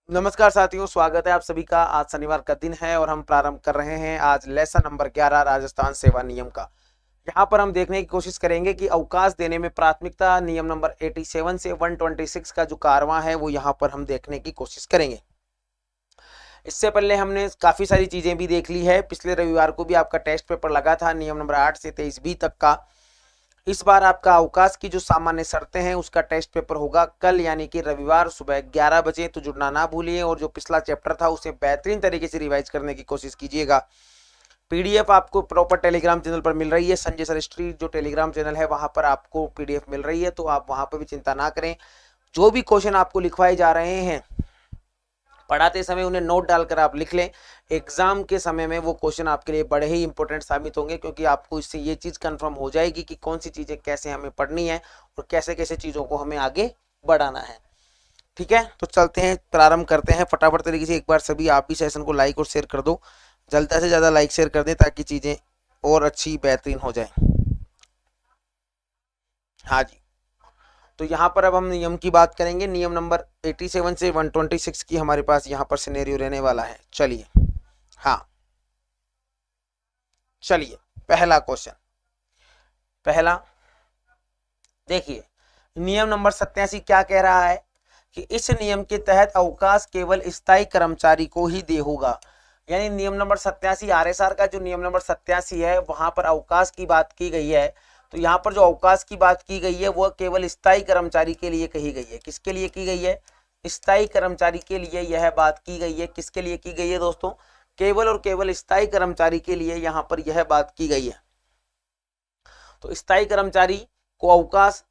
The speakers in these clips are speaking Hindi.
नमस्कार साथियों, स्वागत है आप सभी का। आज शनिवार का दिन है और हम प्रारंभ कर रहे हैं आज लेसन नंबर 11 राजस्थान सेवा नियम का। यहाँ पर हम देखने की कोशिश करेंगे कि अवकाश देने में प्राथमिकता नियम नंबर 87 से 126 का जो कारवां है वो यहाँ पर हम देखने की कोशिश करेंगे। इससे पहले हमने काफी सारी चीजें भी देख ली है। पिछले रविवार को भी आपका टेस्ट पेपर लगा था नियम नंबर 8 से 23 बी तक का। इस बार आपका अवकाश की जो सामान्य शर्तें हैं उसका टेस्ट पेपर होगा कल, यानी कि रविवार सुबह 11 बजे। तो जुड़ना ना भूलिए और जो पिछला चैप्टर था उसे बेहतरीन तरीके से रिवाइज करने की कोशिश कीजिएगा। पीडीएफ आपको प्रॉपर टेलीग्राम चैनल पर मिल रही है। संजय सर स्ट्रीट जो टेलीग्राम चैनल है वहां पर आपको पीडीएफ मिल रही है, तो आप वहां पर भी चिंता ना करें। जो भी क्वेश्चन आपको लिखवाए जा रहे हैं पढ़ाते समय उन्हें नोट डालकर आप लिख लें। एग्जाम के समय में वो क्वेश्चन आपके लिए बड़े ही इंपॉर्टेंट साबित होंगे, क्योंकि आपको इससे ये चीज कंफर्म हो जाएगी कि कौन सी चीजें कैसे हमें पढ़नी है और कैसे कैसे चीजों को हमें आगे बढ़ाना है। ठीक है, तो चलते हैं, प्रारंभ करते हैं फटाफट तरीके से। एक बार सभी आप भी सेशन को लाइक और शेयर कर दो, ज्यादा से ज्यादा लाइक शेयर कर दें ताकि चीजें और अच्छी बेहतरीन हो जाए। हाँ जी, तो यहाँ पर अब हम नियम की बात करेंगे। नियम नंबर 87 से 126 की हमारे पास यहाँ पर सिनेरियो रहने वाला है। चलिए, हाँ चलिए, पहला क्वेश्चन, पहला देखिए, नियम नंबर 87 क्या कह रहा है कि इस नियम के तहत अवकाश केवल स्थायी कर्मचारी को ही दे होगा। यानी नियम नंबर 87 आरएसआर का जो नियम नंबर 87 है वहां पर अवकाश की बात की गई है। तो यहाँ पर जो अवकाश की बात की गई है वह केवल स्थायी कर्मचारी के लिए कही गई है। किसके लिए की गई है? स्थायी कर्मचारी के लिए यह बात की गई है। किसके लिए की गई है दोस्तों? केवल और केवल स्थायी कर्मचारी के लिए यहाँ पर यह बात की गई है। तो स्थायी कर्मचारी को अवकाश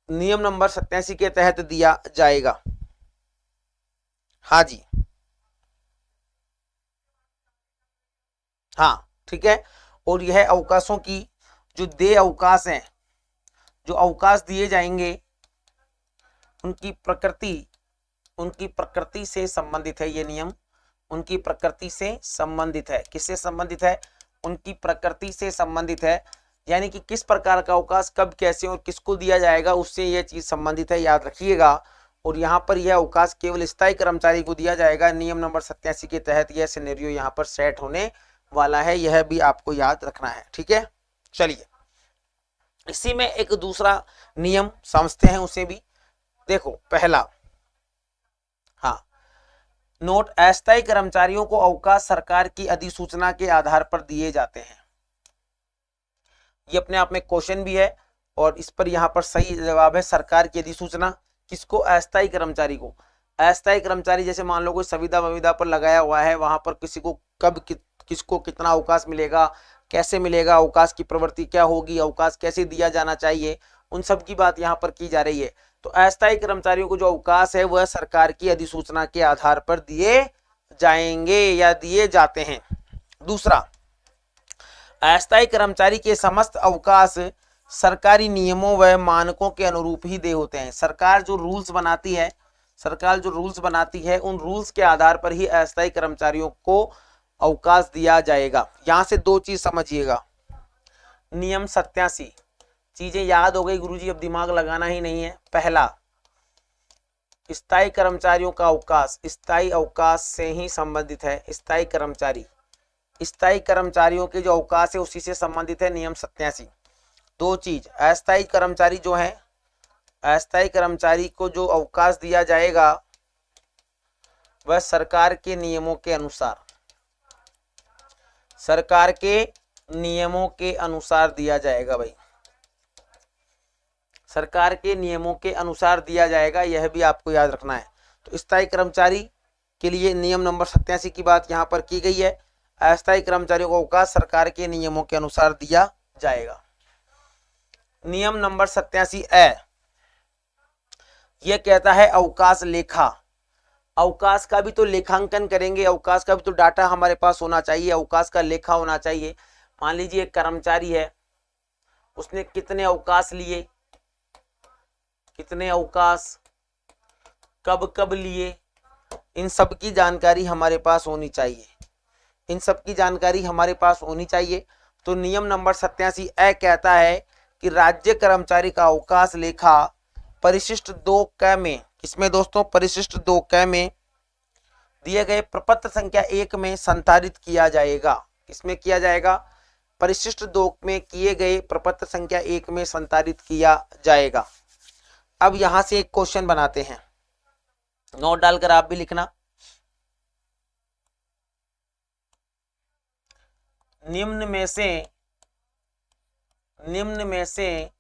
नियम नंबर 87 के तहत दिया जाएगा। हाँ जी, हाँ ठीक है। और यह अवकाशों की जो देय अवकाश हैं, जो अवकाश दिए जाएंगे उनकी प्रकृति से संबंधित है। ये नियम उनकी प्रकृति से संबंधित है। किससे संबंधित है? उनकी प्रकृति से संबंधित है। यानी कि किस प्रकार का अवकाश कब कैसे और किसको दिया जाएगा उससे यह चीज संबंधित है, याद रखिएगा। और यहाँ पर यह अवकाश केवल स्थायी कर्मचारी को दिया जाएगा। नियम नंबर 87 के तहत यह सिनेरियो यहाँ पर सेट होने वाला है, यह भी आपको याद रखना है। ठीक है, चलिए इसी में एक दूसरा नियम समझते हैं, उसे भी देखो। पहला, हाँ, नोट, अस्थायी कर्मचारियों को अवकाश सरकार की अधिसूचना के आधार पर दिए जाते हैं। ये अपने आप में क्वेश्चन भी है और इस पर यहाँ पर सही जवाब है सरकार की अधिसूचना। किसको? अस्थायी कर्मचारी को। अस्थायी कर्मचारी जैसे मान लो कोई संविदा वविदा पर लगाया हुआ है, वहां पर किसी को कब किसको कितना अवकाश मिलेगा, कैसे मिलेगा, अवकाश की प्रवृत्ति क्या होगी, अवकाश कैसे दिया जाना चाहिए, उन सब की बात यहाँ पर की जा रही है। तो अस्थायी कर्मचारियों को जो अवकाश है वह सरकार की अधिसूचना के आधार पर दिए जाएंगे या दिए जाते हैं। दूसरा, अस्थायी कर्मचारी के समस्त अवकाश सरकारी नियमों व मानकों के अनुरूप ही दे होते हैं। सरकार जो रूल्स बनाती है उन रूल्स के आधार पर ही अस्थायी कर्मचारियों को अवकाश दिया जाएगा। यहां से दो चीज समझिएगा। नियम 87 चीजें याद हो गई गुरुजी, अब दिमाग लगाना ही नहीं है। पहला, स्थायी कर्मचारियों का अवकाश स्थायी अवकाश से ही संबंधित है। स्थायी कर्मचारियों के जो अवकाश है उसी से संबंधित है नियम 87। दो चीज, अस्थायी कर्मचारी जो है, अस्थायी कर्मचारी को जो अवकाश दिया जाएगा वह सरकार के नियमों के अनुसार दिया जाएगा। भाई, सरकार के नियमों के अनुसार दिया जाएगा, यह भी आपको याद रखना है। तो स्थायी कर्मचारी के लिए नियम नंबर 87 की बात यहाँ पर की गई है। अस्थायी कर्मचारियों को अवकाश सरकार के नियमों के अनुसार दिया जाएगा। नियम नंबर 87 ए यह कहता है अवकाश लेखा। अवकाश का भी तो लेखांकन करेंगे, अवकाश का भी तो डाटा हमारे पास होना चाहिए, अवकाश का लेखा होना चाहिए। मान लीजिए एक कर्मचारी है, उसने कितने अवकाश लिए, कितने अवकाश कब कब लिए, इन सब की जानकारी हमारे पास होनी चाहिए। तो नियम नंबर 87 ए कहता है कि राज्य कर्मचारी का अवकाश लेखा परिशिष्ट 2 क में, इसमें दोस्तों परिशिष्ट 2 क में दिए गए प्रपत्र संख्या 1 में संतारित किया जाएगा। किसमें किया जाएगा? परिशिष्ट 2 में किए गए प्रपत्र संख्या 1 में संतारित किया जाएगा। अब यहां से एक क्वेश्चन बनाते हैं, नोट डालकर आप भी लिखना। निम्न में से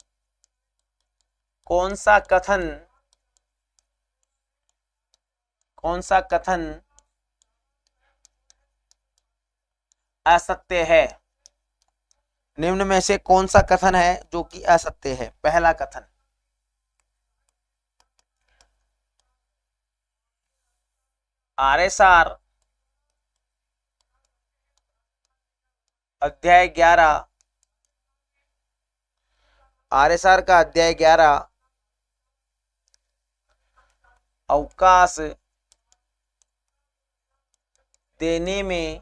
कौन सा कथन असत्य है? निम्न में से कौन सा कथन है जो कि असत्य है? पहला कथन, आरएसआर अध्याय 11, आरएसआर का अध्याय 11 अवकाश देने में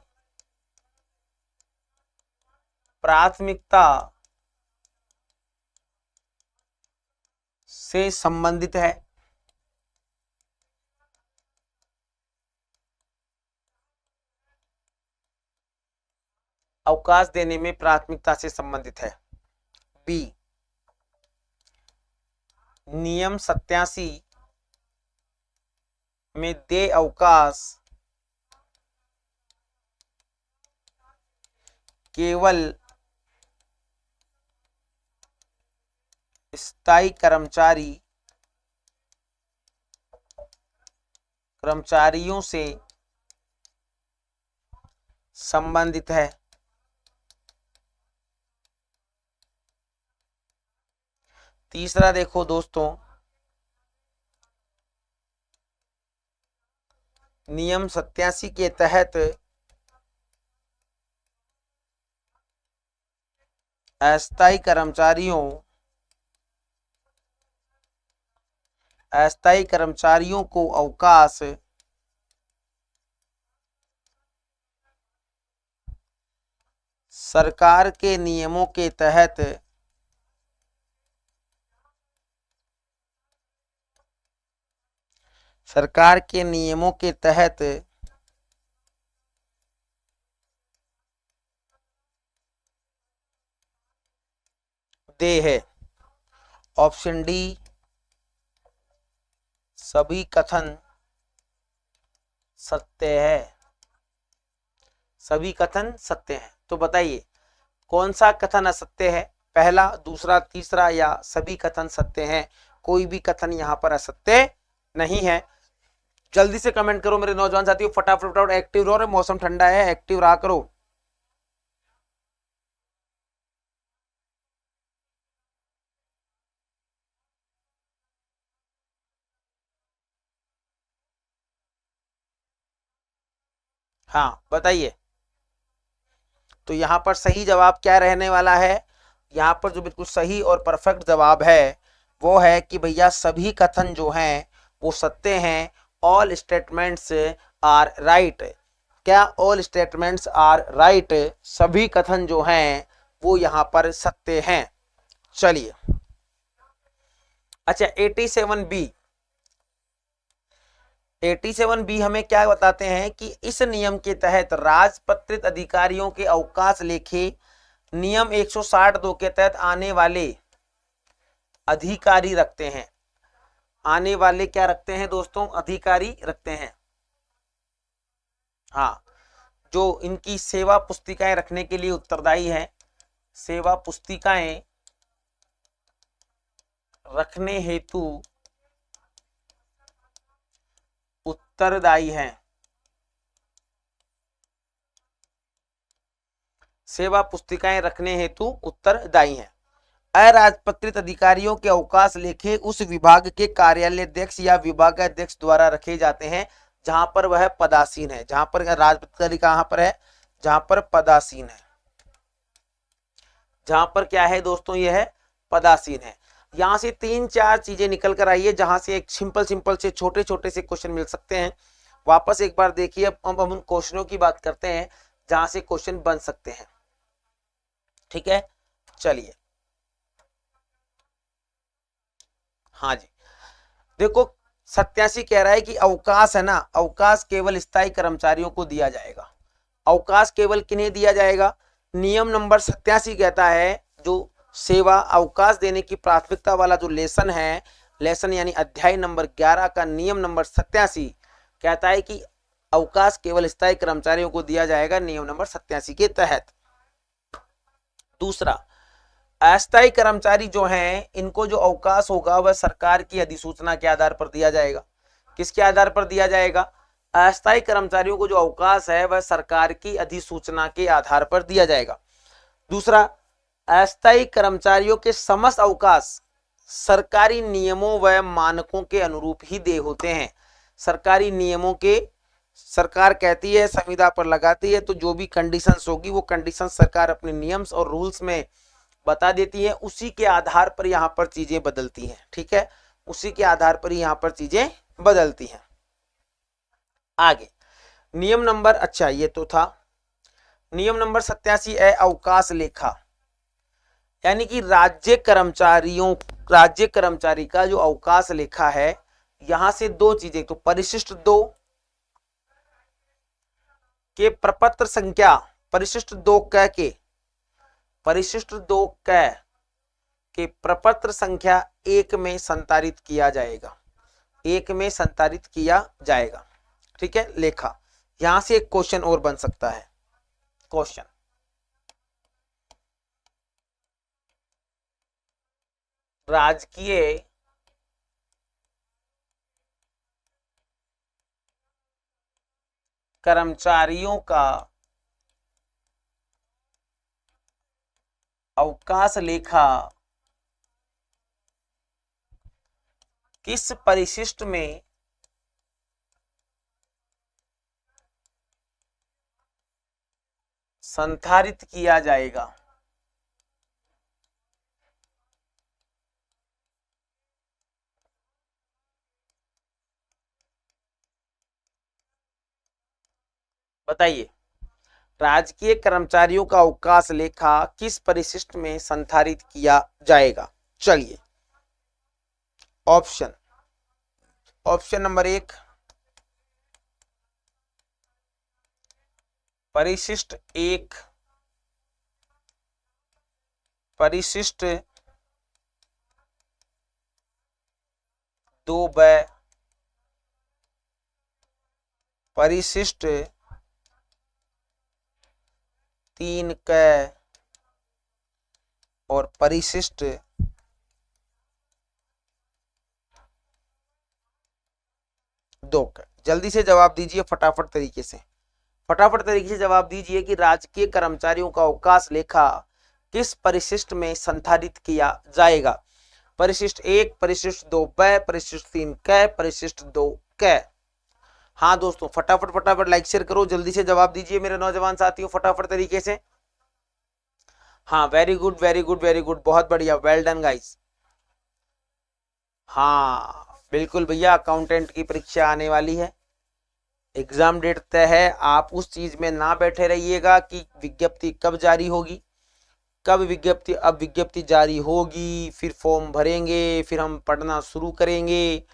प्राथमिकता से संबंधित है। अवकाश देने में प्राथमिकता से संबंधित है। बी, नियम 87 में दे अवकाश केवल स्थायी कर्मचारियों से संबंधित है। तीसरा देखो दोस्तों, नियम 87 के तहत अस्थायी कर्मचारियों को अवकाश सरकार के नियमों के तहत दे है। ऑप्शन डी, सभी कथन सत्य है। सभी कथन सत्य है। तो बताइए कौन सा कथन असत्य है? पहला, दूसरा, तीसरा या सभी कथन सत्य हैं? कोई भी कथन यहाँ पर असत्य नहीं है। जल्दी से कमेंट करो मेरे नौजवान साथियों, फटाफट एक्टिव रहो। मौसम ठंडा है, एक्टिव रहा करो। हाँ बताइए। तो यहाँ पर सही जवाब क्या रहने वाला है? यहाँ पर जो बिल्कुल सही और परफेक्ट जवाब है वो है कि भैया सभी कथन जो हैं वो सत्य हैं। All statements are right. क्या ऑल स्टेटमेंट्स आर राइट? सभी कथन जो हैं वो यहाँ पर सत्य हैं। चलिए, अच्छा 87B हमें क्या बताते हैं कि इस नियम के तहत राजपत्रित अधिकारियों के अवकाश लेखे नियम 162 के तहत आने वाले अधिकारी रखते हैं। आने वाले क्या रखते हैं दोस्तों? अधिकारी रखते हैं। हाँ, जो इनकी सेवा पुस्तिकाएं रखने के लिए उत्तरदायी है, सेवा पुस्तिकाएं रखने हेतु उत्तरदायी हैं। सेवा पुस्तिकाएं रखने हेतु उत्तरदायी हैं। अराजपत्रित अधिकारियों के अवकाश लेखे उस विभाग के कार्यालयाध्यक्ष या विभागाध्यक्ष द्वारा रखे जाते हैं जहां पर वह पदासीन है। जहां पर राजपत्रित अधिकारी कहां पर है? जहां पर पदासीन है। जहां पर क्या है दोस्तों? यह है पदासीन है। यहां से 3-4 चीजें निकल कर आई है जहां से एक सिंपल से छोटे से क्वेश्चन मिल सकते हैं। वापस एक बार देखिए, अब हम उन क्वेश्चनों की बात करते हैं जहां से क्वेश्चन बन सकते हैं। ठीक है, चलिए। हाँ जी, देखो 87 कह रहा है कि अवकाश है ना, अवकाश केवल स्थायी कर्मचारियों को दिया जाएगा। अवकाश केवल किन्हें दिया जाएगा? नियम नंबर 87 कहता है जो सेवा अवकाश देने की प्राथमिकता वाला जो लेसन है, लेसन यानी अध्याय नंबर 11 का नियम नंबर 87 कहता है कि अवकाश केवल स्थायी कर्मचारियों को दिया जाएगा नियम नंबर 87 के तहत। दूसरा, अस्थायी कर्मचारी जो हैं इनको जो अवकाश होगा वह सरकार की अधिसूचना के आधार पर दिया जाएगा। किसके आधार पर दिया जाएगा? अस्थायी कर्मचारियों को जो अवकाश है वह सरकार की अधिसूचना के आधार पर दिया जाएगा। दूसरा, अस्थायी कर्मचारियों के समस्त अवकाश सरकारी नियमों व मानकों के अनुरूप ही देय होते हैं। सरकारी नियमों के, सरकार कहती है, संविदा पर लगाती है, तो जो भी कंडीशंस होगी वो कंडीशंस सरकार अपने नियम्स और रूल्स में बता देती है, उसी के आधार पर यहाँ पर चीजें बदलती हैं। ठीक है, उसी के आधार पर यहाँ पर चीजें बदलती हैं। आगे नियम नंबर, अच्छा ये तो था, नियम नंबर 87 है अवकाश लेखा, यानी कि राज्य कर्मचारी का जो अवकाश लेखा है, यहां से दो चीजें, तो परिशिष्ट 2 के प्रपत्र संख्या, परिशिष्ट 2 के प्रपत्र संख्या 1 में संतारित किया जाएगा, 1 में संतारित किया जाएगा। ठीक है, लेखा। यहां से एक क्वेश्चन और बन सकता है। क्वेश्चन, राजकीय कर्मचारियों का अवकाश लेखा किस परिशिष्ट में संधारित किया जाएगा? बताइए, राजकीय कर्मचारियों का अवकाश लेखा किस परिशिष्ट में संधारित किया जाएगा? चलिए, ऑप्शन नंबर 1 परिशिष्ट 1, परिशिष्ट 2 व परिशिष्ट 3 क और परिशिष्ट 2 क। जल्दी से जवाब दीजिए, फटाफट तरीके से जवाब दीजिए कि राजकीय कर्मचारियों का अवकाश लेखा किस परिशिष्ट में संधारित किया जाएगा? परिशिष्ट 1, परिशिष्ट 2 ब, परिशिष्ट 3 क, परिशिष्ट 2 क। हाँ दोस्तों, फटाफट लाइक शेयर करो, जल्दी से जवाब दीजिए मेरे नौजवान साथियों, फटाफट तरीके से। हाँ, वेरी गुड, बहुत बढ़िया, वेल डन गाइस। हाँ बिल्कुल भैया, अकाउंटेंट की परीक्षा आने वाली है, एग्जाम डेट तय है। आप उस चीज में ना बैठे रहिएगा कि विज्ञप्ति कब जारी होगी, कब विज्ञप्ति, अब विज्ञप्ति जारी होगी, फिर फॉर्म भरेंगे, फिर हम पढ़ना शुरू करेंगे,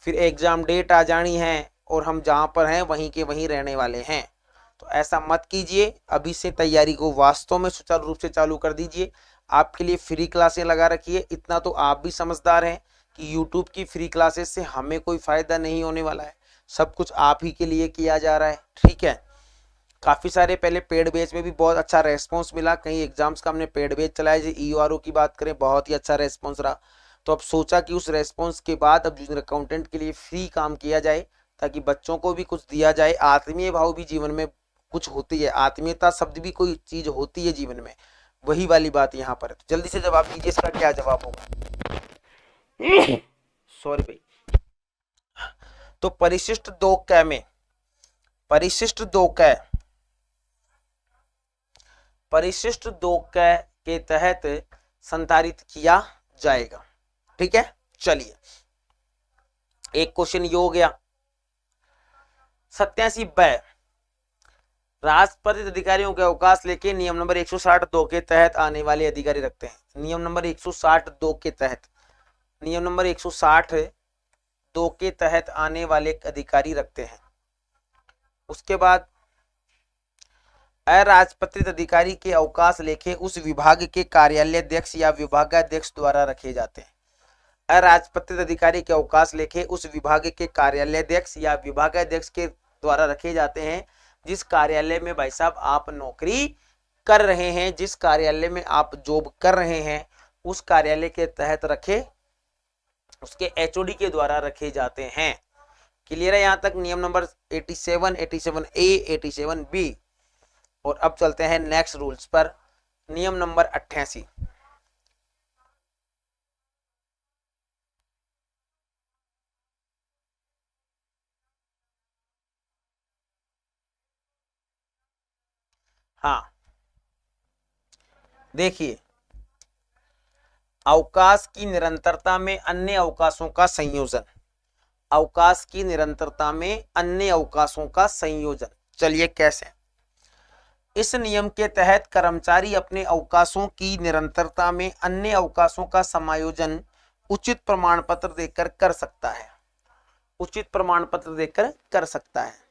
फिर एग्जाम डेट आ जानी है और हम जहाँ पर हैं वहीं के वहीं रहने वाले हैं। तो ऐसा मत कीजिए, अभी से तैयारी को वास्तव में सुचारू रूप से चालू कर दीजिए। आपके लिए फ्री क्लासें लगा रखी है, इतना तो आप भी समझदार हैं कि यूट्यूब की फ्री क्लासेस से हमें कोई फायदा नहीं होने वाला है, सब कुछ आप ही के लिए किया जा रहा है। ठीक है, काफ़ी सारे पहले पेड बैच में भी बहुत अच्छा रेस्पॉन्स मिला, कई एग्जाम्स का हमने पेड बैच चलाया, जो EORO की बात करें बहुत ही अच्छा रेस्पॉन्स रहा। तो अब सोचा कि उस रेस्पॉन्स के बाद अब जूनियर अकाउंटेंट के लिए फ्री काम किया जाए, ताकि बच्चों को भी कुछ दिया जाए। आत्मीय भाव भी जीवन में कुछ होती है, आत्मीयता शब्द भी कोई चीज होती है जीवन में, वही वाली बात यहाँ पर है। तो जल्दी से जवाब दीजिए, इसका क्या जवाब होगा? सॉरी भाई। तो परिशिष्ट 2 क में, परिशिष्ट 2 क के तहत संधारित किया जाएगा। ठीक है, चलिए एक क्वेश्चन ये हो गया। 87 ब, राजपत्रित अधिकारियों के अवकाश लेके नियम नंबर 162 के तहत आने वाले अधिकारी रखते हैं। नियम नंबर 162 के तहत, नियम नंबर 162 2 के तहत आने वाले अधिकारी रखते हैं। उसके बाद अराजपत्रित अधिकारी के अवकाश लेखे उस विभाग के कार्यालयाध्यक्ष या विभागाध्यक्ष द्वारा रखे जाते हैं। अराजपत्रित अधिकारी के अवकाश लेखे उस विभाग के कार्यालयाध्यक्ष या विभागाध्यक्ष के द्वारा रखे जाते हैं जिस कार्यालय में भाई साहब आप नौकरी कर रहे हैं, जिस कार्यालय में आप जॉब कर रहे हैं, उस कार्यालय के तहत रखे, उसके एचओडी के द्वारा रखे जाते हैं। क्लियर है यहां तक नियम नंबर 87, 87A, 87B। और अब चलते हैं नेक्स्ट रूल्स पर। नियम नंबर 88। हाँ देखिए, अवकाश की निरंतरता में अन्य अवकाशों का संयोजन। अवकाश की निरंतरता में अन्य अवकाशों का संयोजन। चलिए कैसे? इस नियम के तहत कर्मचारी अपने अवकाशों की निरंतरता में अन्य अवकाशों का समायोजन उचित प्रमाण पत्र देकर कर सकता है। उचित प्रमाण पत्र देकर कर सकता है।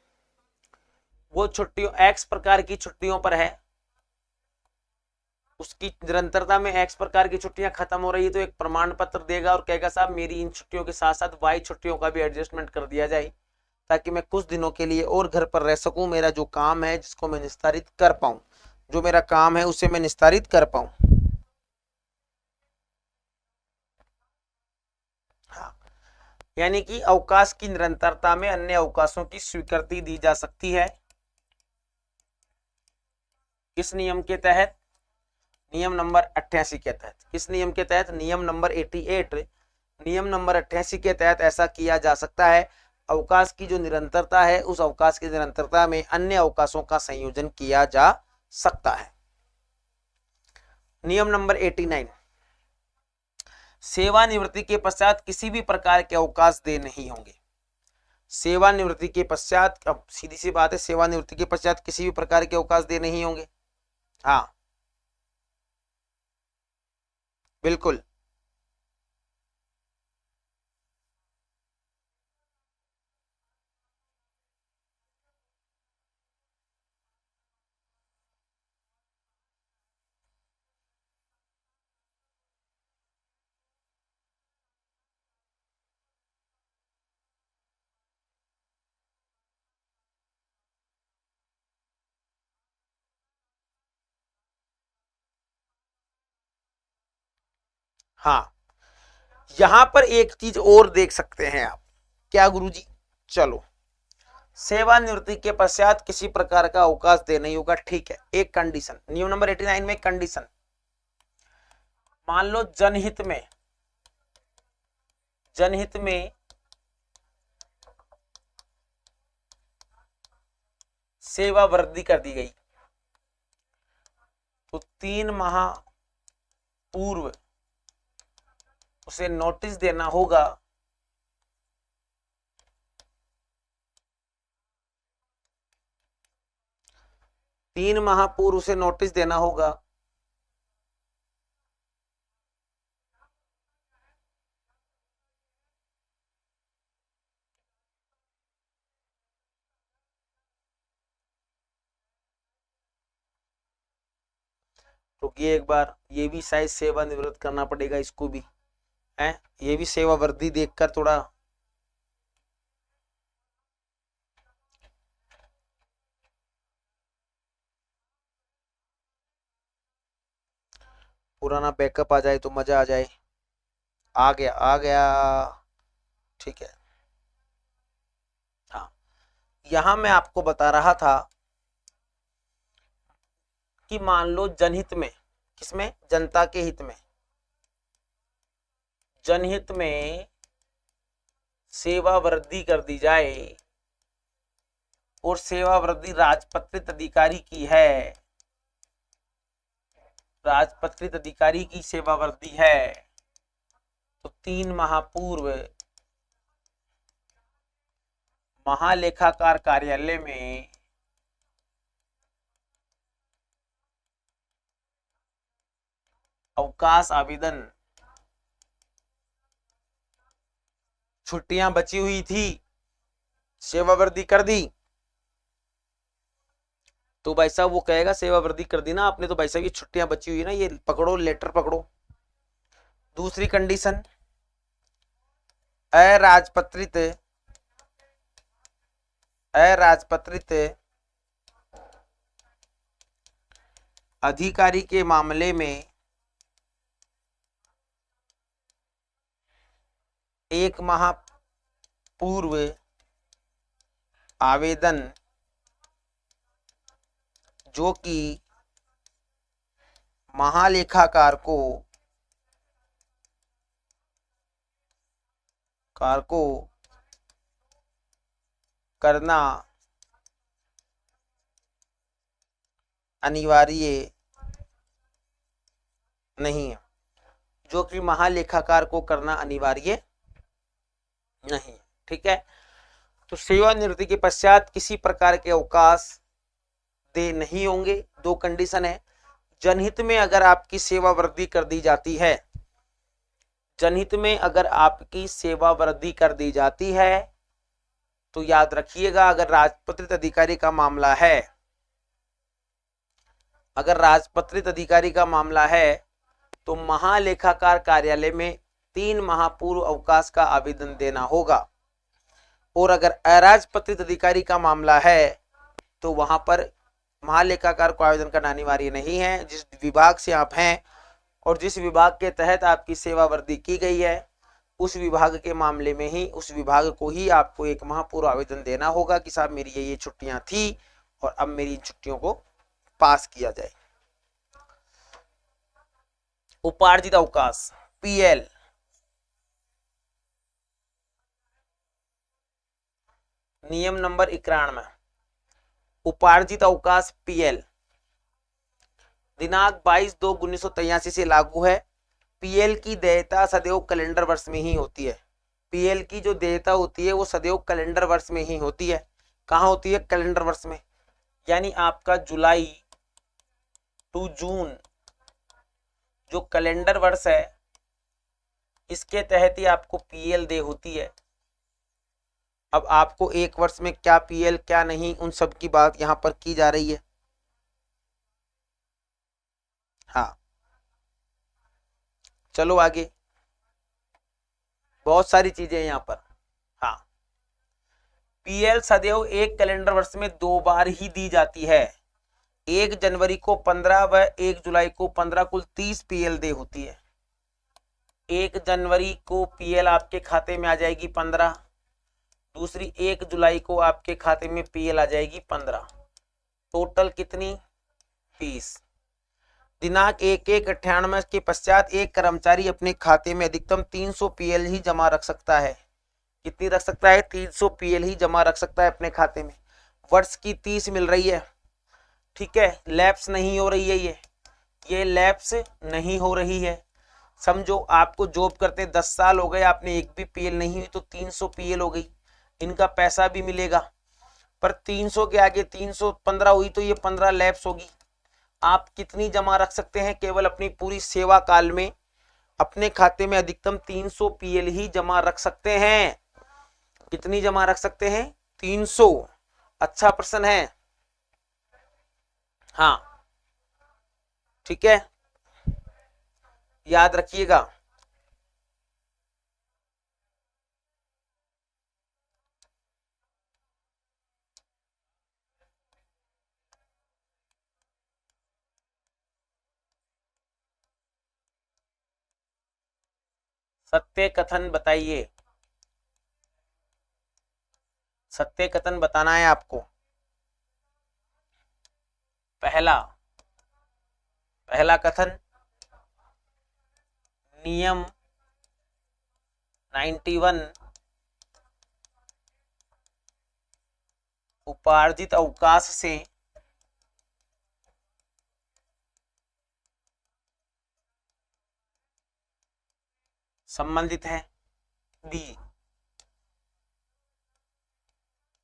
वो छुट्टियों एक्स प्रकार की छुट्टियों पर है, उसकी निरंतरता में एक्स प्रकार की छुट्टियां खत्म हो रही है तो एक प्रमाण पत्र देगा और कहेगा साहब मेरी इन छुट्टियों के साथ साथ वाई छुट्टियों का भी एडजस्टमेंट कर दिया जाए ताकि मैं कुछ दिनों के लिए और घर पर रह सकूं, मेरा जो काम है जिसको मैं निस्तारित कर पाऊं, जो मेरा काम है उसे मैं निस्तारित कर पाऊं। हाँ, यानी कि अवकाश की निरंतरता में अन्य अवकाशों की स्वीकृति दी जा सकती है इस नियम के तहत, नियम नंबर 88 के तहत। किस नियम के तहत? नियम नंबर 88। नियम नंबर 88 के तहत ऐसा किया जा सकता है। अवकाश की जो निरंतरता है उस अवकाश की निरंतरता में अन्य अवकाशों का संयोजन किया जा सकता है। नियम नंबर 89। सेवानिवृत्ति के पश्चात किसी भी प्रकार के अवकाश दे नहीं होंगे। सेवानिवृत्ति के पश्चात, अब सीधी सी बात है, सेवानिवृत्ति के पश्चात किसी भी प्रकार के अवकाश दे नहीं होंगे। हाँ बिल्कुल। हाँ, यहां पर एक चीज और देख सकते हैं आप। क्या गुरुजी? चलो, सेवानिवृत्ति के पश्चात किसी प्रकार का अवकाश दे नहीं होगा, ठीक है। एक कंडीशन, नियम नंबर 89 में कंडीशन, मान लो जनहित में सेवा वृद्धि कर दी गई तो 3 माह पूर्व उसे नोटिस देना होगा। तीन माह पूर्व उसे नोटिस देना होगा। तो ये एक बार ये भी शायद सेवानिवृत्त करना पड़ेगा इसको भी, है ये भी सेवा वृद्धि देखकर थोड़ा पुराना बैकअप आ जाए तो मजा आ जाए। आ गया आ गया, ठीक है। हाँ, यहां मैं आपको बता रहा था कि मान लो जनहित में, किसमें? जनता के हित में, जनहित में सेवा वृद्धि कर दी जाए और सेवा वृद्धि राजपत्रित अधिकारी की है, राजपत्रित अधिकारी की सेवा वृद्धि है तो 3 माह पूर्व महालेखाकार कार्यालय में अवकाश आवेदन छुट्टियां बची हुई थी, सेवा वृद्धि कर दी, तो भाई साहब वो कहेगा सेवा वृद्धि कर दी ना आपने, तो भाई साहब ये छुट्टियां बची हुई है ना, ये पकड़ो, लेटर पकड़ो। दूसरी कंडीशन, अराजपत्रित अराजपत्रित अधिकारी के मामले में एक माह पूर्व आवेदन जो कि महालेखाकार को करना अनिवार्य नहीं है, जो कि महालेखाकार को करना अनिवार्य नहीं है। ठीक है, तो सेवानिवृत्ति के पश्चात किसी प्रकार के अवकाश दे नहीं होंगे। दो कंडीशन है, जनहित में अगर आपकी सेवा वृद्धि कर दी जाती है, जनहित में अगर आपकी सेवा वृद्धि कर दी जाती है तो याद रखिएगा, अगर राजपत्रित अधिकारी का मामला है, अगर राजपत्रित अधिकारी का मामला है तो महालेखाकार कार्यालय में 3 माह पूर्व अवकाश का आवेदन देना होगा। और अगर अराजपत्रित अधिकारी का मामला है तो वहां पर महालेखाकार को आवेदन करना अनिवार्य नहीं है। जिस विभाग से आप हैं और जिस विभाग के तहत आपकी सेवा वृद्धि की गई है, उस विभाग के मामले में ही उस विभाग को ही आपको 1 माह पूर्व आवेदन देना होगा कि साहब मेरी ये छुट्टियां थी और अब मेरी इन छुट्टियों को पास किया जाए। उपार्जित अवकाश पीएल, नियम नंबर 91, उपार्जित अवकाश पीएल दिनांक 22/2/1983 से लागू है। पीएल की देयता सदैव कैलेंडर वर्ष में ही होती है। पीएल की जो देयता होती है वो सदैव कैलेंडर वर्ष में ही होती है। कहाँ होती है? कैलेंडर वर्ष में। यानी आपका जुलाई टू जून जो कैलेंडर वर्ष है, इसके तहत ही आपको पीएल दे होती है। अब आपको एक वर्ष में क्या पीएल क्या नहीं, उन सब की बात यहां पर की जा रही है। हाँ, चलो आगे, बहुत सारी चीजें यहाँ पर। हाँ, पीएल सदैव एक कैलेंडर वर्ष में 2 बार ही दी जाती है। 1 जनवरी को 15 व 1 जुलाई को 15, कुल 30 पीएल दे होती है। 1 जनवरी को पीएल आपके खाते में आ जाएगी 15, दूसरी 1 जुलाई को आपके खाते में पीएल आ जाएगी 15, टोटल कितनी? 30। दिनांक 1/1/98 के पश्चात एक कर्मचारी अपने खाते में अधिकतम 300 पीएल ही जमा रख सकता है। कितनी रख सकता है? 300 पीएल ही जमा रख सकता है अपने खाते में। वर्ष की 30 मिल रही है, ठीक है, लैप्स नहीं हो रही है, ये लैप्स नहीं हो रही है। समझो आपको जॉब करते 10 साल हो गए, आपने एक भी पीएल नहीं हुई तो 300 पीएल हो गई, इनका पैसा भी मिलेगा। पर 300 के आगे 315 हुई तो ये 15 लैप्स होगी। आप कितनी जमा रख सकते हैं? केवल अपनी पूरी सेवा काल में अपने खाते में अधिकतम 300 पीएल ही जमा रख सकते हैं। कितनी जमा रख सकते हैं? 300। अच्छा प्रश्न है। हाँ, ठीक है, याद रखिएगा। सत्य कथन बताइए, सत्य कथन बताना है आपको। पहला कथन, नियम 91 उपार्जित अवकाश से संबंधित है। बी,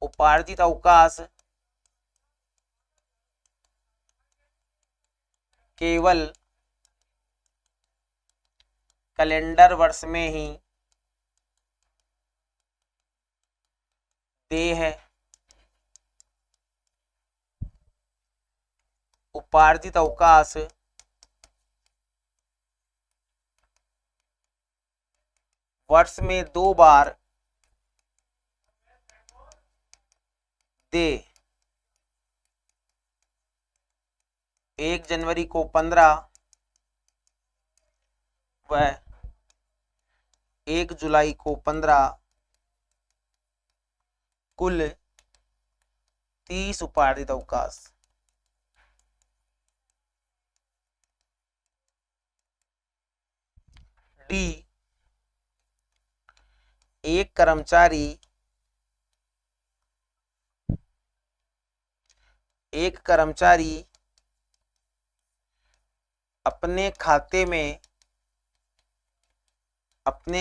उपार्जित अवकाश केवल कैलेंडर वर्ष में ही देह है, उपार्जित अवकाश, वर्ष में 2 बार दे, 1 जनवरी को 15 व 1 जुलाई को 15, कुल 30 उपार्जित अवकाश। डी, एक कर्मचारी अपने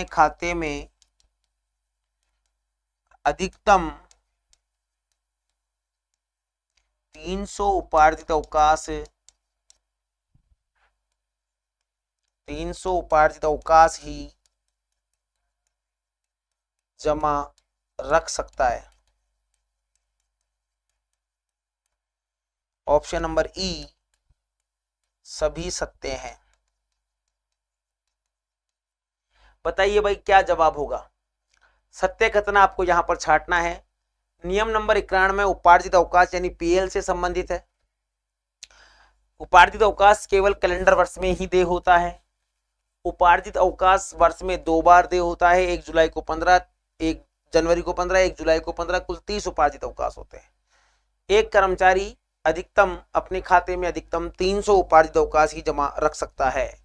खाते में अधिकतम 300 उपार्जित अवकाश ही जमा रख सकता है। ऑप्शन नंबर ई सभी सत्य हैं। बताइए भाई क्या जवाब होगा। सत्य कथन आपको यहां पर छांटना है। नियम नंबर 91 उपार्जित अवकाश यानी पीएल से संबंधित है। उपार्जित अवकाश केवल कैलेंडर वर्ष में ही देय होता है। उपार्जित अवकाश वर्ष में 2 बार देय होता है, 1 जुलाई को 15, 1 जनवरी को 15, 1 जुलाई को 15, कुल 30 उपार्जित अवकाश होते हैं। एक कर्मचारी अधिकतम अपने खाते में अधिकतम 300 उपार्जित अवकाश ही जमा रख सकता है।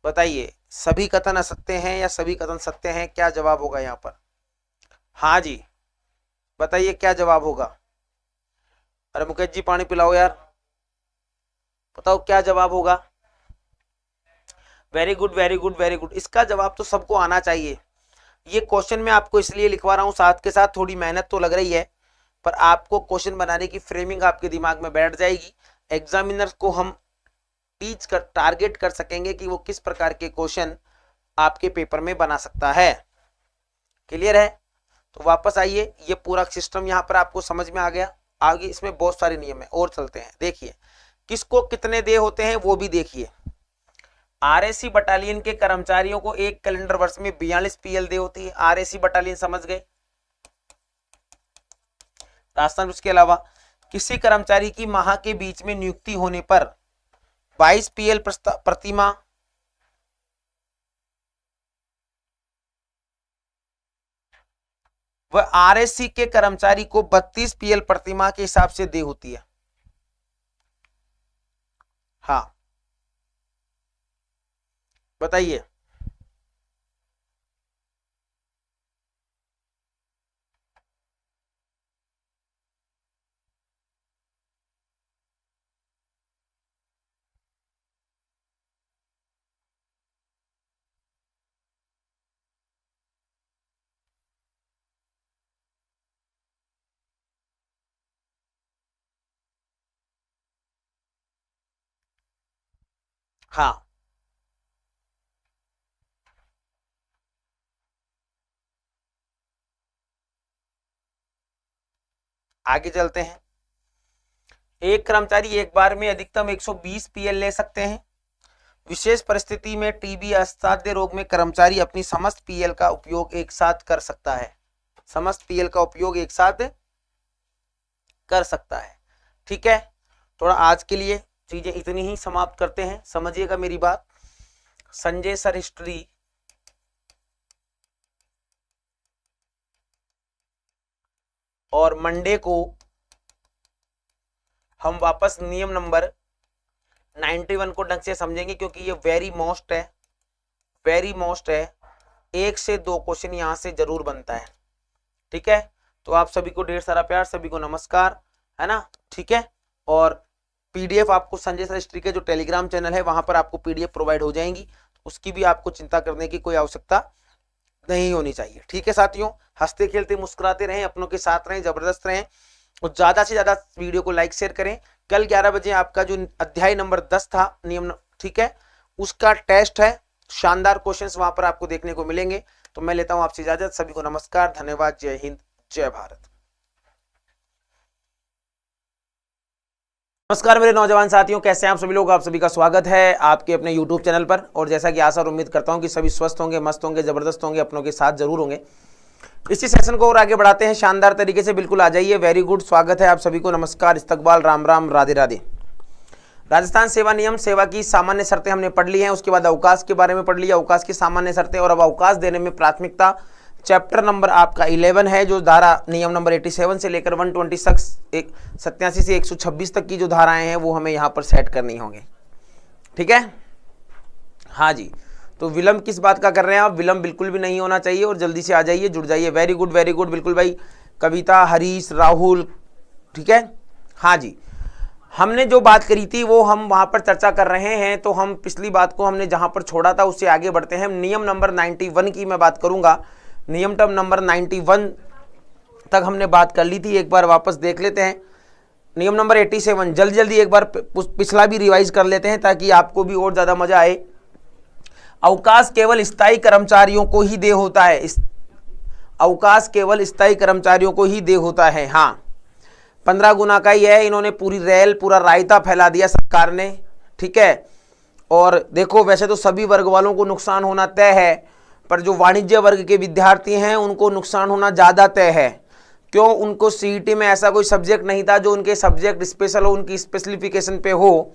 बताइए सभी कथन असत्य हैं या सभी कथन सत्य हैं, क्या जवाब होगा यहाँ पर। हाँ जी बताइए क्या जवाब होगा। अरे मुकेश जी पानी पिलाओ यार, बताओ क्या जवाब होगा। Very good very good very good, इसका जवाब तो सबको आना चाहिए। ये क्वेश्चन मैं आपको इसलिए लिखवा रहा हूं, साथ के साथ थोड़ी मेहनत तो लग रही है, पर आपको क्वेश्चन बनाने की फ्रेमिंग आपके दिमाग में बैठ जाएगी। एग्जामिनर्स को हम टारगेट कर सकेंगे कि वो किस प्रकार के क्वेश्चन आपके पेपर में बना सकता है। क्लियर है। तो वापस आइए, ये पूरा सिस्टम यहाँ पर आपको समझ में आ गया। आगे इसमें बहुत सारे नियम है और चलते हैं। देखिए किसको कितने दे होते हैं वो भी देखिए। आरएसी बटालियन के कर्मचारियों को एक कैलेंडर वर्ष में 42 पीएल दे होती है। आरएसी बटालियन समझ गए राजस्थान। उसके अलावा किसी कर्मचारी की माह के बीच में नियुक्ति होने पर 22 पीएल प्रतिमा व आरएससी के कर्मचारी को 32 पीएल प्रतिमा के हिसाब से दे होती है। हाँ बताइए। हाँ आगे चलते हैं। एक कर्मचारी एक बार में अधिकतम 120 पीएल ले सकते हैं। विशेष परिस्थिति में टीबी असाध्य रोग में कर्मचारी अपनी समस्त पीएल का उपयोग एक साथ कर सकता है। समस्त पीएल का उपयोग एक साथ कर सकता है। ठीक है, थोड़ा आज के लिए चीजें इतनी ही समाप्त करते हैं। समझिएगा मेरी बात। संजय सर हिस्ट्री और मंडे को हम वापस नियम नंबर 91 को ढंग से समझेंगे, क्योंकि ये वेरी मोस्ट है। 1 से 2 क्वेश्चन यहां से जरूर बनता है। ठीक है, तो आप सभी को ढेर सारा प्यार, सभी को नमस्कार, है ना। ठीक है, और पीडीएफ आपको संजय सर हिस्ट्री के जो टेलीग्राम चैनल है वहां पर आपको पीडीएफ प्रोवाइड हो जाएंगी। उसकी भी आपको चिंता करने की कोई आवश्यकता नहीं होनी चाहिए। ठीक है साथियों, हंसते खेलते मुस्कुराते रहें, अपनों के साथ रहें, जबरदस्त रहें और ज्यादा से ज्यादा वीडियो को लाइक शेयर करें। कल 11 बजे आपका जो अध्याय नंबर 10 था नियम, ठीक है, उसका टेस्ट है। शानदार क्वेश्चंस वहां पर आपको देखने को मिलेंगे। तो मैं लेता हूं आपसे इजाजत। सभी को नमस्कार, धन्यवाद, जय हिंद, जय भारत। नमस्कार मेरे नौजवान साथियों, कैसे हैं आप सभी लोग। आप सभी का स्वागत है आपके अपने YouTube चैनल पर। और जैसा कि आशा और उम्मीद करता हूं कि सभी स्वस्थ होंगे, मस्त होंगे, जबरदस्त होंगे, अपनों के साथ जरूर होंगे। इसी सेशन को और आगे बढ़ाते हैं शानदार तरीके से। बिल्कुल आ जाइए। वेरी गुड, स्वागत है आप सभी को। नमस्कार, इस्तकबाल, राम राम, राधे राधे। राजस्थान सेवा नियम, सेवा की सामान्य शर्तें हमने पढ़ ली हैं। उसके बाद अवकाश के बारे में पढ़ लिया, अवकाश की सामान्य शर्तें। और अब अवकाश देने में प्राथमिकता, चैप्टर नंबर आपका 11 है, जो धारा नियम नंबर 87 से लेकर 187 से 126 तक की जो धाराएं हैं वो हमें यहाँ पर सेट करनी होंगी। ठीक है, हाँ जी। तो विलंब किस बात का कर रहे हैं आप? विलंब बिल्कुल भी नहीं होना चाहिए और जल्दी से आ जाइए, जुड़ जाइए। वेरी गुड, वेरी गुड, बिल्कुल भाई। कविता, हरीश, राहुल, ठीक है, हाँ जी। हमने जो बात करी थी वो हम वहाँ पर चर्चा कर रहे हैं। तो हम पिछली बात को हमने जहाँ पर छोड़ा था उससे आगे बढ़ते हैं। नियम नंबर 91 की मैं बात करूँगा। नियम टर्म नंबर 91 तक हमने बात कर ली थी, एक बार वापस देख लेते हैं। नियम नंबर 87 जल्दी जल्दी एक बार पिछला भी रिवाइज कर लेते हैं ताकि आपको भी और ज़्यादा मजा आए। अवकाश केवल स्थायी कर्मचारियों को ही दे होता है। अवकाश केवल स्थायी कर्मचारियों को ही दे होता है। हाँ, 15 गुना का ही है। इन्होंने पूरी रेल, पूरा रायता फैला दिया सरकार ने। ठीक है, और देखो वैसे तो सभी वर्ग वालों को नुकसान होना तय है, पर जो वाणिज्य वर्ग के विद्यार्थी हैं उनको नुकसान होना ज़्यादा तय है। क्यों? उनको सीईटी में ऐसा कोई सब्जेक्ट नहीं था जो उनके सब्जेक्ट स्पेशल हो, उनकी स्पेसिफिकेशन पे हो।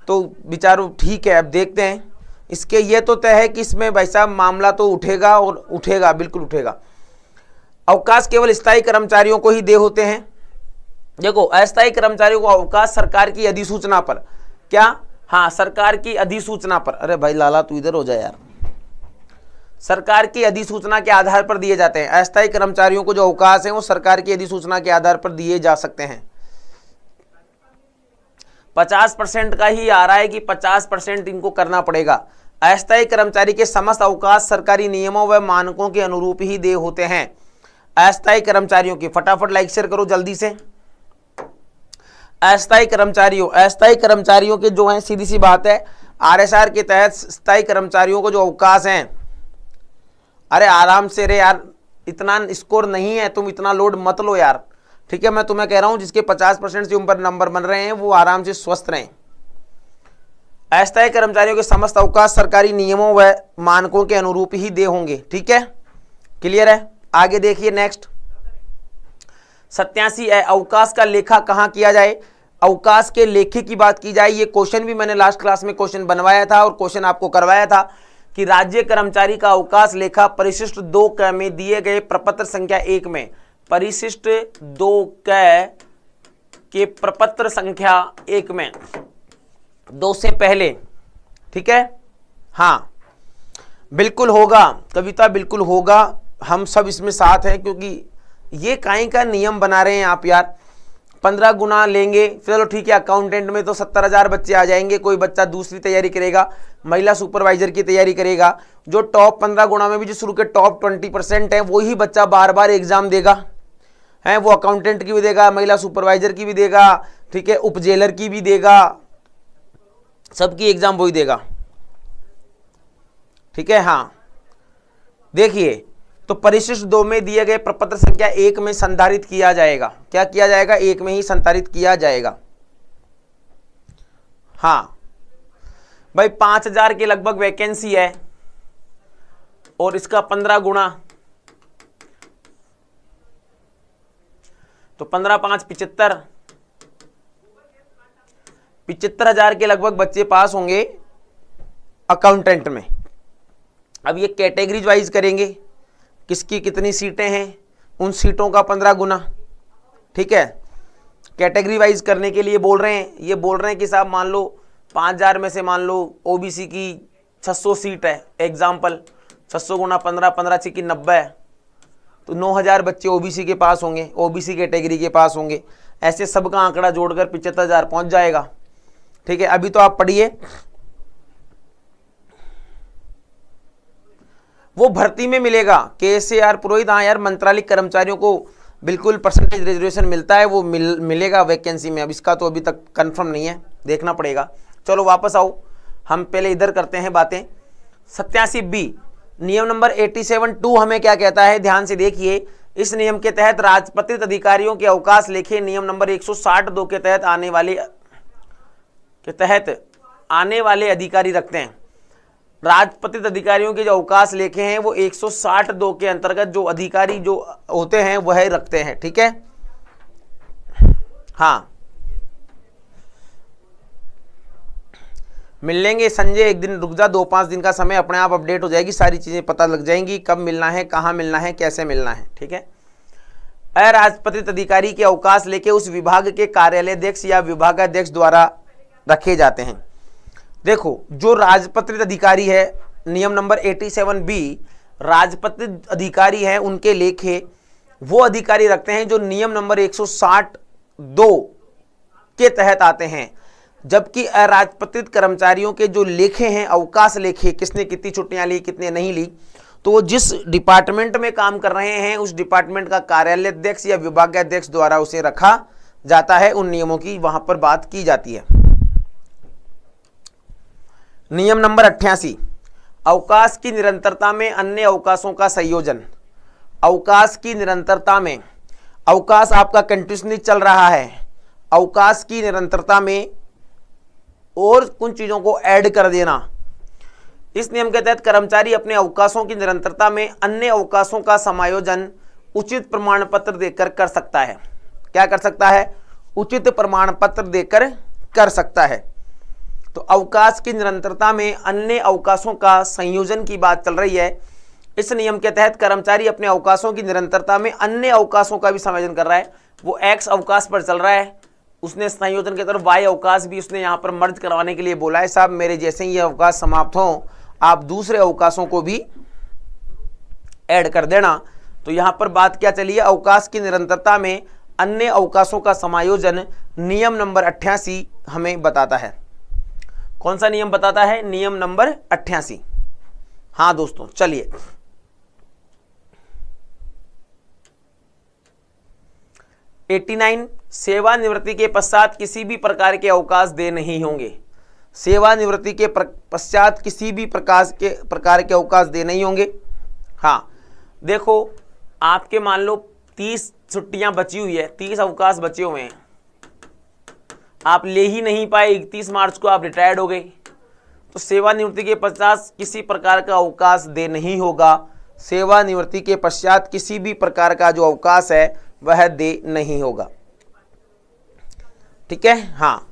तो बेचारों ठीक है, अब देखते हैं। इसके ये तो तय है कि इसमें भाई साहब मामला तो उठेगा और उठेगा, बिल्कुल उठेगा। अवकाश केवल स्थायी कर्मचारियों को ही दे होते हैं। देखो, अस्थायी कर्मचारियों को अवकाश सरकार की अधिसूचना पर, क्या? हाँ, सरकार की अधिसूचना पर। अरे भाई लाला तू इधर हो जाए यार। सरकार की अधिसूचना के आधार पर दिए जाते हैं। अस्थायी कर्मचारियों को जो अवकाश है वो सरकार की अधिसूचना के आधार पर दिए जा सकते हैं। 50% का ही आ रहा है कि 50% इनको करना पड़ेगा। अस्थायी कर्मचारी के समस्त अवकाश सरकारी नियमों व मानकों के अनुरूप ही दे होते हैं। अस्थायी कर्मचारियों की फटाफट लाइक शेयर करो जल्दी से। अस्थायी कर्मचारियों के जो है, सीधी सी बात है, आरएसआर के तहत स्थायी कर्मचारियों को जो अवकाश हैं, अरे आराम से रे यार, इतना स्कोर नहीं है, तुम इतना लोड मत लो यार। ठीक है, मैं तुम्हें कह रहा हूं जिसके 50% से ऊपर नंबर बन रहे हैं वो आराम से स्वस्थ रहें। अस्थायी कर्मचारियों के समस्त अवकाश सरकारी नियमों व मानकों के अनुरूप ही दे होंगे। ठीक है, क्लियर है? आगे देखिए नेक्स्ट 87 है, अवकाश का लेखा कहाँ किया जाए। अवकाश के लेखे की बात की जाए। ये क्वेश्चन भी मैंने लास्ट क्लास में क्वेश्चन बनवाया था और क्वेश्चन आपको करवाया था कि राज्य कर्मचारी का अवकाश लेखा परिशिष्ट 2 क में दिए गए प्रपत्र संख्या 1 में, परिशिष्ट 2 क के प्रपत्र संख्या 1 में 2 से पहले। ठीक है, हाँ बिल्कुल होगा कविता, बिल्कुल होगा। हम सब इसमें साथ हैं, क्योंकि ये काहे का नियम बना रहे हैं आप यार। 15 गुना लेंगे, चलो ठीक है, अकाउंटेंट में तो 70,000 बच्चे आ जाएंगे। कोई बच्चा दूसरी तैयारी करेगा, महिला सुपरवाइजर की तैयारी करेगा। जो टॉप 15 गुना में भी जो शुरू के टॉप 20% है वही बच्चा बार बार एग्जाम देगा, है वो अकाउंटेंट की भी देगा, महिला सुपरवाइजर की भी देगा, ठीक है, उप जेलर की भी देगा, सबकी एग्जाम वही देगा। ठीक है, हाँ देखिए, तो परिशिष्ट 2 में दिए गए प्रपत्र संख्या 1 में संधारित किया जाएगा। क्या किया जाएगा? 1 में ही संधारित किया जाएगा। हाँ भाई, 5000 के लगभग वैकेंसी है और इसका 15 गुना, तो 15 5 75, 75,000 के लगभग बच्चे पास होंगे अकाउंटेंट में। अब ये कैटेगरीज वाइज करेंगे, किसकी कितनी सीटें हैं, उन सीटों का 15 गुना। ठीक है, कैटेगरी वाइज करने के लिए बोल रहे हैं। ये बोल रहे हैं कि साहब मान लो 5000 में से मान लो ओबीसी की 600 सीट है, एग्जाम्पल 600 गुना 15, 15 6 की 90 है, तो 9000 बच्चे ओबीसी के पास होंगे, ओबीसी कैटेगरी के पास होंगे। ऐसे सबका आंकड़ा जोड़कर 75,000 पहुंच जाएगा। ठीक है, अभी तो आप पढ़िए, वो भर्ती में मिलेगा। KSAR पुरोहित, हाँ यार, मंत्रालयिक कर्मचारियों को बिल्कुल परसेंटेज रिजर्वेशन मिलता है, वो मिलेगा वैकेंसी में। अब इसका तो अभी तक कंफर्म नहीं है, देखना पड़ेगा। चलो वापस आओ, हम पहले इधर करते हैं बातें। 87B नियम नंबर 87(2) हमें क्या कहता है, ध्यान से देखिए। इस नियम के तहत राजपत्रित अधिकारियों के अवकाश लेखे नियम नंबर 160(2) के तहत आने वाले के तहत आने वाले अधिकारी रखते हैं। राजपत्रित अधिकारियों के जो अवकाश लेखे हैं वो 162 के अंतर्गत जो अधिकारी जो होते हैं वह रखते हैं। ठीक है, हाँ मिल लेंगे संजय, एक दिन रुक जा, 2-5 दिन का समय, अपने आप अपडेट हो जाएगी, सारी चीजें पता लग जाएंगी, कब मिलना है, कहाँ मिलना है, कैसे मिलना है। ठीक है, अराजपत्रित अधिकारी के अवकाश लेके उस विभाग के कार्यालयाध्यक्ष या विभागाध्यक्ष द्वारा रखे जाते हैं। देखो, जो राजपत्रित अधिकारी है, नियम नंबर 87B, राजपत्रित अधिकारी है, उनके लेखे वो अधिकारी रखते हैं जो नियम नंबर 162 के तहत आते हैं। जबकि अराजपत्रित कर्मचारियों के जो लेखे हैं, अवकाश लेखे, किसने कितनी छुट्टियां ली, कितने नहीं ली, तो वो जिस डिपार्टमेंट में काम कर रहे हैं उस डिपार्टमेंट का कार्यालयाध्यक्ष या विभागाध्यक्ष द्वारा उसे रखा जाता है। उन नियमों की वहां पर बात की जाती है। नियम नंबर 88, अवकाश की निरंतरता में अन्य अवकाशों का संयोजन। अवकाश की निरंतरता में, अवकाश आपका कंटिन्यूसली चल रहा है, अवकाश की निरंतरता में और कुछ चीजों को ऐड कर देना। इस नियम के तहत कर्मचारी अपने अवकाशों की निरंतरता में अन्य अवकाशों का समायोजन उचित प्रमाण पत्र देकर कर सकता है। क्या कर सकता है? उचित प्रमाण पत्र देकर कर सकता है। तो अवकाश की निरंतरता में अन्य अवकाशों का संयोजन की बात चल रही है। इस नियम के तहत कर्मचारी अपने अवकाशों की निरंतरता में अन्य अवकाशों का भी संयोजन कर रहा है। वो एक्स अवकाश पर चल रहा है, उसने संयोजन की तरफ वाई अवकाश भी उसने यहाँ पर मर्ज करवाने के लिए बोला है, साहब मेरे जैसे ही ये अवकाश समाप्त हो आप दूसरे अवकाशों को भी ऐड कर देना। तो यहाँ पर बात क्या चली है? अवकाश की निरंतरता में अन्य अवकाशों का समायोजन नियम नंबर 88 हमें बताता है। कौन सा नियम बताता है? नियम नंबर 88। हाँ दोस्तों चलिए, सेवानिवृत्ति के पश्चात किसी भी प्रकार के अवकाश दे नहीं होंगे। सेवानिवृत्ति के पश्चात किसी भी प्रकार के अवकाश दे नहीं होंगे। हाँ देखो, आपके मान लो 30 छुट्टियां बची हुई है, 30 अवकाश बचे हुए हैं, आप ले ही नहीं पाए, 31 मार्च को आप रिटायर्ड हो गए, तो सेवानिवृत्ति के पश्चात किसी प्रकार का अवकाश दे नहीं होगा। सेवानिवृत्ति के पश्चात किसी भी प्रकार का जो अवकाश है वह दे नहीं होगा। ठीक है, हाँ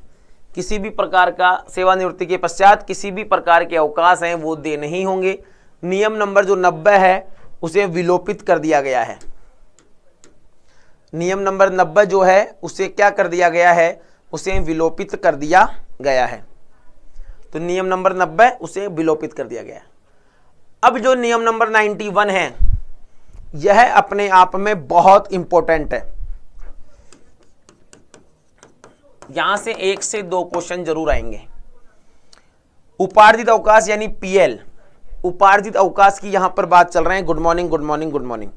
किसी भी प्रकार का सेवानिवृत्ति के पश्चात किसी भी प्रकार के अवकाश हैं वो दे नहीं होंगे। नियम नंबर जो 90 है उसे विलोपित कर दिया गया है। नियम नंबर 90 जो है उसे क्या कर दिया गया है? उसे विलोपित कर दिया गया है। तो नियम नंबर 90 उसे विलोपित कर दिया गया है। अब जो नियम नंबर 91 है यह अपने आप में बहुत इंपॉर्टेंट है। यहां से 1 से 2 क्वेश्चन जरूर आएंगे। उपार्जित अवकाश यानी पीएल, उपार्जित अवकाश की यहां पर बात चल रहे हैं। Good morning good morning good morning.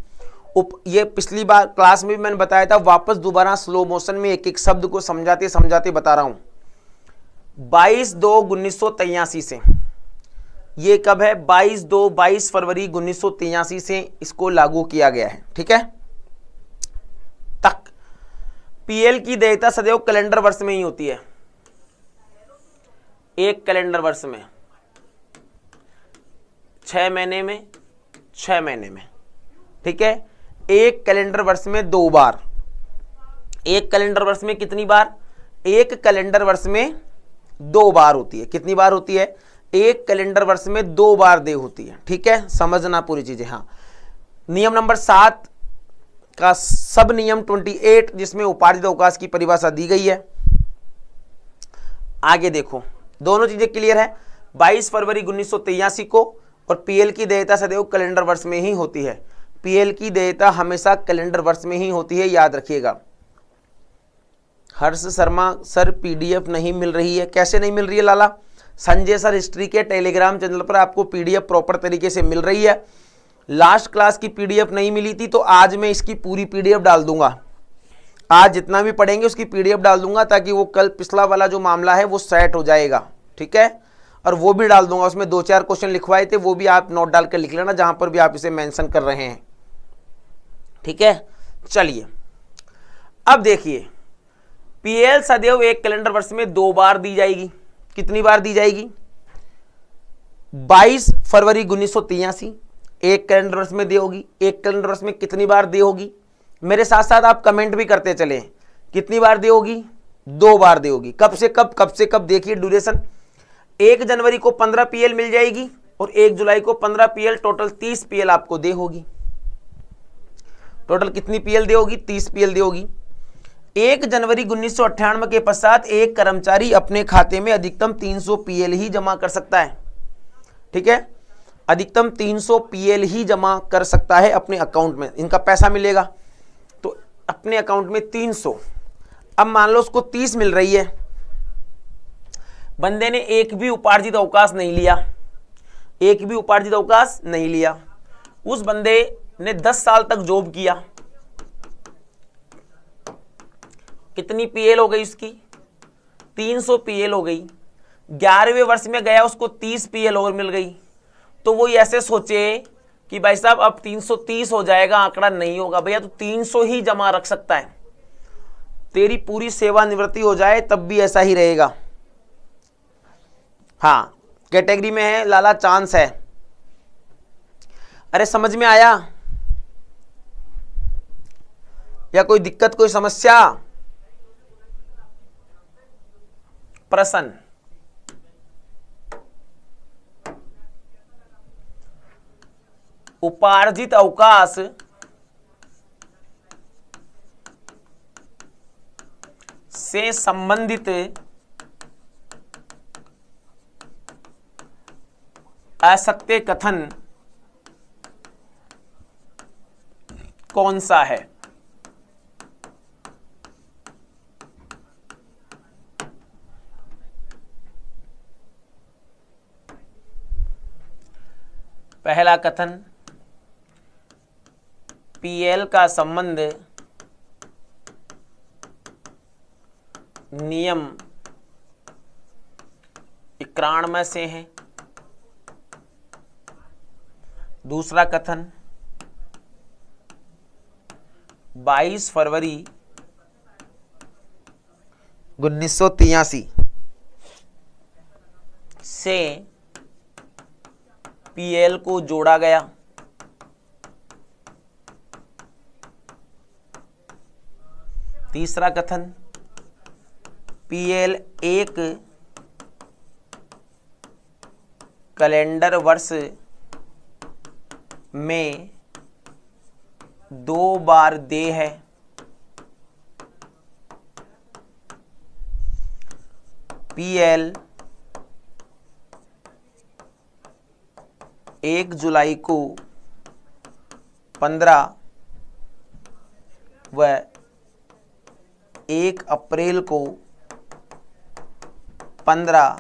ये पिछली बार क्लास में भी मैंने बताया था, वापस दोबारा स्लो मोशन में एक एक शब्द को समझाते समझाते बता रहा हूं। 22/2/1983 से, ये कब है? 22 फरवरी 1983 से इसको लागू किया गया है। ठीक है, तक पीएल की देयता सदैव कैलेंडर वर्ष में ही होती है। एक कैलेंडर वर्ष में, 6 महीने में, 6 महीने में। ठीक है, एक कैलेंडर वर्ष में 2 बार। एक कैलेंडर वर्ष में कितनी बार? एक कैलेंडर वर्ष में 2 बार होती है। कितनी बार होती है? एक कैलेंडर वर्ष में 2 बार देय होती है। ठीक है, समझना पूरी चीजें। हाँ, नियम नंबर 7 का सब नियम 28 जिसमें उपार्जित अवकाश की परिभाषा दी गई है। आगे देखो, दोनों चीजें क्लियर है। 22 फरवरी 1983 को और पीएल की देयता सदैव कैलेंडर वर्ष में ही होती है। पीएल की देयता हमेशा कैलेंडर वर्ष में ही होती है, याद रखिएगा। हर्ष शर्मा सर पीडीएफ नहीं मिल रही है। कैसे नहीं मिल रही है लाला? संजय सर हिस्ट्री के टेलीग्राम चैनल पर आपको पीडीएफ प्रॉपर तरीके से मिल रही है। लास्ट क्लास की पीडीएफ नहीं मिली थी तो आज मैं इसकी पूरी पीडीएफ डाल दूंगा। आज जितना भी पढ़ेंगे उसकी पीडीएफ डाल दूंगा ताकि वो कल पिछला वाला जो मामला है वो सेट हो जाएगा। ठीक है, और वो भी डाल दूंगा। उसमें 2-4 क्वेश्चन लिखवाए थे, वो भी आप नोट डाल कर लिख लेना जहां पर भी आप इसे मेंशन कर रहे हैं। ठीक है, चलिए अब देखिए, पीएल सदैव एक कैलेंडर वर्ष में 2 बार दी जाएगी। कितनी बार दी जाएगी? 22 फरवरी 1983 एक कैलेंडर वर्ष में दी होगी। एक कैलेंडर वर्ष में कितनी बार दी होगी? मेरे साथ साथ आप कमेंट भी करते चले, कितनी बार दी होगी? 2 बार दी होगी। कब से कब, कब से कब? देखिए ड्यूरेशन, 1 जनवरी को 15 पीएल मिल जाएगी और 1 जुलाई को 15 पीएल, टोटल 30 पीएल आपको दे होगी। टोटल कितनी पीएल दे होगी? 30 पीएल दे होगी। 1 जनवरी 1998 के पश्चात एक कर्मचारी अपने खाते में अधिकतम 300 पीएल ही जमा कर सकता है। ठीक है, अधिकतम 300 पीएल ही जमा कर सकता है अपने अकाउंट में, इनका पैसा मिलेगा। तो अपने अकाउंट में 300, अब मान लो उसको 30 मिल रही है, बंदे ने एक भी उपार्जित अवकाश नहीं लिया, एक भी उपार्जित अवकाश नहीं लिया, उस बंदे ने 10 साल तक जॉब किया, कितनी पीएल हो गई उसकी? 300 पीएल हो गई। 11वें वर्ष में गया, उसको 30 पीएल और मिल गई। तो वो ऐसे सोचे कि भाई साहब अब 330 हो जाएगा, आंकड़ा नहीं होगा भैया, तो 300 ही जमा रख सकता है। तेरी पूरी सेवानिवृत्ति हो जाए तब भी ऐसा ही रहेगा। हाँ, कैटेगरी में है लाला, चांस है। अरे समझ में आया या कोई दिक्कत, कोई समस्या? प्रश्न? उपार्जित अवकाश से संबंधित असत्य कथन कौन सा है? पहला कथन, पीएल का संबंध नियम 91 से है। दूसरा कथन, 22 फरवरी 1983 से पीएल को जोड़ा गया। तीसरा कथन, पीएल एक कैलेंडर वर्ष में 2 बार दे है। पीएल 1 जुलाई को 15 व 1 अप्रैल को 15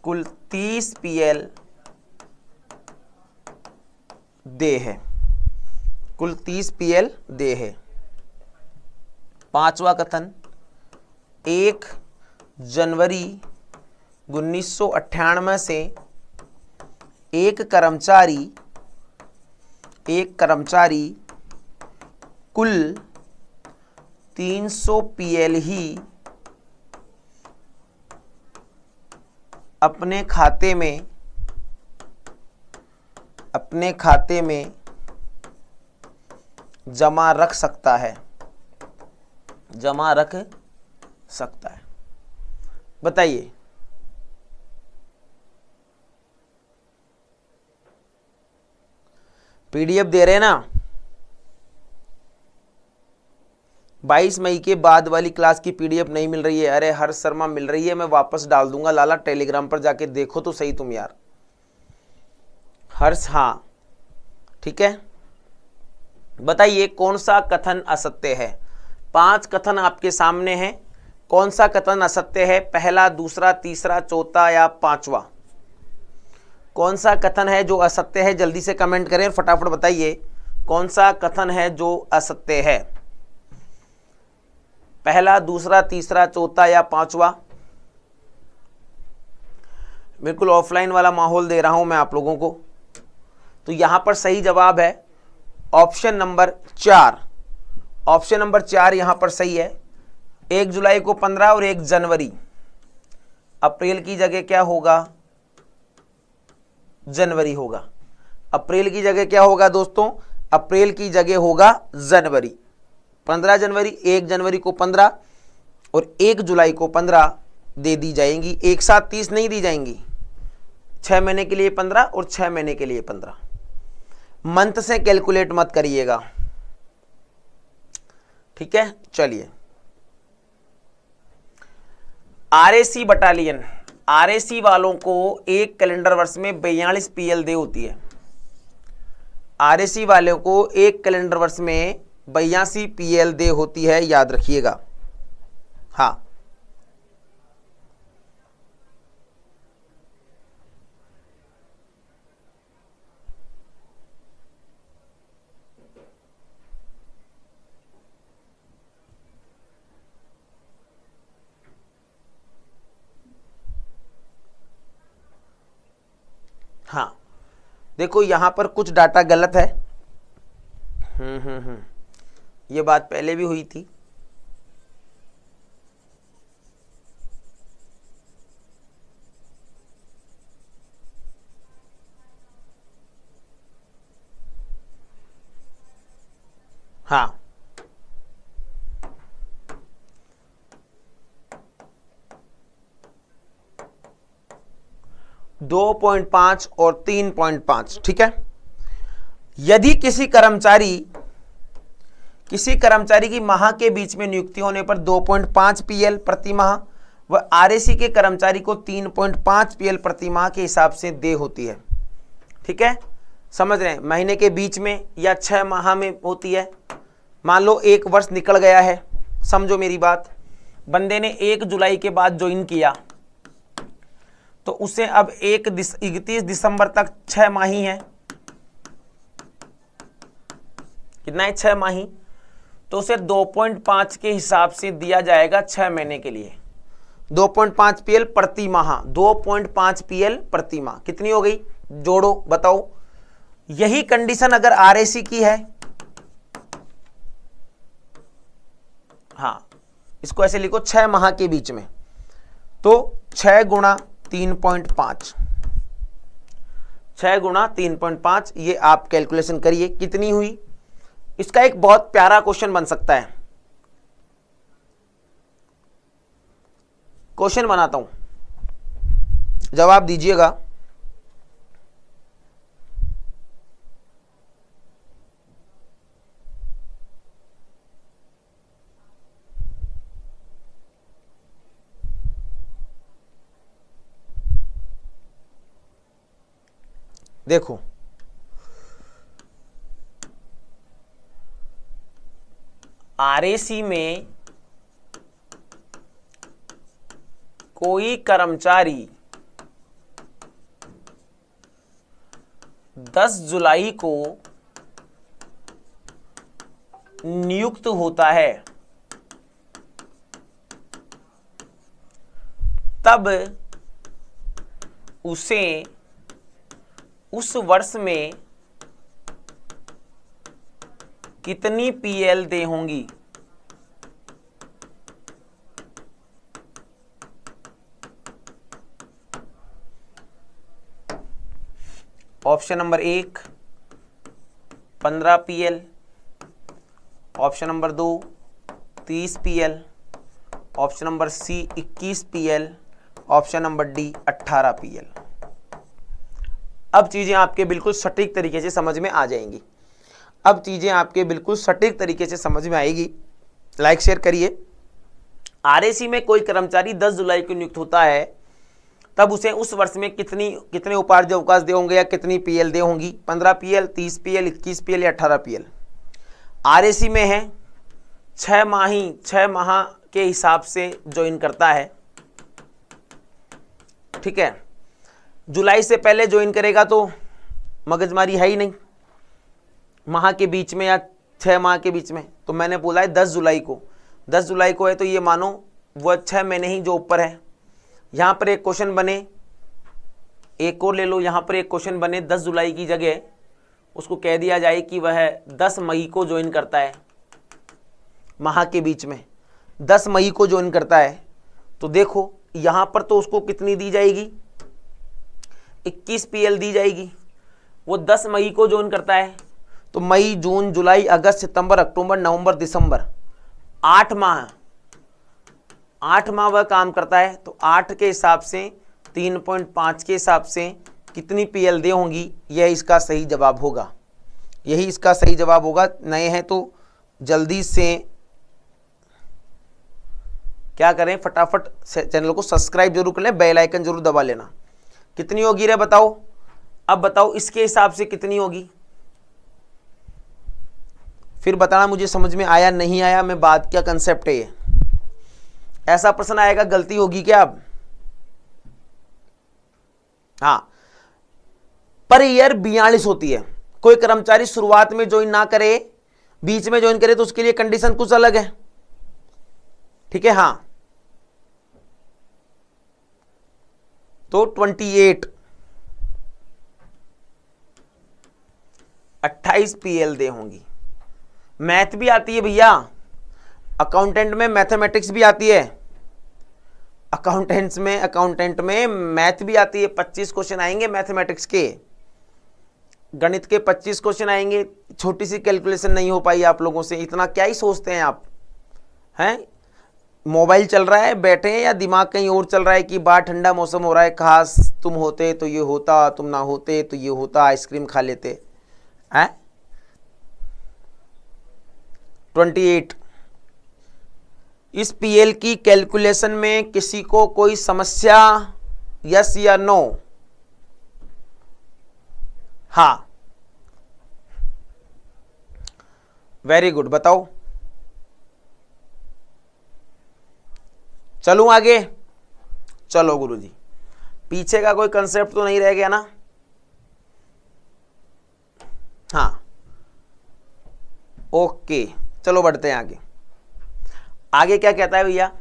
कुल 30 पीएल दे है, कुल 30 पीएल दे है। पांचवा कथन, 1 जनवरी 1998 से एक कर्मचारी कुल 300 पीएल ही अपने खाते में जमा रख सकता है, बताइए। पीडीएफ दे रहे हैं ना? 22 मई के बाद वाली क्लास की पीडीएफ नहीं मिल रही है? अरे हर्ष शर्मा मिल रही है, मैं वापस डाल दूंगा। लाला टेलीग्राम पर जाके देखो तो सही तुम यार। हर्ष, हाँ ठीक है, बताइए कौन सा कथन असत्य है? 5 कथन आपके सामने हैं, कौन सा कथन असत्य है? पहला, दूसरा, तीसरा, चौथा या 5वां? कौन सा कथन है जो असत्य है? जल्दी से कमेंट करें और फटाफट बताइए कौन सा कथन है जो असत्य है। पहला, दूसरा, तीसरा, चौथा या 5वां? बिल्कुल ऑफलाइन वाला माहौल दे रहा हूं मैं आप लोगों को। तो यहां पर सही जवाब है ऑप्शन नंबर 4। ऑप्शन नंबर 4 यहां पर सही है। 1 जुलाई को 15 और 1 जनवरी। अप्रैल की जगह क्या होगा, जनवरी होगा। अप्रैल की जगह क्या होगा दोस्तों, अप्रैल की जगह होगा जनवरी। 15 जनवरी, 1 जनवरी को 15 और 1 जुलाई को 15 दे दी जाएंगी, एक साथ 30 नहीं दी जाएंगी। 6 महीने के लिए 15 और 6 महीने के लिए 15। मंथ से कैलकुलेट मत करिएगा, ठीक है। चलिए, आरएसी बटालियन, आरएसी वालों को एक कैलेंडर वर्ष में 42 पीएल दे होती है। आरएसी वालों को एक कैलेंडर वर्ष में 82 पीएल दे होती है, याद रखिएगा। हाँ, हाँ, देखो यहां पर कुछ डाटा गलत है। ये बात पहले भी हुई थी। हाँ, दो 2.5 और 3.5, ठीक है। यदि किसी कर्मचारी की माह के बीच में नियुक्ति होने पर 2.5 पीएल प्रति माह व आरएसी के कर्मचारी को 3.5 पीएल प्रति माह के हिसाब से दे होती है, ठीक है। समझ रहे हैं, महीने के बीच में या 6 माह में होती है। मान लो 1 वर्ष निकल गया है, समझो मेरी बात, बंदे ने 1 जुलाई के बाद ज्वाइन किया तो उसे अब 31 दिसंबर तक 6 माह ही है। कितना है, 6 माह ही। तो उसे 2.5 के हिसाब से दिया जाएगा 6 महीने के लिए। 2.5 पीएल प्रति माह, 2.5 पीएल प्रति माह कितनी हो गई, जोड़ो बताओ। यही कंडीशन अगर आरएसी की है, हाँ, इसको ऐसे लिखो 6 माह के बीच में, तो 6 गुणा 3.5, 6 गुणा 3.5, ये आप कैलकुलेशन करिए कितनी हुई। इसका एक बहुत प्यारा क्वेश्चन बन सकता है। क्वेश्चन बनाता हूं, जवाब दीजिएगा। देखो, आरएसी में कोई कर्मचारी 10 जुलाई को नियुक्त होता है, तब उसे उस वर्ष में कितनी पीएल दे होंगी। Option number 1 15 PL, option number 2 30 PL, option number C 21 PL, option number D 18 PL. अब चीजें आपके बिल्कुल सटीक तरीके से समझ में आ जाएंगी। अब चीजें आपके बिल्कुल सटीक तरीके से समझ में आएगी। लाइक शेयर करिए। आरएसी में कोई कर्मचारी 10 जुलाई को नियुक्त होता है, तब उसे उस वर्ष में कितने उपार्जन अवकाश दे होंगे या कितनी पीएल दे होंगी। 15 पीएल, 30 पीएल, 21 पीएल या 18 पीएल। आरएसी में है 6 माह के हिसाब से ज्वाइन करता है, ठीक है। जुलाई से पहले ज्वाइन करेगा तो मगजमारी है ही नहीं, माह के बीच में या 6 माह के बीच में। तो मैंने बोला है 10 जुलाई को, 10 जुलाई को है तो ये मानो वो 6 महीने ही जो ऊपर है। यहाँ पर एक क्वेश्चन बने, एक और ले लो, यहाँ पर एक क्वेश्चन बने 10 जुलाई की जगह उसको कह दिया जाए कि वह 10 मई को ज्वाइन करता है, माह के बीच में 10 मई को ज्वाइन करता है। तो देखो यहां पर तो उसको कितनी दी जाएगी, 21 पीएल दी जाएगी। वो 10 मई को ज्वाइन करता है, तो मई, जून, जुलाई, अगस्त, सितंबर, अक्टूबर, नवंबर, दिसंबर, 8 माह वह काम करता है। तो 8 के हिसाब से 3.5 के हिसाब से कितनी पीएल दे होंगी, यह इसका सही जवाब होगा। यही इसका सही जवाब होगा। नए हैं तो जल्दी से क्या करें, फटाफट चैनल को सब्सक्राइब जरूर कर लें, बेल आइकन जरूर दबा लेना। कितनी होगी रे बताओ, अब बताओ इसके हिसाब से कितनी होगी, फिर बताना मुझे समझ में आया नहीं आया, मैं बात क्या कंसेप्ट है ये। ऐसा प्रश्न आएगा, गलती होगी क्या अब? हाँ, पर ईयर 42 होती है। कोई कर्मचारी शुरुआत में ज्वाइन ना करे, बीच में ज्वाइन करे, तो उसके लिए कंडीशन कुछ अलग है, ठीक है। हाँ, तो 28 पीएल दे होंगी। मैथ भी आती है भैया, अकाउंटेंट में मैथमेटिक्स भी आती है, अकाउंटेंट में मैथ भी आती है। 25 क्वेश्चन आएंगे मैथमेटिक्स के, गणित के 25 क्वेश्चन आएंगे। छोटी सी कैलकुलेशन नहीं हो पाई आप लोगों से, इतना क्या ही सोचते हैं आप, हैं? मोबाइल चल रहा है, बैठे हैं, या दिमाग कहीं और चल रहा है कि बाहर ठंडा मौसम हो रहा है, खास तुम होते तो ये होता, तुम ना होते तो ये होता, आइसक्रीम खा लेते हैं। 28। इस पीएल की कैलकुलेशन में किसी को कोई समस्या, यस या नो? हाँ, वेरी गुड, बताओ। चलूं आगे? चलो गुरुजी, पीछे का कोई कंसेप्ट तो नहीं रह गया ना? हाँ, ओके, चलो बढ़ते हैं आगे। आगे क्या कहता है भैया,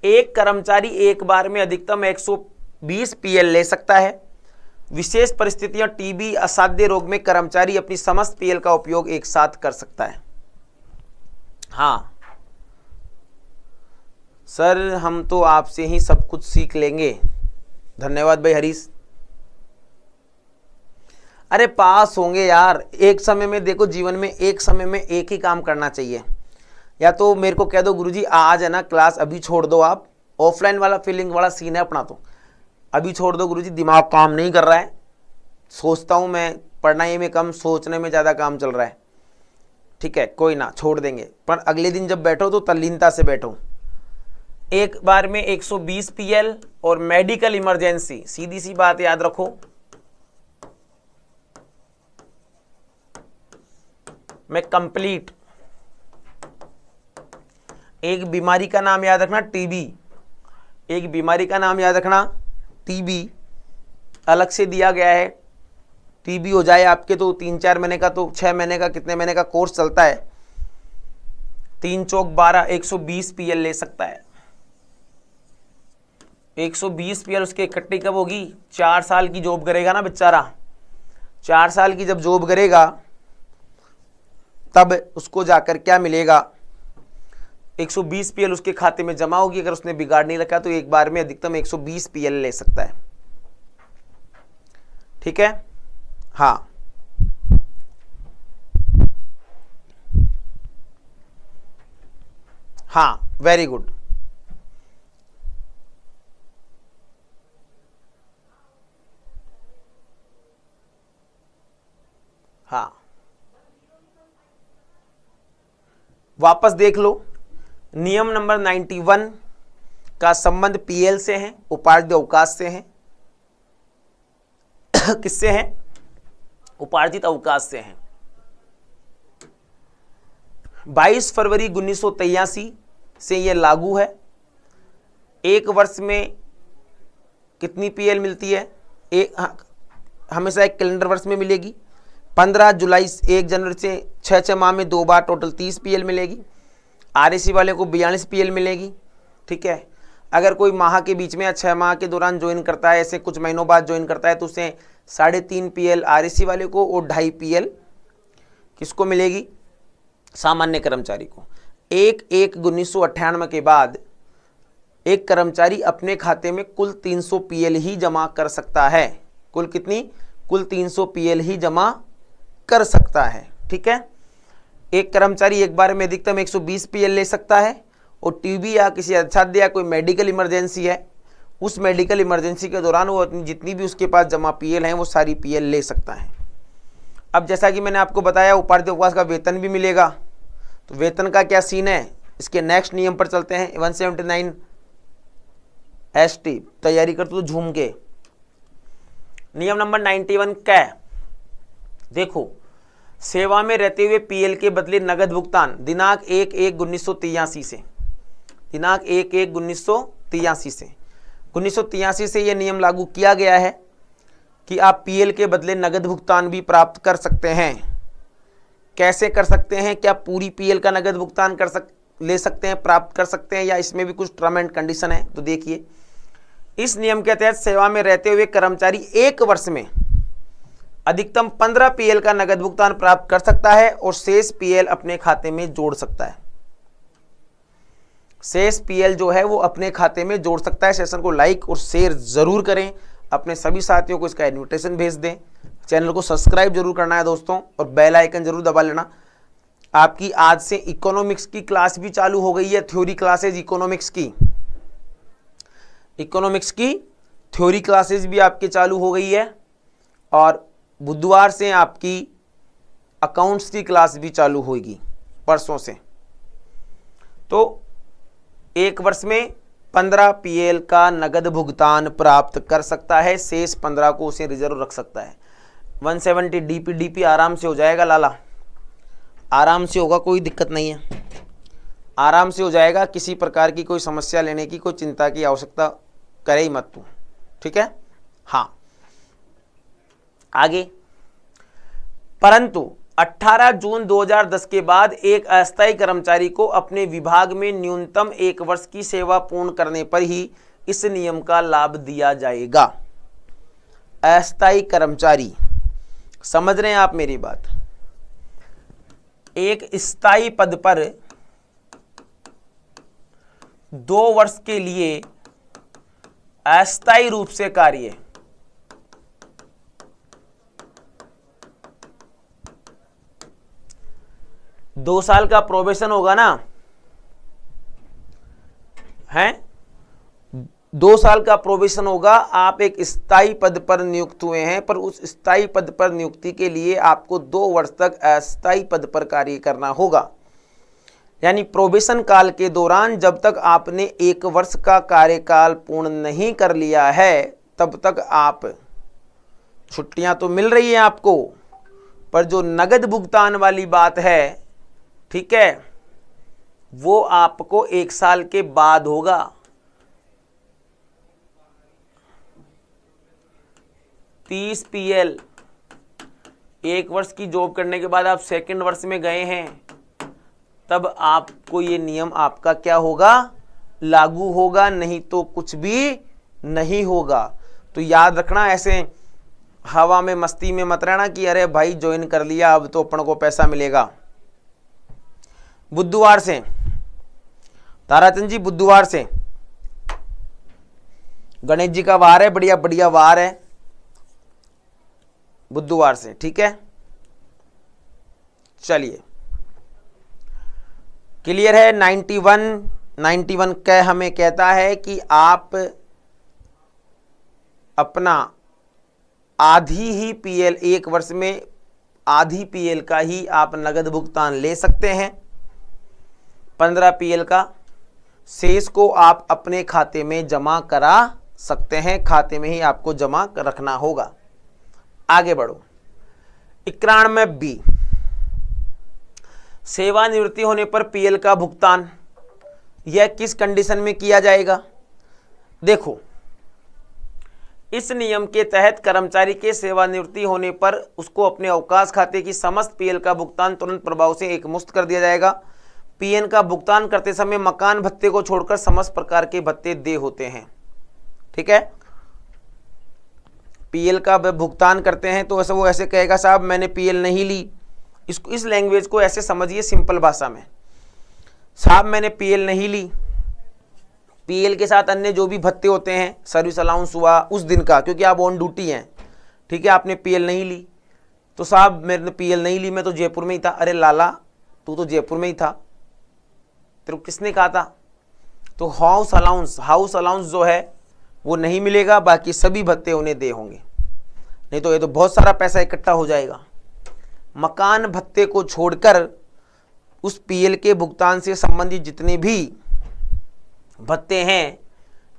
एक कर्मचारी एक बार में अधिकतम 120 पीएल ले सकता है। विशेष परिस्थितियां, टीबी, असाध्य रोग में कर्मचारी अपनी समस्त पीएल का उपयोग एक साथ कर सकता है। हाँ सर, हम तो आपसे ही सब कुछ सीख लेंगे। धन्यवाद भाई हरीश। अरे पास होंगे यार, एक समय में देखो, जीवन में एक समय में एक ही काम करना चाहिए। या तो मेरे को कह दो गुरुजी आज है ना क्लास अभी छोड़ दो, आप ऑफलाइन वाला फीलिंग वाला सीन है अपना, तो अभी छोड़ दो गुरुजी, दिमाग काम नहीं कर रहा है, सोचता हूँ मैं, पढ़ाई में कम, सोचने में ज़्यादा काम चल रहा है। ठीक है, कोई ना, छोड़ देंगे, पर अगले दिन जब बैठो तो तल्लीनता से बैठो। एक बार में 120 पीएल और मेडिकल इमरजेंसी, सीधी सी बात याद रखो, मैं कंप्लीट। एक बीमारी का नाम याद रखना, टीबी। एक बीमारी का नाम याद रखना, टीबी, अलग से दिया गया है। टीबी हो जाए आपके तो 3-4 महीने का, तो 6 महीने का, कितने महीने का कोर्स चलता है, 3 चौक 12, 120 पीएल ले सकता है। 120 पीएल उसके इकट्ठी कब होगी? 4 साल की जॉब करेगा ना बेचारा, 4 साल की जब जॉब करेगा तब उसको जाकर क्या मिलेगा, 120 पीएल उसके खाते में जमा होगी। अगर उसने बिगाड़ नहीं रखा तो एक बार में अधिकतम 120 पीएल ले सकता है। ठीक है, हाँ, हाँ, वेरी गुड। हाँ, वापस देख लो, नियम नंबर 91 का संबंध पीएल से है, उपार्जित अवकाश से है। किससे है? उपार्जित अवकाश से है। 22 फरवरी 1983 से यह लागू है। एक वर्ष में कितनी पीएल मिलती है? हमेशा एक कैलेंडर वर्ष में मिलेगी। 15 जुलाई 1 जनवरी से 6 माह में 2 बार टोटल 30 पीएल मिलेगी। आरएसी वाले को 42 पीएल मिलेगी। ठीक है, अगर कोई माह के बीच में या 6 माह के दौरान ज्वाइन करता है, ऐसे कुछ महीनों बाद ज्वाइन करता है, तो उसे 3.5 पीएल आरएसी वाले को और 2.5 पीएल किसको मिलेगी? सामान्य कर्मचारी को। 1/1/1998 के बाद एक कर्मचारी अपने खाते में कुल 300 पीएल ही जमा कर सकता है। कुल कितनी? कुल 300 पीएल ही जमा कर सकता है। ठीक है, एक कर्मचारी एक बार में अधिकतम 120 पीएल ले सकता है और टीबी या किसी असाध्य या कोई मेडिकल इमरजेंसी है, उस मेडिकल इमरजेंसी के दौरान वो जितनी भी उसके पास जमा पीएल हैं वो सारी पीएल ले सकता है। अब जैसा कि मैंने आपको बताया उपाध्याय का वेतन भी मिलेगा, तो वेतन का क्या सीन है, इसके नेक्स्ट नियम पर चलते हैं। 179 ST तैयारी कर तो झूम के। नियम नंबर 91 कै, देखो, सेवा में रहते हुए पीएल के बदले नगद भुगतान दिनांक 1/1/1983 से, दिनांक 1/1/1983 से 1983 से यह नियम लागू किया गया है कि आप पीएल के बदले नगद भुगतान भी प्राप्त कर सकते हैं। कैसे कर सकते हैं? क्या पूरी पीएल का नगद भुगतान ले सकते हैं, प्राप्त कर सकते हैं, या इसमें भी कुछ टर्म एंड कंडीशन है? तो देखिए, इस नियम के तहत सेवा में रहते हुए कर्मचारी एक वर्ष में अधिकतम 15 पीएल का नगद भुगतान प्राप्त कर सकता है और शेष पीएल अपने खाते में जोड़ सकता है। शेष पीएल जो है वो अपने खाते में जोड़ सकता है। सेशन को लाइक और शेयर जरूर करें, अपने सभी साथियों को इसका इन्विटेशन भेज दें। चैनल को सब्सक्राइब जरूर करना है दोस्तों, और बेल आइकन जरूर दबा लेना। आपकी आज से इकोनॉमिक्स की क्लास भी चालू हो गई है, थ्योरी क्लासेज इकोनॉमिक्स की थ्योरी क्लासेज भी आपकी चालू हो गई है, और बुधवार से आपकी अकाउंट्स की क्लास भी चालू होगी परसों से। तो एक वर्ष में 15 पीएल का नगद भुगतान प्राप्त कर सकता है, शेष 15 को उसे रिजर्व रख सकता है। 170 डीपी आराम से हो जाएगा लाला, आराम से होगा, कोई दिक्कत नहीं है, आराम से हो जाएगा। किसी प्रकार की कोई समस्या लेने की, कोई चिंता की आवश्यकता करे ही मत तू। ठीक है, हाँ। आगे, परंतु 18 जून 2010 के बाद एक अस्थायी कर्मचारी को अपने विभाग में न्यूनतम 1 वर्ष की सेवा पूर्ण करने पर ही इस नियम का लाभ दिया जाएगा। अस्थायी कर्मचारी, समझ रहे हैं आप मेरी बात? एक स्थायी पद पर 2 वर्ष के लिए अस्थायी रूप से कार्य, दो साल का प्रोबेशन होगा ना, है 2 साल का प्रोबेशन होगा। आप एक स्थायी पद पर नियुक्त हुए हैं, पर उस स्थायी पद पर नियुक्ति के लिए आपको 2 वर्ष तक अस्थायी पद पर कार्य करना होगा। यानी प्रोबेशन काल के दौरान जब तक आपने 1 वर्ष का कार्यकाल पूर्ण नहीं कर लिया है, तब तक आप, छुट्टियां तो मिल रही है आपको, पर जो नगद भुगतान वाली बात है, ठीक है, वो आपको 1 साल के बाद होगा। $30 पीएल 1 वर्ष की जॉब करने के बाद आप सेकंड वर्ष में गए हैं, तब आपको ये नियम आपका क्या होगा, लागू होगा, नहीं तो कुछ भी नहीं होगा। तो याद रखना, ऐसे हवा में मस्ती में मत रहना कि अरे भाई ज्वाइन कर लिया अब तो अपन को पैसा मिलेगा। बुधवार से, ताराचंद जी बुधवार से, गणेश जी का वार है, बढ़िया बढ़िया वार है, बुधवार से। ठीक है, चलिए क्लियर है। 91 कह हमें कहता है कि आप अपना आधी ही पीएल, 1 वर्ष में आधी पीएल का ही आप नगद भुगतान ले सकते हैं, 15 पीएल का, शेष को आप अपने खाते में जमा करा सकते हैं, खाते में ही आपको जमा रखना होगा। आगे बढ़ो। 91 बी, सेवानिवृत्ति होने पर पीएल का भुगतान, यह किस कंडीशन में किया जाएगा? देखो, इस नियम के तहत कर्मचारी के सेवानिवृत्ति होने पर उसको अपने अवकाश खाते की समस्त पीएल का भुगतान तुरंत प्रभाव से एकमुश्त कर दिया जाएगा। पीएन का भुगतान करते समय मकान भत्ते को छोड़कर समस्त प्रकार के भत्ते देय होते हैं। ठीक है, पीएल का भुगतान करते हैं तो वो ऐसे कहेगा साहब मैंने पीएल नहीं ली, इसको, इस लैंग्वेज को ऐसे समझिए सिंपल भाषा में, साहब मैंने पीएल नहीं ली, पीएल के साथ अन्य जो भी भत्ते होते हैं, सर्विस अलाउंस हुआ उस दिन का, क्योंकि आप ऑन ड्यूटी हैं, ठीक है, आपने पीएल नहीं ली, तो साहब मैंने पीएल नहीं ली, मैं तो जयपुर में ही था। अरे लाला, तू तो जयपुर में ही था, तेरे को किसने कहा था? तो हाउस अलाउंस जो है वो नहीं मिलेगा, बाकी सभी भत्ते उन्हें दे होंगे, नहीं तो ये तो बहुत सारा पैसा इकट्ठा हो जाएगा। मकान भत्ते को छोड़कर उस पीएल के भुगतान से संबंधित जितने भी भत्ते हैं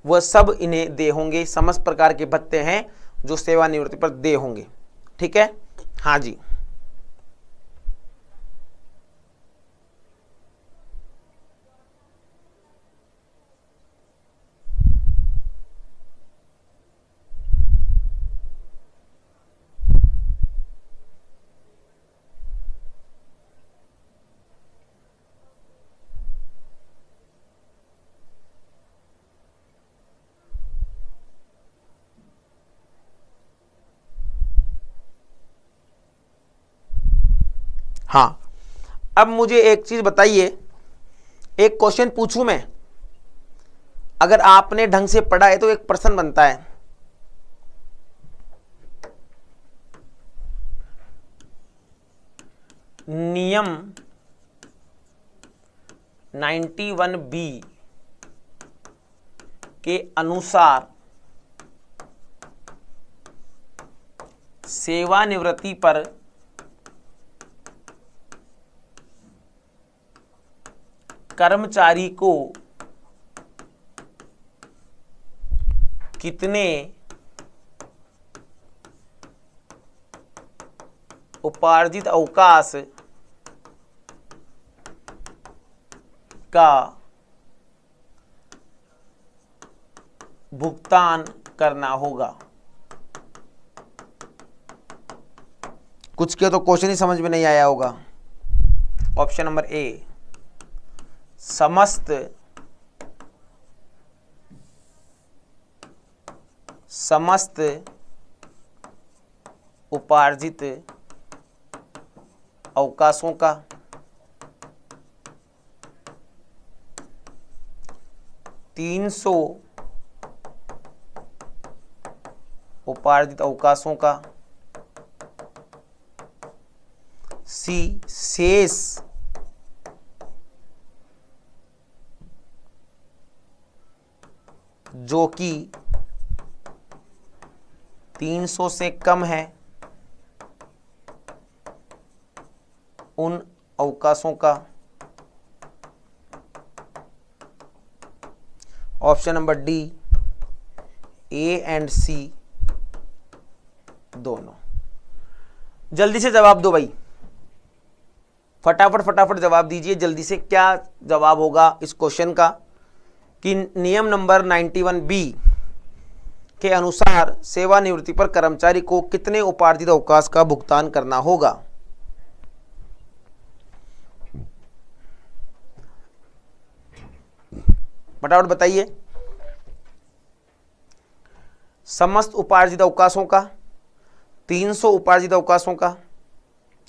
वह सब इन्हें दे होंगे। समस्त प्रकार के भत्ते हैं जो सेवानिवृत्ति पर दे होंगे, ठीक है। हाँ जी, हाँ। अब मुझे एक चीज बताइए, एक क्वेश्चन पूछूं मैं, अगर आपने ढंग से पढ़ा है तो एक प्रश्न बनता है, नियम 91B के अनुसार सेवानिवृत्ति पर कर्मचारी को कितने उपार्जित अवकाश का भुगतान करना होगा? कुछ के तो क्वेश्चन ही समझ में नहीं आया होगा। ऑप्शन नंबर ए, समस्त उपार्जित अवकाशों का, 300 उपार्जित अवकाशों का, सी शेष जो कि 300 से कम है उन अवकाशों का। Option number D, A and C दोनों। जल्दी से जवाब दो भाई, फटाफट जवाब दीजिए जल्दी से। क्या जवाब होगा इस क्वेश्चन का कि नियम नंबर 91B के अनुसार सेवानिवृत्ति पर कर्मचारी को कितने उपार्जित अवकाश का भुगतान करना होगा? फटाफट बताइए। समस्त उपार्जित अवकाशों का, 300 उपार्जित अवकाशों का,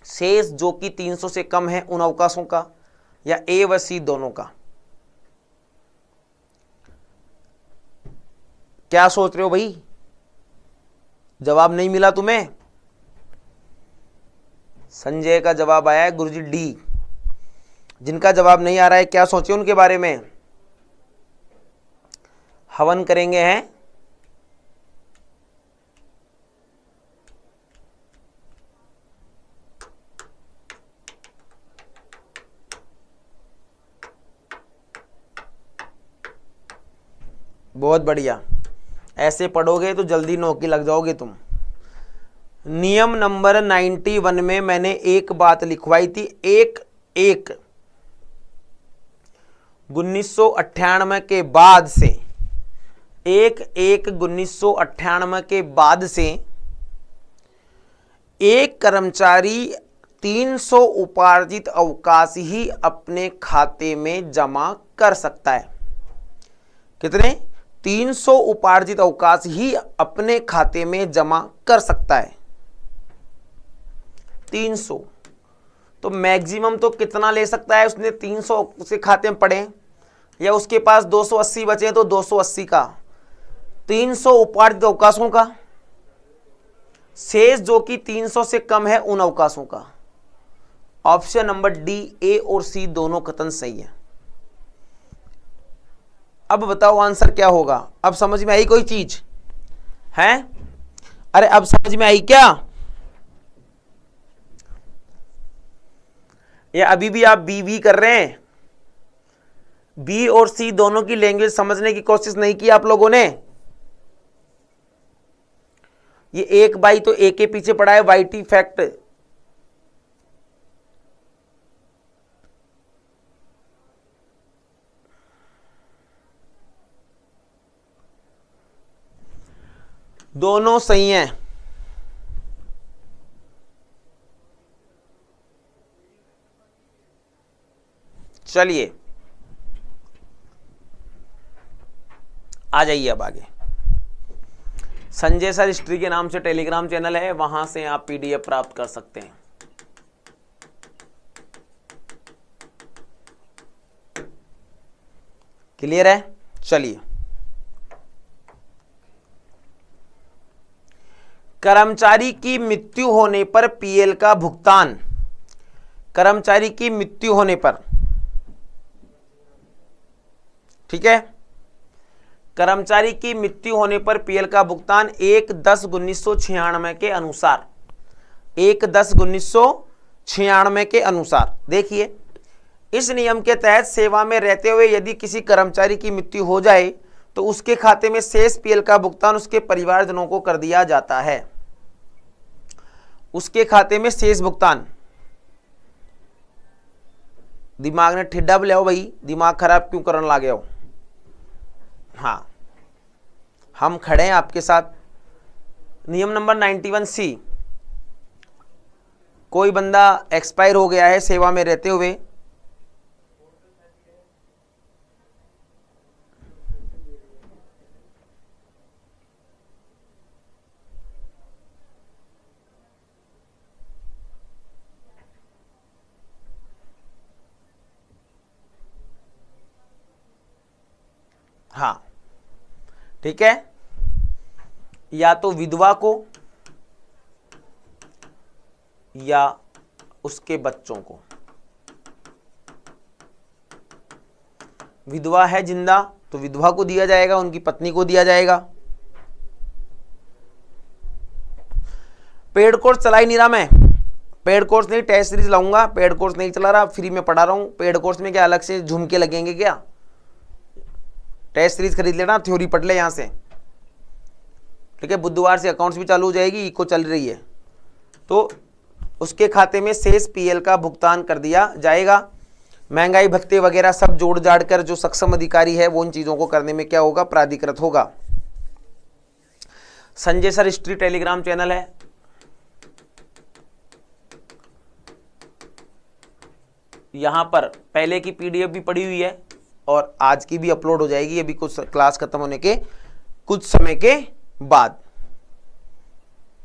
शेष जो कि 300 से कम है उन अवकाशों का, या ए व सी दोनों का? क्या सोच रहे हो भाई? जवाब नहीं मिला तुम्हें? संजय का जवाब आया है गुरुजी डी। जिनका जवाब नहीं आ रहा है क्या सोचे उनके बारे में? हवन करेंगे हैं। बहुत बढ़िया, ऐसे पढ़ोगे तो जल्दी नौकरी लग जाओगे तुम। नियम नंबर 91 में मैंने एक बात लिखवाई थी, एक 1998 के बाद से, 1998 के बाद से एक कर्मचारी 300 उपार्जित अवकाश ही अपने खाते में जमा कर सकता है। कितने? 300 उपार्जित अवकाश ही अपने खाते में जमा कर सकता है। 300 तो मैक्सिमम तो कितना ले सकता है उसने 300 से खाते में पड़े? या उसके पास 280 बचे तो 280 का, 300 उपार्जित अवकाशों का, शेष जो कि 300 से कम है उन अवकाशों का। ऑप्शन नंबर डी, ए और सी दोनों कथन सही है। अब बताओ आंसर क्या होगा। अब समझ में आई कोई चीज है? अरे अब समझ में आई क्या? या अभी भी आप बी कर रहे हैं? बी और सी दोनों की लैंग्वेज समझने की कोशिश नहीं की आप लोगों ने? ये एक बाई तो ए के पीछे पड़ा है वाई टी फैक्ट। दोनों सही हैं। चलिए आ जाइए अब आगे। संजय सर हिस्ट्री के नाम से टेलीग्राम चैनल है, वहां से आप पीडीएफ प्राप्त कर सकते हैं। क्लियर है? चलिए, कर्मचारी की मृत्यु होने पर पीएल का भुगतान। कर्मचारी की मृत्यु होने पर, ठीक है, कर्मचारी की मृत्यु होने पर पीएल का भुगतान 1/10/1996 के अनुसार, 1/10/1996 के अनुसार। देखिए, इस नियम के तहत सेवा में रहते हुए यदि किसी कर्मचारी की मृत्यु हो जाए तो उसके खाते में शेष पीएल का भुगतान उसके परिवारजनों को कर दिया जाता है। उसके खाते में शेष भुगतान। दिमाग ने ठिड्डा ले आओ भाई, दिमाग खराब क्यों करने लगे हो? हाँ, हम खड़े हैं आपके साथ। नियम नंबर 91C, कोई बंदा एक्सपायर हो गया है सेवा में रहते हुए, हाँ ठीक है, या तो विधवा को या उसके बच्चों को। विधवा है जिंदा तो विधवा को दिया जाएगा, उनकी पत्नी को दिया जाएगा। पेड कोर्स चला ही नहीं रहा मैं, पेड कोर्स नहीं, टेस्ट सीरीज लाऊंगा। पेड कोर्स नहीं चला रहा, फ्री में पढ़ा रहा हूं। पेड कोर्स में क्या अलग से झुमके लगेंगे क्या? टेस्ट सीरीज खरीद लेना, थ्योरी पढ़ ले यहां से, ठीक है। बुधवार से अकाउंट्स भी चालू हो जाएगी, इको चल रही है, तो उसके खाते में शेष पीएल का भुगतान कर दिया जाएगा। महंगाई भत्ते वगैरह सब जोड़ जाड़ कर जो सक्षम अधिकारी है वो इन चीजों को करने में क्या होगा? प्राधिकृत होगा। Sanjay sir history Telegram channel है, यहां पर पहले की पीडीएफ भी पड़ी हुई है और आज की भी अपलोड हो जाएगी, अभी कुछ क्लास खत्म होने के कुछ समय के बाद।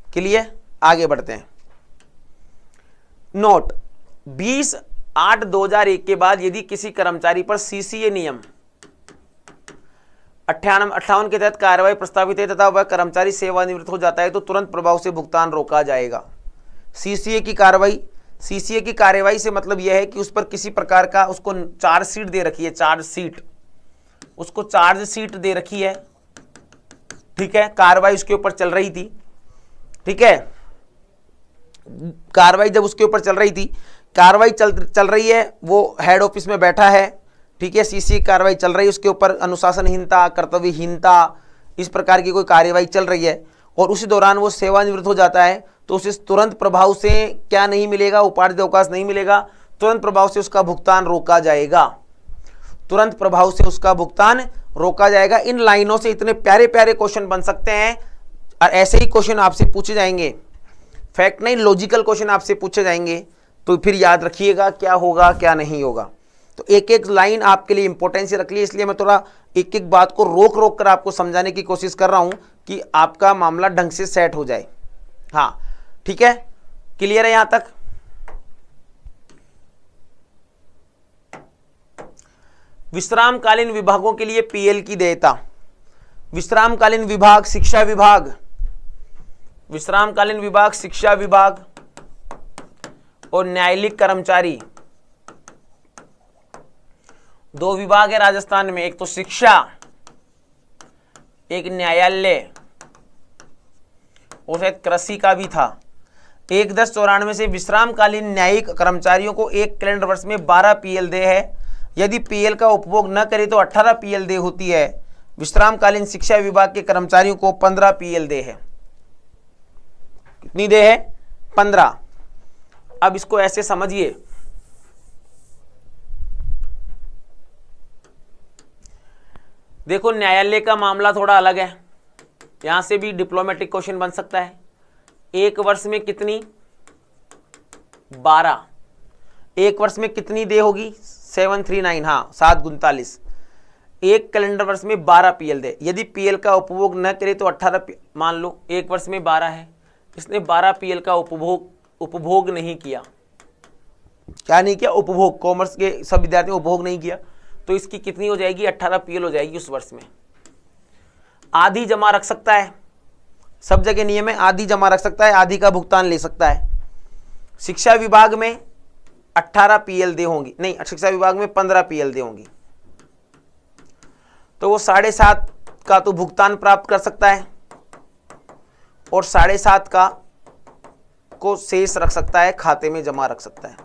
क्लियर? आगे बढ़ते हैं। नोट 20/8/2001 के बाद यदि किसी कर्मचारी पर सीसीए नियम 58 के तहत कार्रवाई प्रस्तावित है तथा वह कर्मचारी सेवानिवृत्त हो जाता है तो तुरंत प्रभाव से भुगतान रोका जाएगा। सीसीए की कार्रवाई, सीसीए की कार्यवाही से मतलब यह है कि उस पर किसी प्रकार का उसको चार्ज शीट दे रखी है, चार्ज शीट, उसको चार्ज शीट दे रखी है, ठीक है। कार्रवाई उसके ऊपर चल रही थी, ठीक है। कार्रवाई जब उसके ऊपर चल रही थी, कार्रवाई चल रही है, वो हेड ऑफिस में बैठा है, ठीक है। सीसी कार्रवाई चल रही है, उसके ऊपर अनुशासनहीनता, कर्तव्यहीनता, इस प्रकार की कोई कार्यवाही चल रही है और उसी दौरान वो सेवानिवृत्त हो जाता है तो उसे तुरंत प्रभाव से क्या नहीं मिलेगा? उपार्जित अवकाश नहीं मिलेगा, तुरंत प्रभाव से उसका भुगतान रोका जाएगा। तुरंत प्रभाव से उसका भुगतान रोका जाएगा। इन लाइनों से इतने प्यारे प्यारे क्वेश्चन बन सकते हैं और ऐसे ही क्वेश्चन आपसे पूछे जाएंगे, फैक्ट नहीं लॉजिकल क्वेश्चन आपसे पूछे जाएंगे, तो फिर याद रखिएगा क्या होगा क्या नहीं होगा। तो एक एक लाइन आपके लिए इंपॉर्टेंस रख ली, इसलिए मैं थोड़ा एक एक बात को रोक रोक कर आपको समझाने की कोशिश कर रहा हूं कि आपका मामला ढंग से सेट हो जाए। हाँ ठीक है, क्लियर है यहां तक? विश्रामकालीन विभागों के लिए पीएल की देयता। विश्रामकालीन विभाग शिक्षा विभाग, विश्रामकालीन विभाग शिक्षा विभाग और न्यायालयिक कर्मचारी, दो विभाग है राजस्थान में, एक तो शिक्षा, एक न्यायालय, और शायद कृषि का भी था। 1/10/94 से विश्रामकालीन न्यायिक कर्मचारियों को एक कैलेंडर वर्ष में 12 पीएल दे है। यदि पीएल का उपभोग न करे तो 18 पीएल दे होती है। विश्रामकालीन शिक्षा विभाग के कर्मचारियों को 15 पीएल दे है। कितनी दे है? 15। अब इसको ऐसे समझिए, देखो न्यायालय का मामला थोड़ा अलग है, यहां से भी डिप्लोमेटिक क्वेश्चन बन सकता है। एक वर्ष में कितनी? 12। एक वर्ष में कितनी दे होगी? 739, हाँ 7×39। एक कैलेंडर वर्ष में 12 पीएल दे। यदि पीएल का उपभोग न करे तो 18, मान लो एक वर्ष में 12 है, इसने 12 पीएल का उपभोग नहीं किया। क्या नहीं किया? उपभोग। कॉमर्स के सब विद्यार्थियों उपभोग नहीं किया, तो इसकी कितनी हो जाएगी? 18 पीएल हो जाएगी उस वर्ष में। आधी जमा रख सकता है, सब जगह नियम है, आधी जमा रख सकता है, आधी का भुगतान ले सकता है। शिक्षा विभाग में 18 पीएल दे होंगी, नहीं शिक्षा विभाग में 15 पीएल दे होंगी, तो वो 7.5 का तो भुगतान प्राप्त कर सकता है और 7.5 का को शेष रख सकता है, खाते में जमा रख सकता है।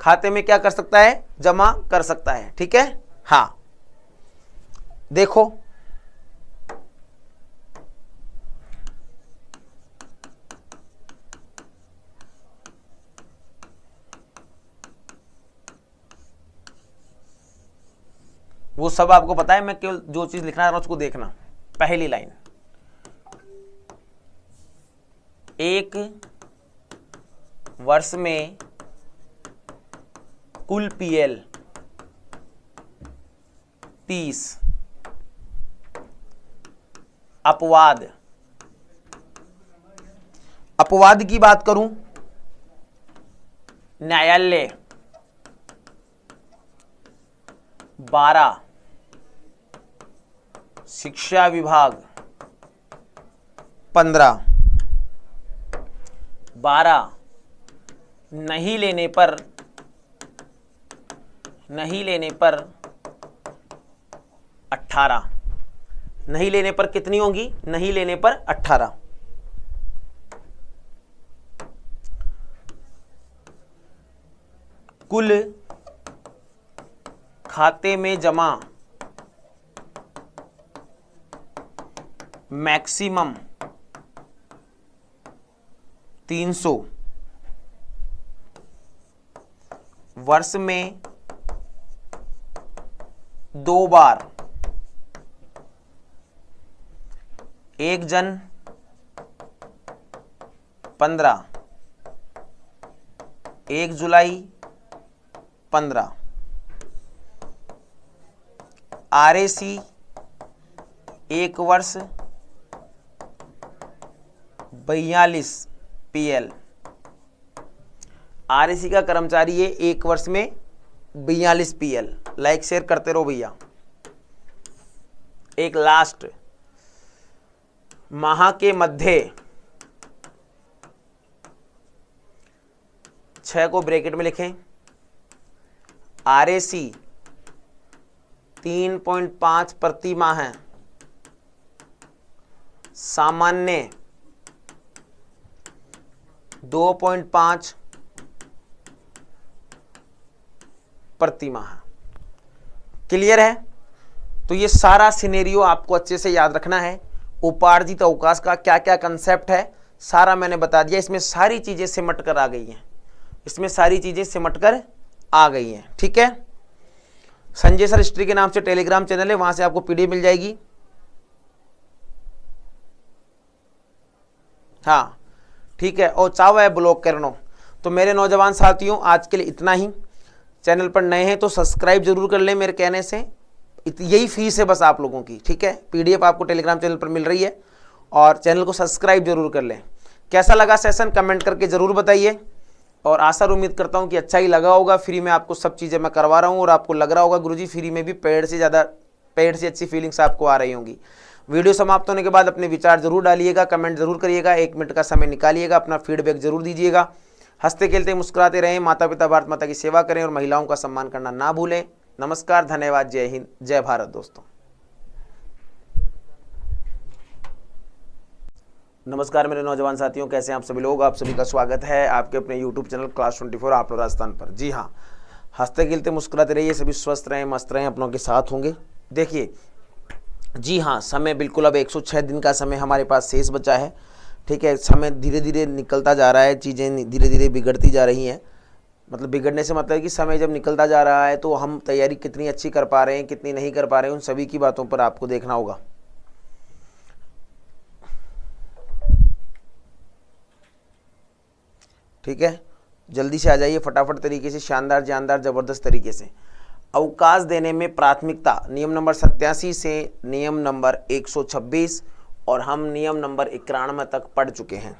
खाते में क्या कर सकता है? जमा कर सकता है। ठीक है, हाँ देखो वो सब आपको पता है, मैं केवल जो चीज लिखना है उसको देखना। पहली लाइन, एक वर्ष में कुल पीएल 30। अपवाद, अपवाद की बात करूं, न्यायालय 12, शिक्षा विभाग 15, 12 नहीं लेने पर 18, नहीं लेने पर कितनी होंगी? नहीं लेने पर 18। कुल खाते में जमा मैक्सिमम 300, वर्ष में 2 बार, 1 जन 15, 1 जुलाई 15, आरएसी 1 वर्ष 42 पीएल। आरएसी का कर्मचारी है 1 वर्ष में 42 पीएल। लाइक शेयर करते रहो भैया। एक लास्ट, माह के मध्य 6 को ब्रैकेट में लिखें, आरएसी 3.5 प्रति माह है, सामान्य 2.5 प्रति माह। क्लियर है? तो ये सारा सिनेरियो आपको अच्छे से याद रखना है। उपार्जित अवकाश का क्या क्या कंसेप्ट है सारा मैंने बता दिया। इसमें सारी चीजें सिमट कर आ गई हैं, इसमें सारी चीजें सिमट कर आ गई हैं। ठीक है, संजय सर हिस्ट्री के नाम से टेलीग्राम चैनल है, वहां से आपको पीडीएफ मिल जाएगी। हाँ ठीक है, और चाहो है ब्लॉक करनो। तो मेरे नौजवान साथियों आज के लिए इतना ही। चैनल पर नए हैं तो सब्सक्राइब जरूर कर लें मेरे कहने से, यही फीस है बस आप लोगों की। ठीक है, पीडीएफ आपको टेलीग्राम चैनल पर मिल रही है और चैनल को सब्सक्राइब जरूर कर लें। कैसा लगा सेशन कमेंट करके जरूर बताइए। और आशा और उम्मीद करता हूँ कि अच्छा ही लगा होगा। फ्री में आपको सब चीज़ें मैं करवा रहा हूँ और आपको लग रहा होगा गुरुजी फ्री में भी पेड से अच्छी फीलिंग्स आपको आ रही होंगी। वीडियो समाप्त होने के बाद अपने विचार जरूर डालिएगा, कमेंट जरूर करिएगा, 1 मिनट का समय निकालिएगा, अपना फीडबैक जरूर दीजिएगा। हंसते खेलते मुस्कुराते रहें, माता पिता भारत माता की सेवा करें और महिलाओं का सम्मान करना ना भूलें। नमस्कार, धन्यवाद, जय हिंद, जय भारत दोस्तों। नमस्कार मेरे नौजवान साथियों, कैसे हैं आप सभी लोग। आप सभी का स्वागत है आपके अपने यूट्यूब चैनल क्लास 24 आप लोग राजस्थान पर। जी हाँ, हंसते खेलते मुस्कुराते रहिए, सभी स्वस्थ रहें, मस्त रहें, अपनों के साथ होंगे। देखिए जी हाँ, समय बिल्कुल अब 106 दिन का समय हमारे पास शेष बचा है। ठीक है, समय धीरे धीरे निकलता जा रहा है, चीज़ें धीरे धीरे बिगड़ती जा रही हैं। मतलब बिगड़ने से मतलब कि समय जब निकलता जा रहा है तो हम तैयारी कितनी अच्छी कर पा रहे हैं, कितनी नहीं कर पा रहे हैं, उन सभी की बातों पर आपको देखना होगा। ठीक है, जल्दी से आ जाइए फटाफट तरीके से, शानदार जानदार ज़बरदस्त तरीके से। अवकाश देने में प्राथमिकता, नियम नंबर 87 से नियम नंबर 126 और हम नियम नंबर 91 तक पढ़ चुके हैं।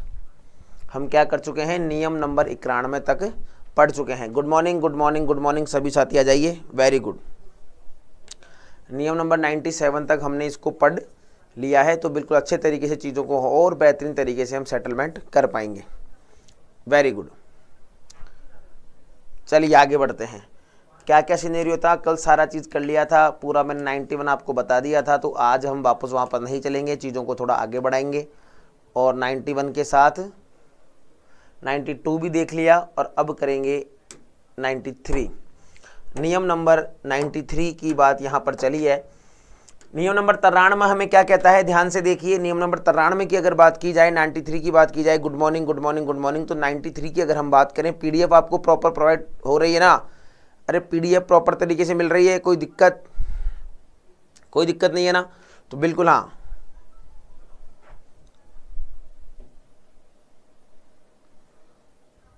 हम क्या कर चुके हैं, नियम नंबर 91 तक पढ़ चुके हैं। Good morning good morning good morning, सभी साथी आ जाइए, वेरी गुड। नियम नंबर 97 तक हमने इसको पढ़ लिया है, तो बिल्कुल अच्छे तरीके से चीज़ों को और बेहतरीन तरीके से हम सेटलमेंट कर पाएंगे। वेरी गुड, चलिए आगे बढ़ते हैं। क्या क्या सिनेरियो था, कल सारा चीज़ कर लिया था पूरा, मैंने 91 आपको बता दिया था, तो आज हम वापस वहाँ पर नहीं चलेंगे, चीज़ों को थोड़ा आगे बढ़ाएंगे और 91 के साथ 92 भी देख लिया और अब करेंगे 93। नियम नंबर 93 की बात यहाँ पर चली है। नियम नंबर 93 हमें क्या कहता है, ध्यान से देखिए। नियम नंबर 93 की अगर बात की जाए, 93 की बात की जाए, good morning good morning good morning, तो 93 की अगर हम बात करें, पीडीएफ आपको प्रॉपर प्रोवाइड हो रही है ना। अरे पीडीएफ प्रॉपर तरीके से मिल रही है, कोई दिक्कत नहीं है ना। तो बिल्कुल हाँ,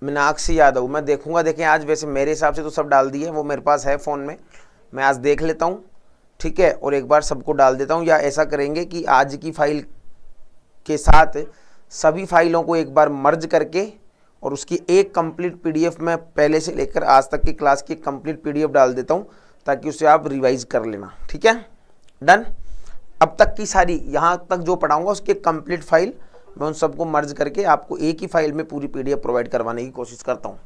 मीनाक्षी यादव, मैं देखूंगा। देखें आज वैसे मेरे हिसाब से तो सब डाल दिए, वो मेरे पास है फ़ोन में, मैं आज देख लेता हूँ। ठीक है, और एक बार सबको डाल देता हूँ, या ऐसा करेंगे कि आज की फाइल के साथ सभी फाइलों को एक बार मर्ज करके और उसकी एक कंप्लीट पीडीएफ में पहले से लेकर आज तक की क्लास की कंप्लीट पीडीएफ डाल देता हूँ, ताकि उसे आप रिवाइज कर लेना। ठीक है, डन। अब तक की सारी यहाँ तक जो पढ़ाऊँगा उसकी कंप्लीट फाइल मैं उन सबको मर्ज करके आपको एक ही फाइल में पूरी पीडीएफ प्रोवाइड करवाने की कोशिश करता हूँ।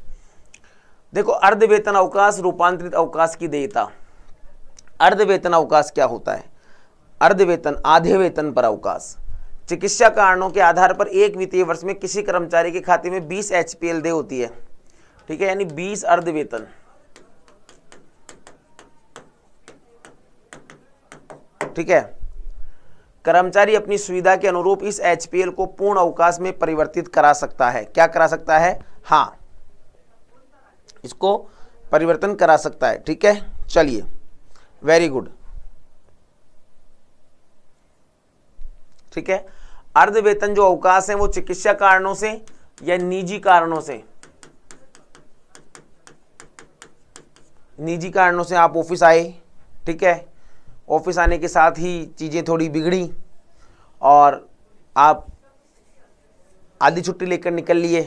देखो, अर्ध वेतन अवकाश, रूपांतरित अवकाश की देयता। अर्ध वेतन अवकाश क्या होता है, अर्ध वेतन आधे वेतन पर अवकाश। चिकित्सा कारणों के आधार पर एक वित्तीय वर्ष में किसी कर्मचारी के खाते में 20 एचपीएल देय होती है। ठीक है, यानी 20 अर्ध वेतन। ठीक है, कर्मचारी अपनी सुविधा के अनुरूप इस एचपीएल को पूर्ण अवकाश में परिवर्तित करा सकता है। क्या करा सकता है, हाँ, इसको परिवर्तन करा सकता है। ठीक है, चलिए, वेरी गुड। ठीक है, अर्ध वेतन जो अवकाश है वो चिकित्सा कारणों से या निजी कारणों से, निजी कारणों से आप ऑफिस आए। ठीक है, ऑफिस आने के साथ ही चीज़ें थोड़ी बिगड़ी और आप आधी छुट्टी लेकर निकल लिए।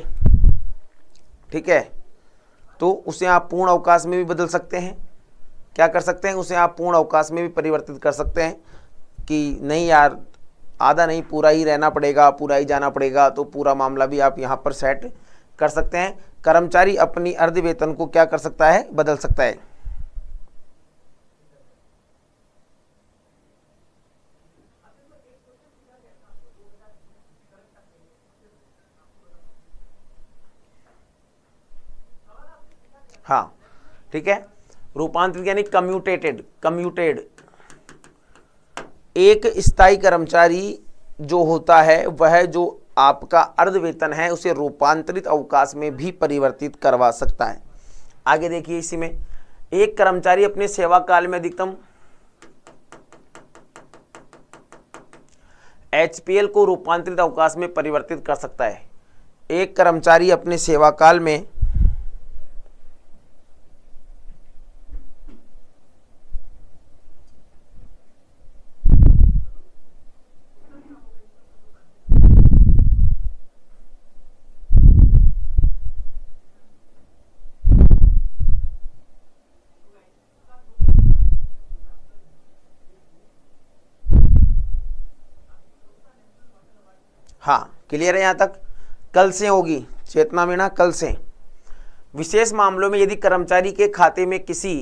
ठीक है, तो उसे आप पूर्ण अवकाश में भी बदल सकते हैं। क्या कर सकते हैं, उसे आप पूर्ण अवकाश में भी परिवर्तित कर सकते हैं कि नहीं यार, आधा नहीं पूरा ही रहना पड़ेगा, पूरा ही जाना पड़ेगा, तो पूरा मामला भी आप यहाँ पर सेट कर सकते हैं। कर्मचारी अपनी अर्ध वेतन को क्या कर सकता है, बदल सकता है। हाँ, ठीक है, रूपांतरित यानी कम्यूटेड। एक स्थायी कर्मचारी जो होता है वह जो आपका अर्ध वेतन है उसे रूपांतरित अवकाश में भी परिवर्तित करवा सकता है। आगे देखिए, इसी में एक कर्मचारी अपने सेवा काल में अधिकतम एचपीएल को रूपांतरित अवकाश में परिवर्तित कर सकता है। एक कर्मचारी अपने सेवा काल में हाँ क्लियर है यहाँ तक। कल से होगी चेतना मीणा, कल से। विशेष मामलों में यदि कर्मचारी के खाते में किसी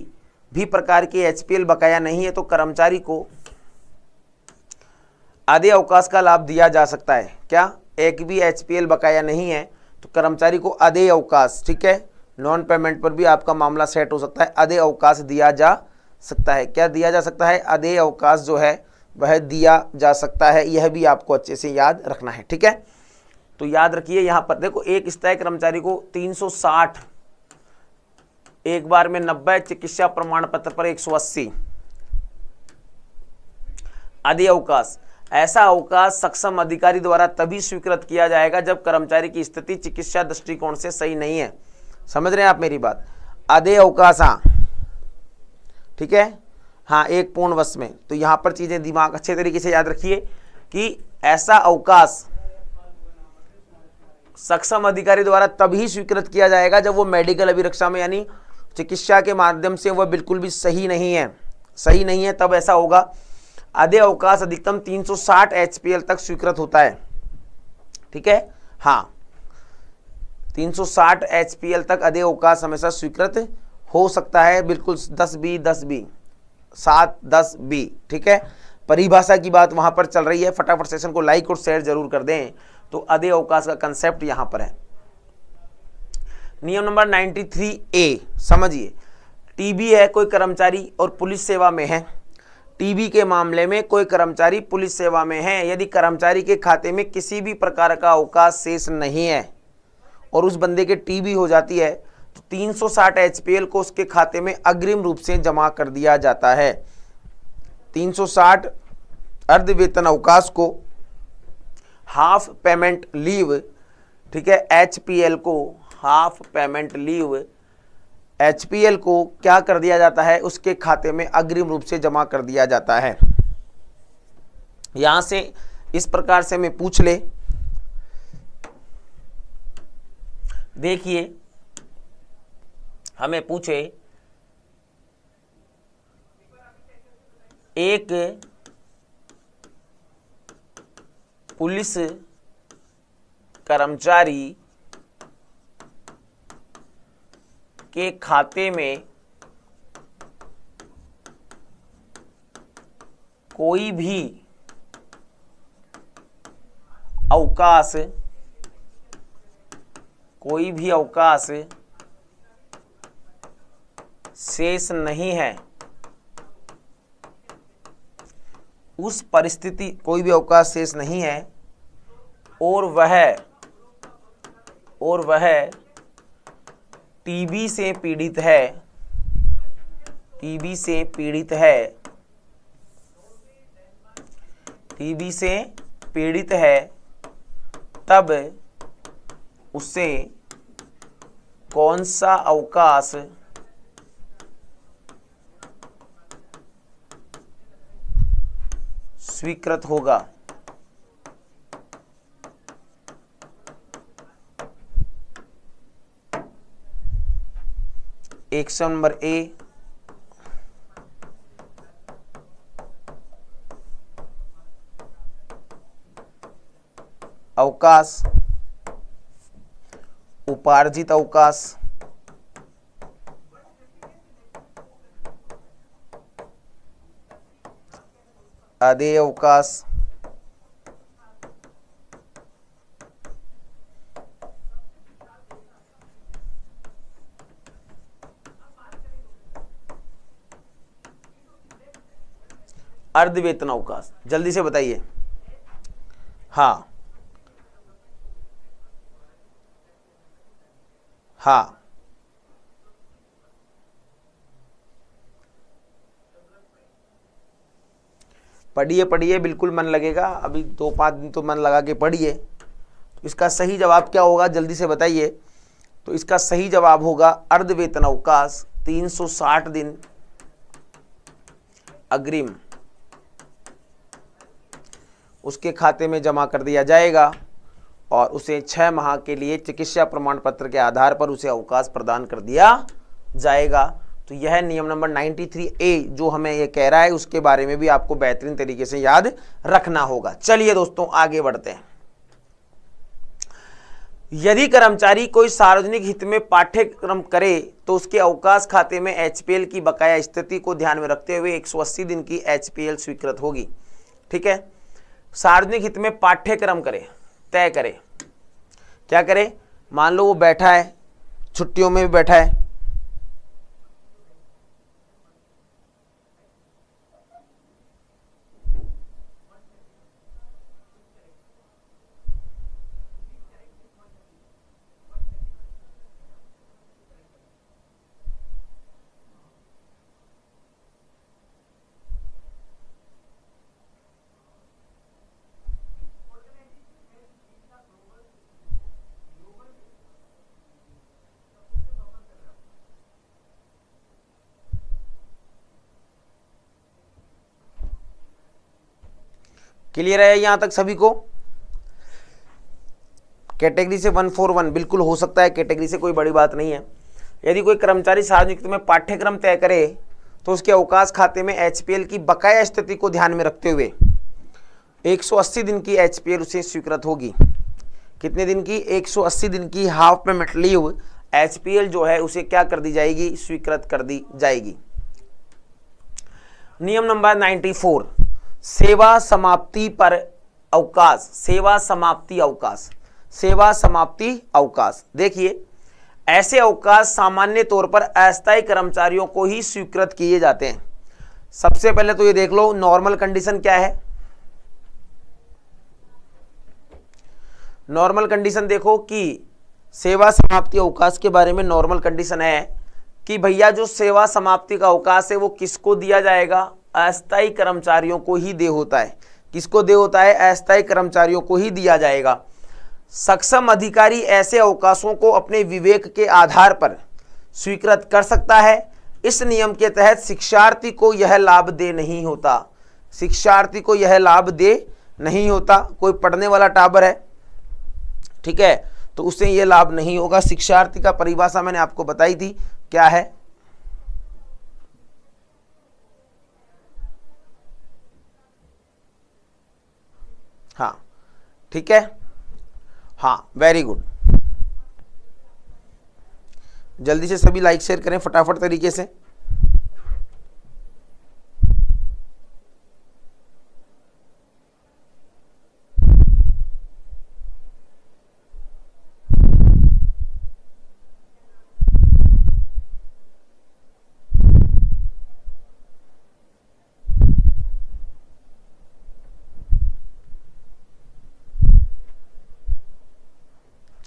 भी प्रकार की एचपीएल बकाया नहीं है तो कर्मचारी को आधे अवकाश का लाभ दिया जा सकता है। क्या? एक भी एचपीएल बकाया नहीं है तो कर्मचारी को आधे अवकाश, ठीक है, नॉन पेमेंट पर भी आपका मामला सेट हो सकता है, आधे अवकाश दिया जा सकता है। क्या दिया जा सकता है? आधे अवकाश जो है वह दिया जा सकता है। यह भी आपको अच्छे से याद रखना है, ठीक है। तो याद रखिए यहाँ पर देखो, एक स्थायी कर्मचारी को 360, एक बार में 90, चिकित्सा प्रमाण पत्र पर 180 आदि अवकाश। ऐसा अवकाश सक्षम अधिकारी द्वारा तभी स्वीकृत किया जाएगा जब कर्मचारी की स्थिति चिकित्सा दृष्टिकोण से सही नहीं है। समझ रहे हैं आप मेरी बात? आधे अवकाश, हाँ ठीक है, हाँ एक पूर्ण वर्ष में। तो यहां पर चीजें दिमाग अच्छे तरीके से याद रखिए कि ऐसा अवकाश सक्षम अधिकारी द्वारा तभी स्वीकृत किया जाएगा जब वो मेडिकल अभिरक्षा में यानी चिकित्सा के माध्यम से वह बिल्कुल भी सही नहीं है, तब ऐसा होगा। आधे अवकाश अधिकतम 360 एचपीएल तक स्वीकृत होता है, ठीक है, हाँ 360 एचपीएल तक आधे अवकाश हमेशा स्वीकृत हो सकता है, बिल्कुल 10B 10B 7 10B, ठीक है। परिभाषा की बात वहां पर चल रही है, फटाफट सेशन को लाइक और शेयर जरूर कर दें। तो आधे अवकाश का कंसेप्ट यहां पर है। नियम नंबर 93A समझिए, टीबी है, कोई कर्मचारी और पुलिस सेवा में है। टीबी के मामले में कोई कर्मचारी पुलिस सेवा में है, यदि कर्मचारी के खाते में किसी भी प्रकार का अवकाश शेष नहीं है और उस बंदे के टीबी हो जाती है तो 360 एचपीएल को उसके खाते में अग्रिम रूप से जमा कर दिया जाता है। 360 अर्ध वेतन अवकाश को हाफ पेमेंट लीव, ठीक है, एचपीएल को हाफ पेमेंट लीव, एचपीएल को क्या कर दिया जाता है? उसके खाते में अग्रिम रूप से जमा कर दिया जाता है। यहां से इस प्रकार से मैं पूछ ले, देखिए हमें पूछे एक पुलिस कर्मचारी के खाते में कोई भी अवकाश शेष नहीं है। उस परिस्थिति कोई भी अवकाश शेष नहीं है और वह टीबी से पीड़ित है, तब उसे कौन सा अवकाश स्वीकृत होगा? एक्शन नंबर ए, अवकाश, उपार्जित अवकाश, आधे अवकाश, अर्ध वेतन अवकाश। जल्दी से बताइए। हाँ हाँ पढ़िए, बिल्कुल मन लगेगा। अभी 2-5 दिन तो मन लगा के पढ़िए। इसका सही जवाब क्या होगा जल्दी से बताइए। तो इसका सही जवाब होगा अर्ध वेतन अवकाश 360 दिन अग्रिम उसके खाते में जमा कर दिया जाएगा और उसे 6 माह के लिए चिकित्सा प्रमाण पत्र के आधार पर उसे अवकाश प्रदान कर दिया जाएगा। तो यह नियम नंबर 93A जो हमें ये कह रहा है उसके बारे में भी आपको बेहतरीन तरीके से याद रखना होगा। चलिए दोस्तों आगे बढ़ते हैं। यदि कर्मचारी कोई सार्वजनिक हित में पाठ्यक्रम करे तो उसके अवकाश खाते में एचपीएल की बकाया स्थिति को ध्यान में रखते हुए 180 दिन की एचपीएल स्वीकृत होगी। ठीक है, सार्वजनिक हित में पाठ्यक्रम करे, तय करे, क्या करे, मान लो वो बैठा है, छुट्टियों में भी बैठा है, क्लियर है यहां तक सभी को? कैटेगरी से 141 बिल्कुल हो सकता है, कैटेगरी से कोई बड़ी बात नहीं है। यदि कोई कर्मचारी सार्वजनिक में पाठ्यक्रम तय करे तो उसके अवकाश खाते में एचपीएल की बकाया स्थिति को ध्यान में रखते हुए 180 दिन की एचपीएल उसे स्वीकृत होगी। कितने दिन की? 180 दिन की हाफ पेमेंट लीव एचपीएल जो है उसे क्या कर दी जाएगी? स्वीकृत कर दी जाएगी। नियम नंबर 94, सेवा समाप्ति पर अवकाश। सेवा समाप्ति अवकाश, सेवा समाप्ति अवकाश। देखिए, ऐसे अवकाश सामान्य तौर पर अस्थायी कर्मचारियों को ही स्वीकृत किए जाते हैं। सबसे पहले तो ये देख लो नॉर्मल कंडीशन क्या है। नॉर्मल कंडीशन देखो कि सेवा समाप्ति अवकाश के बारे में नॉर्मल कंडीशन है कि भैया जो सेवा समाप्ति का अवकाश है वो किसको दिया जाएगा? अस्थायी कर्मचारियों को ही दे होता है। किसको दे होता है? अस्थायी कर्मचारियों को ही दिया जाएगा। सक्षम अधिकारी ऐसे अवकाशों को अपने विवेक के आधार पर स्वीकृत कर सकता है। इस नियम के तहत शिक्षार्थी को यह लाभ दे नहीं होता। शिक्षार्थी को यह लाभ दे नहीं होता। कोई पढ़ने वाला टाबर है, ठीक है, तो उसे यह लाभ नहीं होगा। शिक्षार्थी का परिभाषा मैंने आपको बताई थी, क्या है? हाँ, ठीक है, हाँ, वेरी गुड। जल्दी से सभी लाइक शेयर करें फटाफट तरीके से।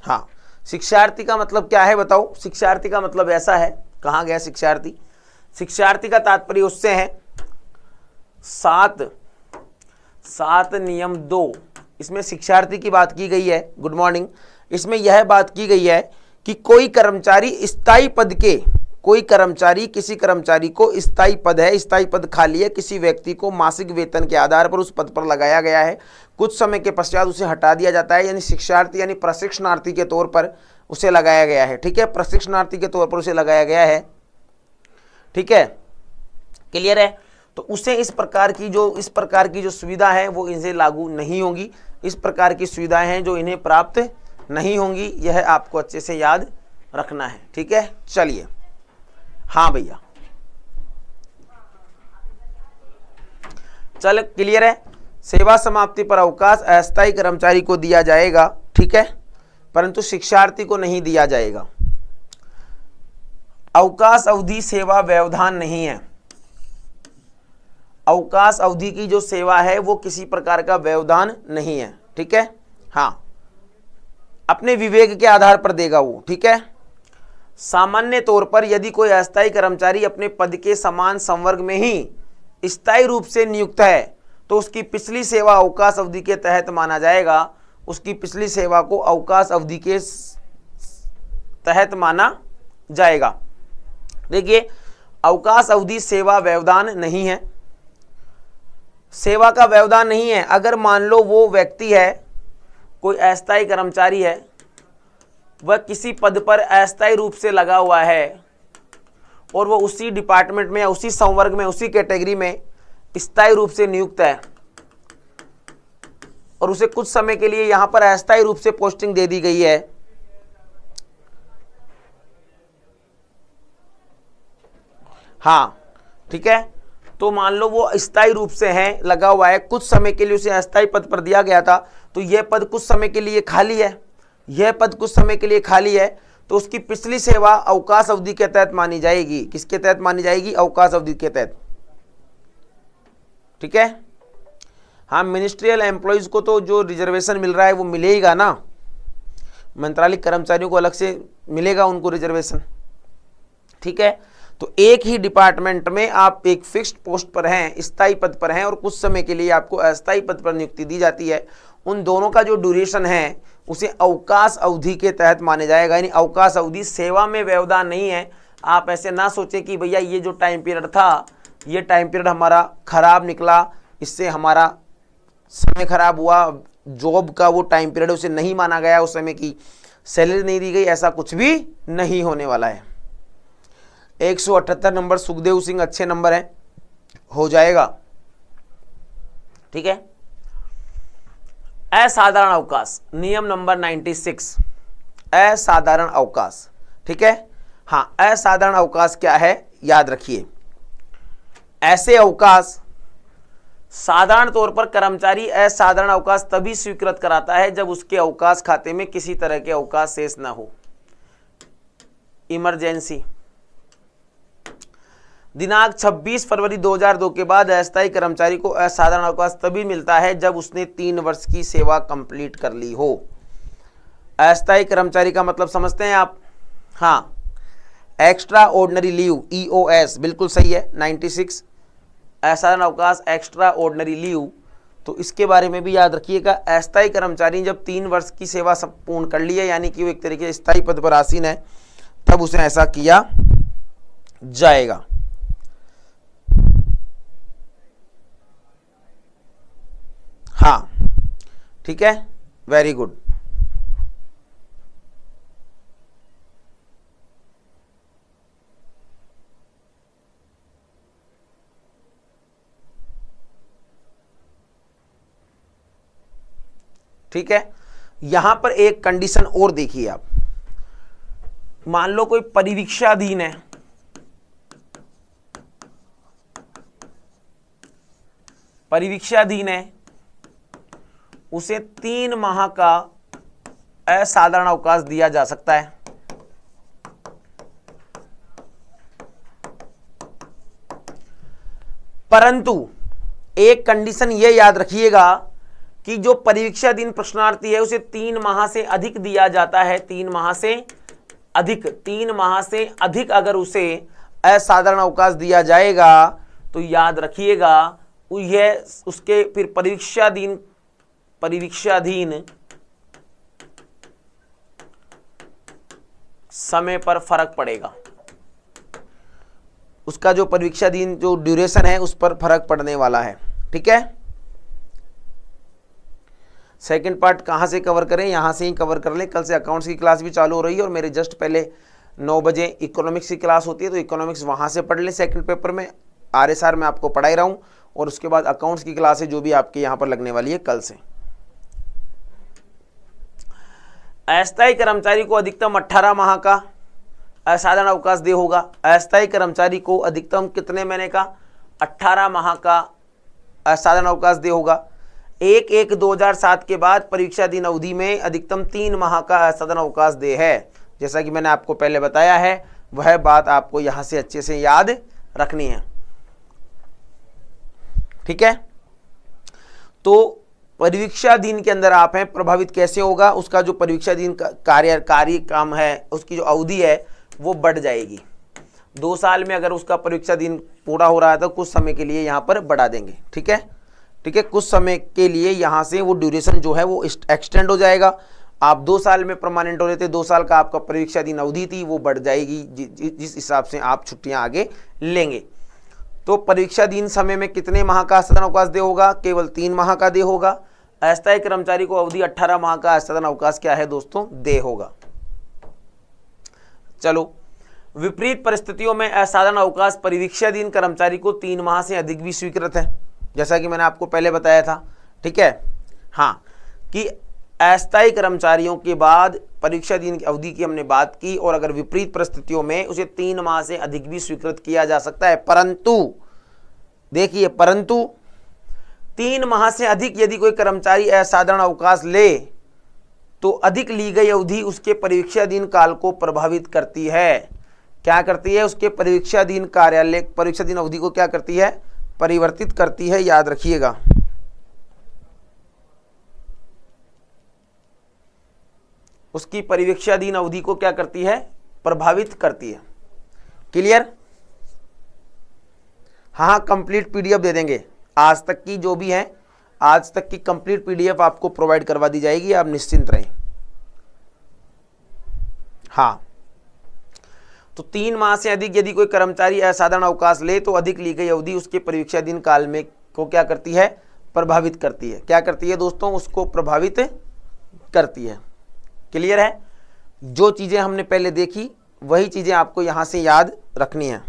हाँ, शिक्षार्थी का मतलब क्या है बताओ? शिक्षार्थी का मतलब ऐसा है, कहाँ गया शिक्षार्थी? शिक्षार्थी का तात्पर्य उससे है 7 नियम 2, इसमें शिक्षार्थी की बात की गई है। Good morning. इसमें यह बात की गई है कि कोई कर्मचारी स्थायी पद के, कोई कर्मचारी, किसी कर्मचारी को स्थायी पद है, स्थायी पद खाली है, किसी व्यक्ति को मासिक वेतन के आधार पर उस पद पर लगाया गया है, कुछ समय के पश्चात उसे हटा दिया जाता है, यानी शिक्षार्थी यानी प्रशिक्षणार्थी के तौर पर उसे लगाया गया है। ठीक है, प्रशिक्षणार्थी के तौर पर उसे लगाया गया है। ठीक है, क्लियर है? तो उसे इस प्रकार की जो सुविधा है वो इनसे लागू नहीं होगी। इस प्रकार की सुविधाएं हैं जो इन्हें प्राप्त नहीं होंगी, यह आपको अच्छे से याद रखना है। ठीक है, चलिए। हाँ भैया, चल क्लियर है? सेवा समाप्ति पर अवकाश अस्थायी कर्मचारी को दिया जाएगा, ठीक है, परंतु शिक्षार्थी को नहीं दिया जाएगा। अवकाश अवधि सेवा व्यवधान नहीं है। अवकाश अवधि की जो सेवा है वो किसी प्रकार का व्यवधान नहीं है। ठीक है, हाँ, अपने विवेक के आधार पर देगा वो। ठीक है, सामान्य तौर पर यदि कोई अस्थायी कर्मचारी अपने पद के समान संवर्ग में ही स्थायी रूप से नियुक्त है तो उसकी पिछली सेवा अवकाश अवधि के तहत माना जाएगा। उसकी पिछली सेवा को अवकाश अवधि के तहत माना जाएगा। देखिए, अवकाश अवधि सेवा व्यवधान नहीं है, सेवा का व्यवधान नहीं है। अगर मान लो वो व्यक्ति है, कोई अस्थायी कर्मचारी है, वह किसी पद पर अस्थायी रूप से लगा हुआ है और वो उसी डिपार्टमेंट में, उसी संवर्ग में, उसी कैटेगरी में स्थायी रूप से नियुक्त है और उसे कुछ समय के लिए यहां पर अस्थायी रूप से पोस्टिंग दे दी गई है, हाँ ठीक है, तो मान लो वो स्थायी रूप से है, लगा हुआ है, कुछ समय के लिए उसे अस्थायी पद पर दिया गया था, तो यह पद कुछ समय के लिए खाली है, यह पद कुछ समय के लिए खाली है, तो उसकी पिछली सेवा अवकाश अवधि के तहत मानी जाएगी। किसके तहत मानी जाएगी? अवकाश अवधि के तहत। ठीक है, हाँ मिनिस्ट्रियल एम्प्लॉइज को तो जो रिजर्वेशन मिल रहा है वो मिलेगा ना, मंत्रालयिक कर्मचारियों को अलग से मिलेगा उनको रिजर्वेशन। ठीक है, तो एक ही डिपार्टमेंट में आप एक फिक्स्ड पोस्ट पर हैं, स्थायी पद पर हैं, और कुछ समय के लिए आपको अस्थायी पद पर नियुक्ति दी जाती है। उन दोनों का जो ड्यूरेशन है उसे अवकाश अवधि के तहत माने जाएगा। यानी अवकाश अवधि सेवा में व्यवधान नहीं है। आप ऐसे ना सोचें कि भैया ये जो टाइम पीरियड था, ये टाइम पीरियड हमारा खराब निकला, इससे हमारा समय खराब हुआ, जॉब का वो टाइम पीरियड उसे नहीं माना गया, उस समय की सैलरी नहीं दी गई, ऐसा कुछ भी नहीं होने वाला है। 178 नंबर सुखदेव सिंह अच्छे नंबर हैं, हो जाएगा। ठीक है, असाधारण अवकाश नियम नंबर 96, असाधारण अवकाश। ठीक है, हाँ असाधारण अवकाश क्या है याद रखिए। ऐसे अवकाश साधारण तौर पर कर्मचारी असाधारण अवकाश तभी स्वीकृत कराता है जब उसके अवकाश खाते में किसी तरह के अवकाश शेष न हो। इमरजेंसी, दिनांक 26 फरवरी 2002 के बाद अस्थायी कर्मचारी को असाधारण अवकाश तभी मिलता है जब उसने 3 वर्ष की सेवा कंप्लीट कर ली हो। अस्थायी कर्मचारी का मतलब समझते हैं आप? हाँ, एक्स्ट्रा ऑर्डिनरी लीव, EOS, बिल्कुल सही है 96, असाधारण अवकाश एक्स्ट्रा ऑर्डिनरी लीव। तो इसके बारे में भी याद रखिएगा। अस्थायी कर्मचारी जब 3 वर्ष की सेवा संपूर्ण कर ली है, यानी कि वो एक तरीके से स्थायी पद पर आसीन है, तब उसे ऐसा किया जाएगा। हाँ ठीक है, वेरी गुड। ठीक है, यहां पर एक कंडीशन और देखिए आप। मान लो कोई परिवीक्षाधीन है, परिवीक्षाधीन है, उसे 3 माह का असाधारण अवकाश दिया जा सकता है। परंतु एक कंडीशन यह याद रखिएगा कि जो परिवीक्षाधीन प्रश्नार्थी है उसे 3 माह से अधिक दिया जाता है। 3 माह से अधिक, 3 माह से अधिक अगर उसे असाधारण अवकाश दिया जाएगा तो याद रखिएगा यह उसके फिर परिवीक्षाधीन समय पर फर्क पड़ेगा। उसका जो परिवीक्षाधीन जो ड्यूरेशन है उस पर फर्क पड़ने वाला है। ठीक है, सेकंड पार्ट कहाँ से कवर करें? यहाँ से ही कवर कर लें। कल से अकाउंट्स की क्लास भी चालू हो रही है और मेरे जस्ट पहले 9 बजे इकोनॉमिक्स की क्लास होती है, तो इकोनॉमिक्स वहाँ से पढ़ लें। सेकंड पेपर में RSR में आपको पढ़ाई रहा हूँ, और उसके बाद अकाउंट्स की क्लास है जो भी आपके यहाँ पर लगने वाली है कल से। अस्थायी कर्मचारी को अधिकतम 18 माह का असाधारण अवकाश दे होगा। अस्थायी कर्मचारी को अधिकतम कितने महीने का? 18 माह का असाधारण अवकाश दे होगा। 1/1/2007 के बाद परीक्षाधीन अवधि में अधिकतम 3 माह का असाधारण अवकाश दे है। जैसा कि मैंने आपको पहले बताया है, वह बात आपको यहां से अच्छे से याद रखनी है। ठीक है, तो परिवीक्षाधीन के अंदर आप हैं, प्रभावित कैसे होगा? उसका जो परिवीक्षाधीन कार्य काम है, उसकी जो अवधि है वो बढ़ जाएगी। 2 साल में अगर उसका परीक्षाधीन पूरा हो रहा है तो कुछ समय के लिए यहाँ पर बढ़ा देंगे। ठीक है, ठीक है, कुछ समय के लिए यहाँ से वो ड्यूरेशन जो है वो एक्सटेंड हो जाएगा। आप 2 साल में परमानेंट हो रहे थे, 2 साल का आपका परीक्षाधीन अवधि थी, वो बढ़ जाएगी जिस हिसाब से आप छुट्टियां आगे लेंगे। तो परीक्षाधीन समय में कितने माह का असाधारण अवकाश दे होगा? केवल 3 माह का दे होगा। अस्थायी कर्मचारी को अवधि 18 माह का असाधारण अवकाश क्या है दोस्तों? दे होगा। चलो, विपरीत परिस्थितियों में असाधारण अवकाश परिवीक्षाधीन कर्मचारी को 3 माह से अधिक भी स्वीकृत है, जैसा कि मैंने आपको पहले बताया था। ठीक है, हाँ, कि अस्थायी कर्मचारियों के बाद परीक्षा दिन की अवधि की हमने बात की, और अगर विपरीत परिस्थितियों में उसे 3 माह से अधिक भी स्वीकृत किया जा सकता है। परंतु देखिए, परंतु 3 माह से अधिक यदि कोई कर्मचारी असाधारण अवकाश ले तो अधिक ली गई अवधि उसके परीक्षाधीन काल को प्रभावित करती है। क्या करती है? उसके परीक्षाधीन कार्यालय परीक्षाधीन अवधि को क्या करती है? परिवर्तित करती है, याद रखिएगा। उसकी परीक्षाधीन अवधि को क्या करती है? प्रभावित करती है। क्लियर? हाँ, कंप्लीट पीडीएफ दे देंगे। आज तक की जो भी है, आज तक की कंप्लीट पीडीएफ आपको प्रोवाइड करवा दी जाएगी, आप निश्चिंत रहें। हाँ, तो 3 माह से अधिक यदि कोई कर्मचारी असाधारण अवकाश ले तो अधिक ली गई अवधि उसके परीक्षाधीन काल में को क्या करती है? प्रभावित करती है। क्या करती है दोस्तों? उसको प्रभावित करती है। क्लियर है? जो चीजें हमने पहले देखी वही चीजें आपको यहां से याद रखनी है।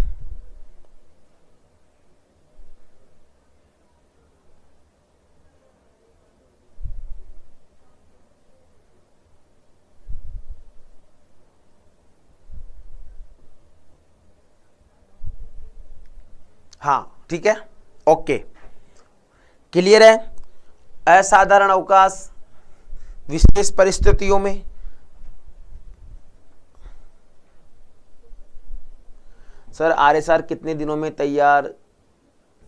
हाँ, ठीक है, ओके, क्लियर है? असाधारण अवकाश विशेष परिस्थितियों में, सर आरएसआर कितने दिनों में तैयार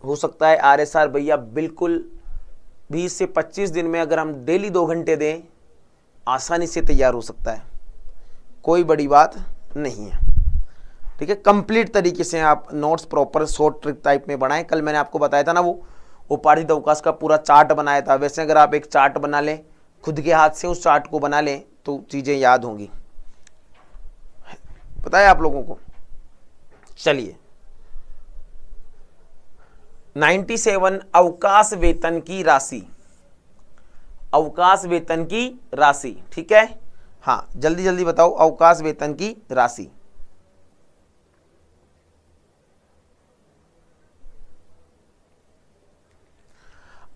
हो सकता है? आरएसआर भैया बिल्कुल 20 से 25 दिन में, अगर हम डेली 2 घंटे दें, आसानी से तैयार हो सकता है। कोई बड़ी बात नहीं है। ठीक है, कंप्लीट तरीके से आप notes proper short trick type में बनाएं। कल मैंने आपको बताया था ना, वो उपार्जित अवकाश का पूरा चार्ट बनाया था। वैसे अगर आप एक चार्ट बना लें, खुद के हाथ से उस चार्ट को बना लें, तो चीजें याद होंगी। पता है आप लोगों को? चलिए, 97 अवकाश वेतन की राशि, अवकाश वेतन की राशि, ठीक है। हाँ, जल्दी जल्दी बताओ अवकाश वेतन की राशि।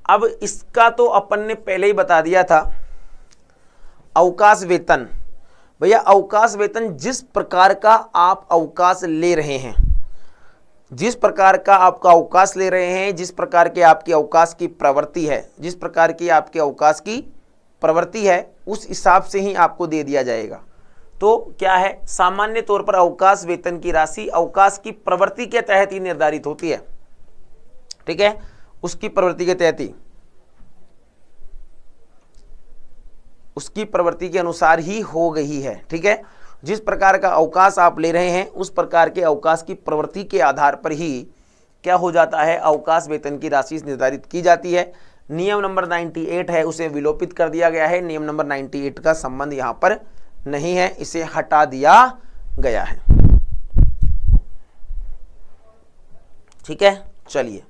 अब इसका तो अपन ने पहले ही बता दिया था। अवकाश वेतन, भैया अवकाश वेतन जिस प्रकार का आप अवकाश ले रहे हैं, जिस प्रकार का आपका अवकाश ले रहे हैं, जिस प्रकार के आपकी अवकाश की प्रवृत्ति है, जिस प्रकार की आपके अवकाश की प्रवृत्ति है, उस हिसाब से ही आपको दे दिया जाएगा। तो क्या है, सामान्य तौर पर अवकाश वेतन की राशि अवकाश की प्रवृत्ति के तहत ही निर्धारित होती है। ठीक है, उसकी प्रवृत्ति के तहत ही, उसकी प्रवृत्ति के अनुसार ही हो गई है। ठीक है, जिस प्रकार का अवकाश आप ले रहे हैं उस प्रकार के अवकाश की प्रवृत्ति के आधार पर ही क्या हो जाता है, अवकाश वेतन की राशि निर्धारित की जाती है। नियम नंबर 98 है, उसे विलोपित कर दिया गया है। नियम नंबर 98 का संबंध यहां पर नहीं है, इसे हटा दिया गया है। ठीक है, चलिए,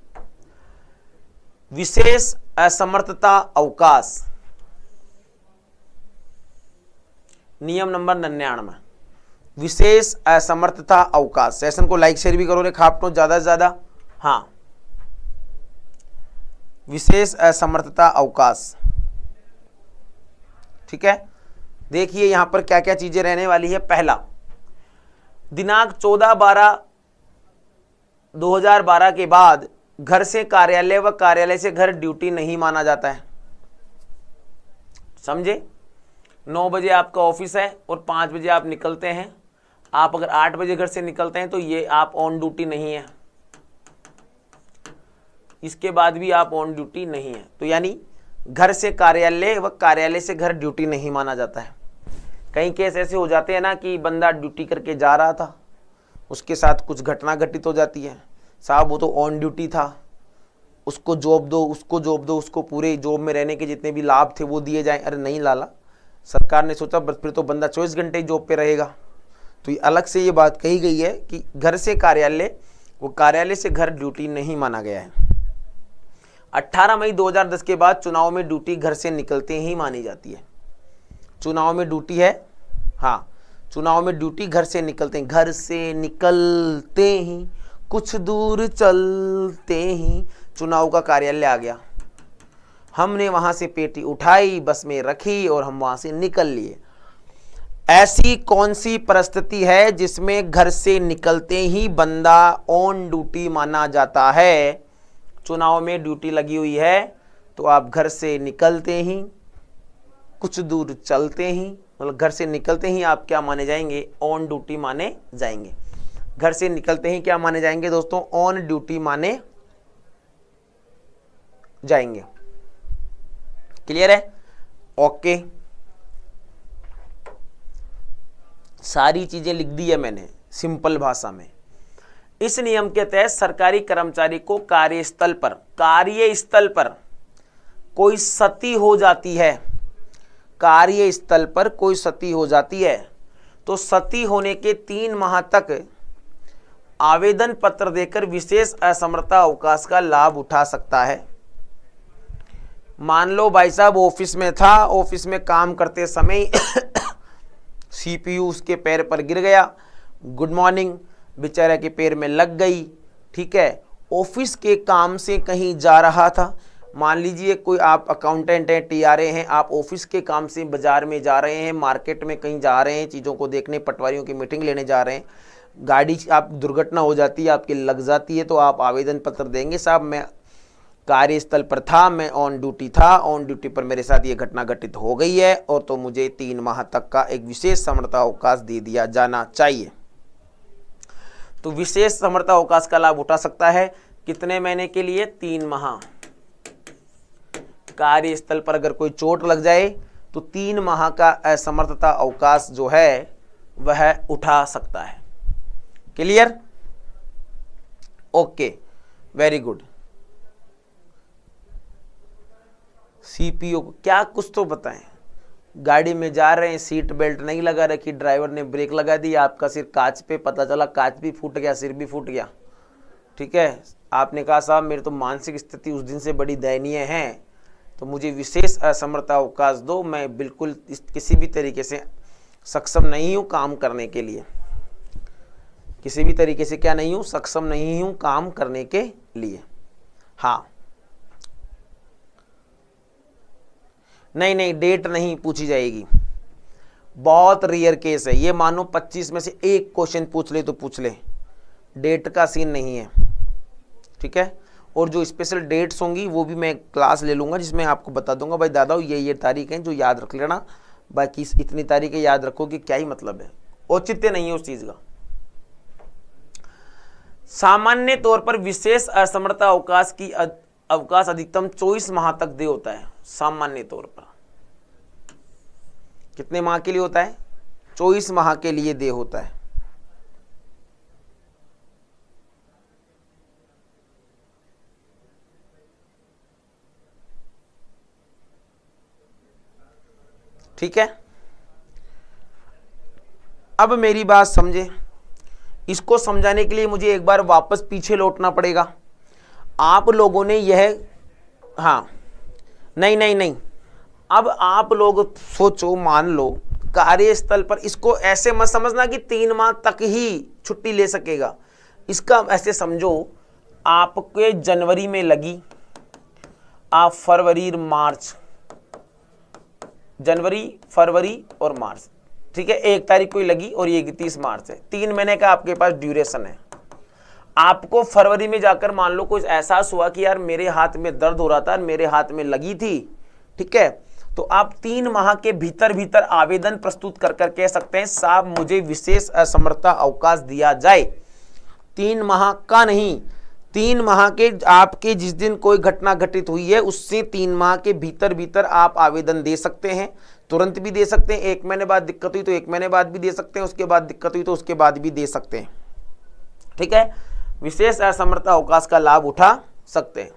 विशेष असमर्थता अवकाश, नियम नंबर 99, विशेष असमर्थता अवकाश। सेशन को लाइक शेयर भी करो रे खापटो ज्यादा से ज्यादा। हाँ, विशेष असमर्थता अवकाश। ठीक है, देखिए यहां पर क्या क्या चीजें रहने वाली है। पहला, दिनांक 14/12/2012 के बाद घर से कार्यालय व कार्यालय से घर ड्यूटी नहीं माना जाता है। समझे? 9 बजे आपका ऑफिस है और 5 बजे आप निकलते हैं। आप अगर 8 बजे घर से निकलते हैं तो ये आप ऑन ड्यूटी नहीं है, इसके बाद भी आप ऑन ड्यूटी नहीं है। तो यानी घर से कार्यालय व कार्यालय से घर ड्यूटी नहीं माना जाता है। कई केस ऐसे हो जाते हैं ना कि बंदा ड्यूटी करके जा रहा था, उसके साथ कुछ घटना घटित हो जाती है, साहब वो तो ऑन ड्यूटी था, उसको जॉब दो, उसको जॉब दो, उसको पूरे जॉब में रहने के जितने भी लाभ थे वो दिए जाएं। अरे नहीं लाला, सरकार ने सोचा फिर तो बंदा 24 घंटे जॉब पे रहेगा। तो ये अलग से ये बात कही गई है कि घर से कार्यालय, वो कार्यालय से घर ड्यूटी नहीं माना गया है। 18 मई 2010 के बाद चुनाव में ड्यूटी घर से निकलते ही मानी जाती है। चुनाव में ड्यूटी है, हाँ, चुनाव में ड्यूटी घर से निकलते हैं, घर से निकलते ही कुछ दूर चलते ही चुनाव का कार्यालय आ गया। हमने वहां से पेटी उठाई, बस में रखी और हम वहां से निकल लिए। ऐसी कौन सी परिस्थिति है जिसमें घर से निकलते ही बंदा ऑन ड्यूटी माना जाता है? चुनाव में ड्यूटी लगी हुई है तो आप घर से निकलते ही, कुछ दूर चलते ही, मतलब घर से निकलते ही आप क्या माने जाएंगे? ऑन ड्यूटी माने जाएंगे। घर से निकलते ही क्या माने जाएंगे दोस्तों? ऑन ड्यूटी माने जाएंगे। क्लियर है? ओके, सारी चीजें लिख दी है मैंने सिंपल भाषा में। इस नियम के तहत सरकारी कर्मचारी को कार्यस्थल पर कोई सती हो जाती है, कार्यस्थल पर कोई सती हो जाती है तो सती होने के 3 माह तक आवेदन पत्र देकर विशेष असमर्थता अवकाश का लाभ उठा सकता है। मान लो भाई साहब ऑफिस में था, ऑफिस में काम करते समय सीपीयू उसके पैर पर गिर गया, गुड मॉर्निंग बेचारा के पैर में लग गई, ठीक है। ऑफिस के काम से कहीं जा रहा था, मान लीजिए कोई आप अकाउंटेंट हैं, टीआरए हैं, आप ऑफिस के काम से बाजार में जा रहे हैं, मार्केट में कहीं जा रहे हैं, चीज़ों को देखने, पटवारियों की मीटिंग लेने जा रहे हैं, गाड़ी आप दुर्घटना हो जाती है, आपकी लग जाती है, तो आप आवेदन पत्र देंगे, साहब मैं कार्यस्थल पर था, मैं ऑन ड्यूटी था, ऑन ड्यूटी पर मेरे साथ ये घटना घटित हो गई है और तो मुझे 3 माह तक का एक विशेष समर्था अवकाश दे दिया जाना चाहिए। तो विशेष समर्था अवकाश का लाभ उठा सकता है कितने महीने के लिए? 3 माह। कार्यस्थल पर अगर कोई चोट लग जाए तो 3 माह का असमर्थता अवकाश जो है वह उठा सकता है। Clear? Okay, very good. CPO को क्या कुछ तो बताएं। गाड़ी में जा रहे हैं, सीट बेल्ट नहीं लगा रखी, ड्राइवर ने ब्रेक लगा दी, आपका सिर कांच पे, पता चला कांच भी फूट गया, सिर भी फूट गया, ठीक है। आपने कहा साहब मेरी तो मानसिक स्थिति उस दिन से बड़ी दयनीय है, तो मुझे विशेष असमर्थता अवकाश दो, मैं बिल्कुल किसी भी तरीके से सक्षम नहीं हूँ काम करने के लिए, किसी भी तरीके से क्या नहीं हूँ? सक्षम नहीं हूँ काम करने के लिए। हाँ, नहीं, डेट नहीं पूछी जाएगी, बहुत रेयर केस है ये। मानो 25 में से 1 क्वेश्चन पूछ ले तो पूछ ले, डेट का सीन नहीं है, ठीक है। और जो स्पेशल डेट्स होंगी वो भी मैं क्लास ले लूँगा जिसमें आपको बता दूंगा भाई दादा ये तारीख हैं जो याद रख लेना, बाकी इतनी तारीखें याद रखो कि क्या ही मतलब है, औचित्य नहीं है उस चीज़ का। सामान्य तौर पर विशेष असमर्थता अवकाश अधिकतम 24 माह तक दे होता है। सामान्य तौर पर कितने माह के लिए होता है? 24 माह के लिए दे होता है। ठीक है, अब मेरी बात समझे। इसको समझाने के लिए मुझे एक बार वापस पीछे लौटना पड़ेगा। आप लोगों ने यह, हाँ, नहीं, अब आप लोग सोचो, मान लो कार्यस्थल पर, इसको ऐसे मत समझना कि 3 माह तक ही छुट्टी ले सकेगा। इसका ऐसे समझो, आपके जनवरी में लगी, आप जनवरी, फरवरी और मार्च, ठीक है, 1 तारीख को ही लगी और ये 30 मार्च है, 3 महीने का आपके पास ड्यूरेशन है। आपको फरवरी में जाकर मान लो कुछ एहसास हुआ कि यार मेरे हाथ में दर्द हो रहा था, मेरे हाथ में लगी थी, ठीक है, तो आप 3 माह के भीतर आवेदन प्रस्तुत कर कह सकते हैं साहब मुझे विशेष असमर्थता अवकाश दिया जाए। 3 माह का नहीं, 3 माह के, आपके जिस दिन कोई घटना घटित हुई है उससे 3 माह के भीतर आप आवेदन दे सकते हैं। तुरंत भी दे सकते हैं, 1 महीने बाद दिक्कत हुई तो 1 महीने बाद भी दे सकते हैं, उसके बाद दिक्कत हुई तो उसके बाद भी दे सकते हैं, ठीक है। विशेष असमर्थता अवकाश का लाभ उठा सकते हैं।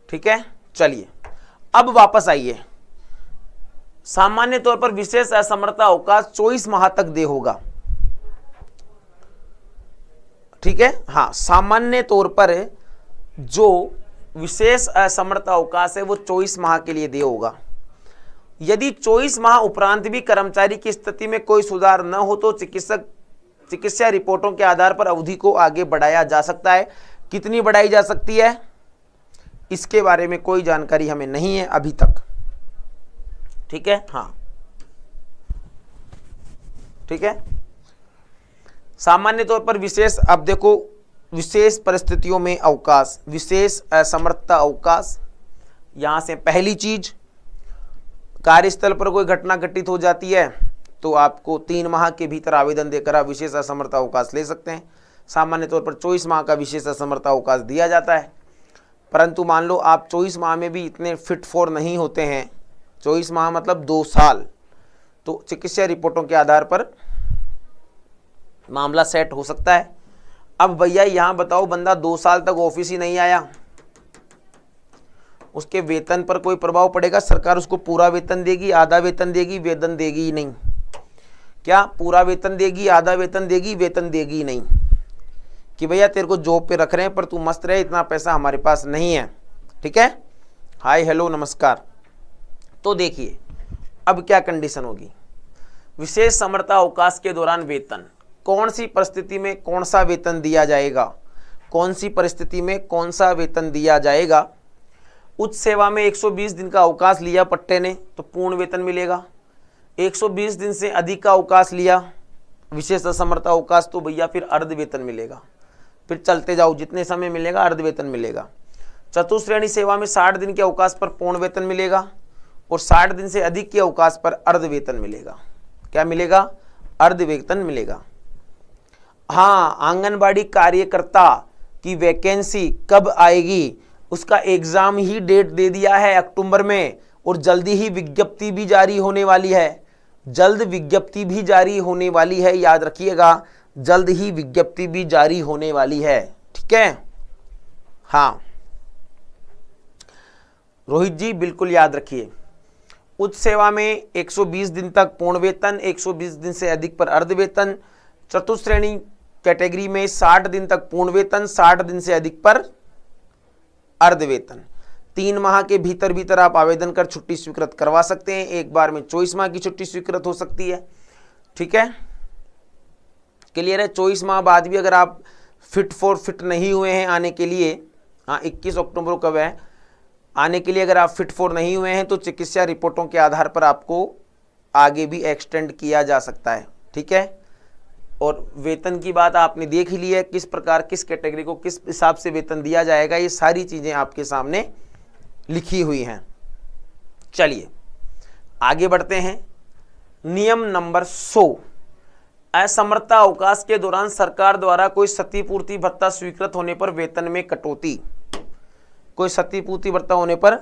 ठीक है, चलिए अब वापस आइए। सामान्य तौर पर विशेष असमर्थता अवकाश 24 माह तक दे होगा, ठीक है। हाँ, सामान्य तौर पर जो विशेष असमर्थता अवकाश है वो 24 माह के लिए दे होगा। यदि 24 माह उपरांत भी कर्मचारी की स्थिति में कोई सुधार न हो तो चिकित्सक चिकित्सा रिपोर्टों के आधार पर अवधि को आगे बढ़ाया जा सकता है। कितनी बढ़ाई जा सकती है इसके बारे में कोई जानकारी हमें नहीं है अभी तक। ठीक है, हाँ ठीक है। सामान्य तौर पर विशेष, अब देखो विशेष परिस्थितियों में अवकाश, विशेष असमर्थता अवकाश, यहां से पहली चीज कार्यस्थल पर कोई घटना घटित हो जाती है तो आपको 3 माह के भीतर आवेदन देकर आप विशेष असमर्थता अवकाश ले सकते हैं। सामान्य तौर पर 24 माह का विशेष असमर्थता अवकाश दिया जाता है, परंतु मान लो आप 24 माह में भी इतने फिट फॉर नहीं होते हैं, 24 माह मतलब 2 साल, तो चिकित्सा रिपोर्टों के आधार पर मामला सेट हो सकता है। अब भैया यहां बताओ, बंदा 2 साल तक ऑफिस ही नहीं आया, उसके वेतन पर कोई प्रभाव पड़ेगा? सरकार उसको पूरा वेतन देगी, आधा वेतन देगी? वेतन देगी ही नहीं। क्या पूरा वेतन देगी, आधा वेतन देगी? वेतन देगी ही नहीं। कि भैया तेरे को जॉब पे रख रहे हैं पर तू मस्त रहे, इतना पैसा हमारे पास नहीं है। ठीक है, हाय हेलो नमस्कार। तो देखिए अब क्या कंडीशन होगी। विशेष समर्था अवकाश के दौरान वेतन, कौन सी परिस्थिति में कौन सा वेतन दिया जाएगा, कौन सी परिस्थिति में कौन सा वेतन दिया जाएगा। उच्च सेवा में 120 दिन का अवकाश लिया पट्टे ने तो पूर्ण वेतन मिलेगा। 120 दिन से अधिक का अवकाश लिया विशेष असमर्था अवकाश तो भैया फिर अर्ध वेतन मिलेगा। फिर चलते जाओ, जितने समय मिलेगा अर्ध वेतन मिलेगा। चतुश्रेणी सेवा में 60 दिन के अवकाश पर पूर्ण वेतन मिलेगा और 60 दिन से अधिक के अवकाश पर अर्ध वेतन मिलेगा। क्या मिलेगा? अर्ध वेतन मिलेगा। हाँ, आंगनबाड़ी कार्यकर्ता की वैकेंसी कब आएगी उसका एग्जाम ही डेट दे दिया है अक्टूबर में, और जल्दी ही विज्ञप्ति भी जारी होने वाली है। जल्द विज्ञप्ति भी जारी होने वाली है, याद रखिएगा, जल्द ही विज्ञप्ति भी जारी होने वाली है। ठीक है, हाँ रोहित जी बिल्कुल याद रखिए। उच्च सेवा में 120 दिन तक पूर्ण वेतन, 120 दिन से अधिक पर अर्ध वेतन। चतुश्रेणी कैटेगरी में 60 दिन तक पूर्ण वेतन, 60 दिन से अधिक पर अर्ध वेतन। 3 माह के भीतर आप आवेदन कर छुट्टी स्वीकृत करवा सकते हैं। एक बार में 24 माह की छुट्टी स्वीकृत हो सकती है। ठीक है, क्लियर है। 24 माह बाद भी अगर आप फिट नहीं हुए हैं आने के लिए, हाँ 21 अक्टूबर कब है, आने के लिए अगर आप फिट फॉर नहीं हुए हैं तो चिकित्सा रिपोर्टों के आधार पर आपको आगे भी एक्सटेंड किया जा सकता है। ठीक है, और वेतन की बात आपने देख ही ली है, किस प्रकार किस कैटेगरी को किस हिसाब से वेतन दिया जाएगा, ये सारी चीजें आपके सामने लिखी हुई हैं। चलिए आगे बढ़ते हैं। नियम नंबर 100, असमर्थता अवकाश के दौरान सरकार द्वारा कोई क्षतिपूर्ति भत्ता स्वीकृत होने पर वेतन में कटौती। कोई क्षतिपूर्ति भत्ता होने पर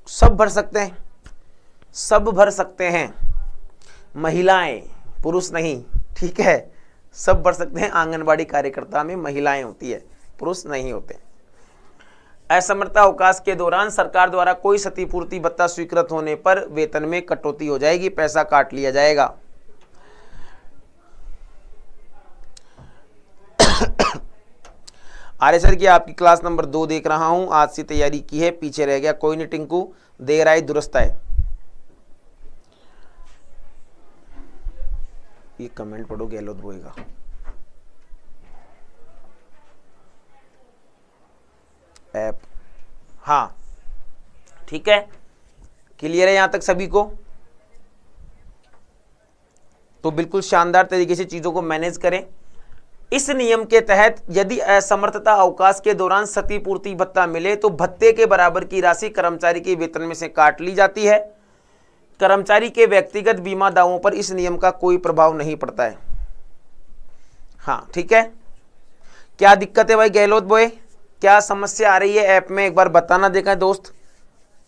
सब भर सकते हैं, सब भर सकते हैं, महिलाएं, पुरुष नहीं। ठीक है, सब भर सकते हैं। आंगनबाड़ी कार्यकर्ता में महिलाएं होती है, पुरुष नहीं होते। असमर्थता अवकाश के दौरान सरकार द्वारा कोई क्षतिपूर्ति भत्ता स्वीकृत होने पर वेतन में कटौती हो जाएगी, पैसा काट लिया जाएगा। आर्य सर की आपकी क्लास नंबर 2 देख रहा हूं, आज से तैयारी की है, पीछे रह गया, कोई नहीं टिंकू, देर आई दुरुस्त है। ये कमेंट पढ़ो गहलोत बॉय का। ऐप, हाँ ठीक है, क्लियर है यहां तक सभी को? तो बिल्कुल शानदार तरीके से चीजों को मैनेज करें। इस नियम के तहत यदि असमर्थता अवकाश के दौरान क्षतिपूर्ति भत्ता मिले तो भत्ते के बराबर की राशि कर्मचारी के वेतन में से काट ली जाती है। कर्मचारी के व्यक्तिगत बीमा दावों पर इस नियम का कोई प्रभाव नहीं पड़ता है। हाँ ठीक है, क्या दिक्कत है भाई गहलोत बॉय, क्या समस्या आ रही है ऐप में, एक बार बताना देखा दोस्त,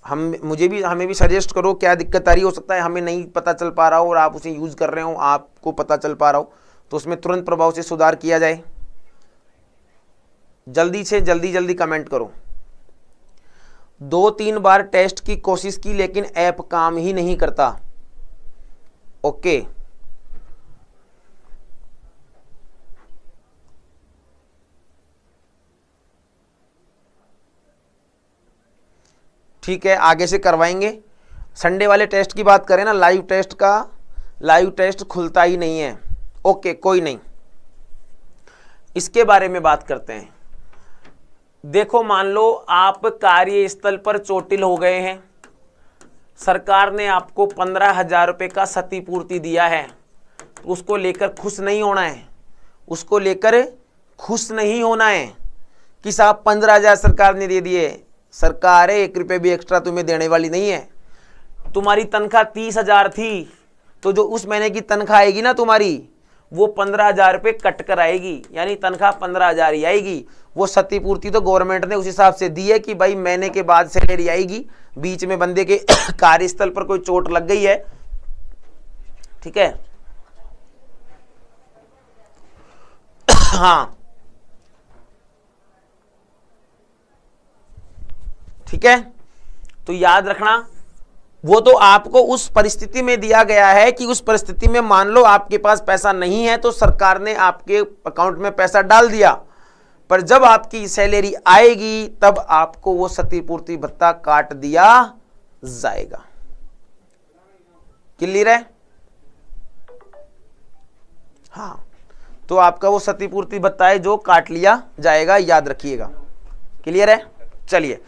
हमें भी सजेस्ट करो क्या दिक्कत आ रही हो सकता है हमें नहीं पता चल पा रहा हो और आप उसे यूज कर रहे हो, आपको पता चल पा रहा हो तो उसमें तुरंत प्रभाव से सुधार किया जाए। जल्दी से जल्दी कमेंट करो। 2-3 बार टेस्ट की कोशिश की लेकिन ऐप काम ही नहीं करता। ओके, ठीक है, आगे से करवाएंगे। संडे वाले टेस्ट की बात करें ना, लाइव टेस्ट खुलता ही नहीं है। ओके कोई नहीं, इसके बारे में बात करते हैं। देखो, मान लो आप कार्यस्थल पर चोटिल हो गए हैं, सरकार ने आपको 15,000 रुपये का क्षतिपूर्ति दिया है, तो उसको लेकर खुश नहीं होना है, उसको लेकर खुश नहीं होना है कि साहब 15,000 सरकार ने दे दिए। सरकार 1 रुपये भी एक्स्ट्रा तुम्हें देने वाली नहीं है। तुम्हारी तनख्वाह 30,000 थी, तो जो उस महीने की तनख्वाह आएगी ना तुम्हारी, वो 15,000 रुपये कट कर आएगी, यानी तनख्वाह 15,000 ही आएगी। वो क्षतिपूर्ति तो गवर्नमेंट ने उस हिसाब से दी है कि भाई महीने के बाद सैलरी आएगी, बीच में बंदे के कार्यस्थल पर कोई चोट लग गई है, ठीक है। हाँ, ठीक है, तो याद रखना, वो तो आपको उस परिस्थिति में दिया गया है कि उस परिस्थिति में मान लो आपके पास पैसा नहीं है, तो सरकार ने आपके अकाउंट में पैसा डाल दिया, पर जब आपकी सैलरी आएगी तब आपको वो क्षतिपूर्ति भत्ता काट दिया जाएगा। क्लियर है? हाँ, तो आपका वो क्षतिपूर्ति भत्ता है जो काट लिया जाएगा, याद रखिएगा। क्लियर है? चलिए,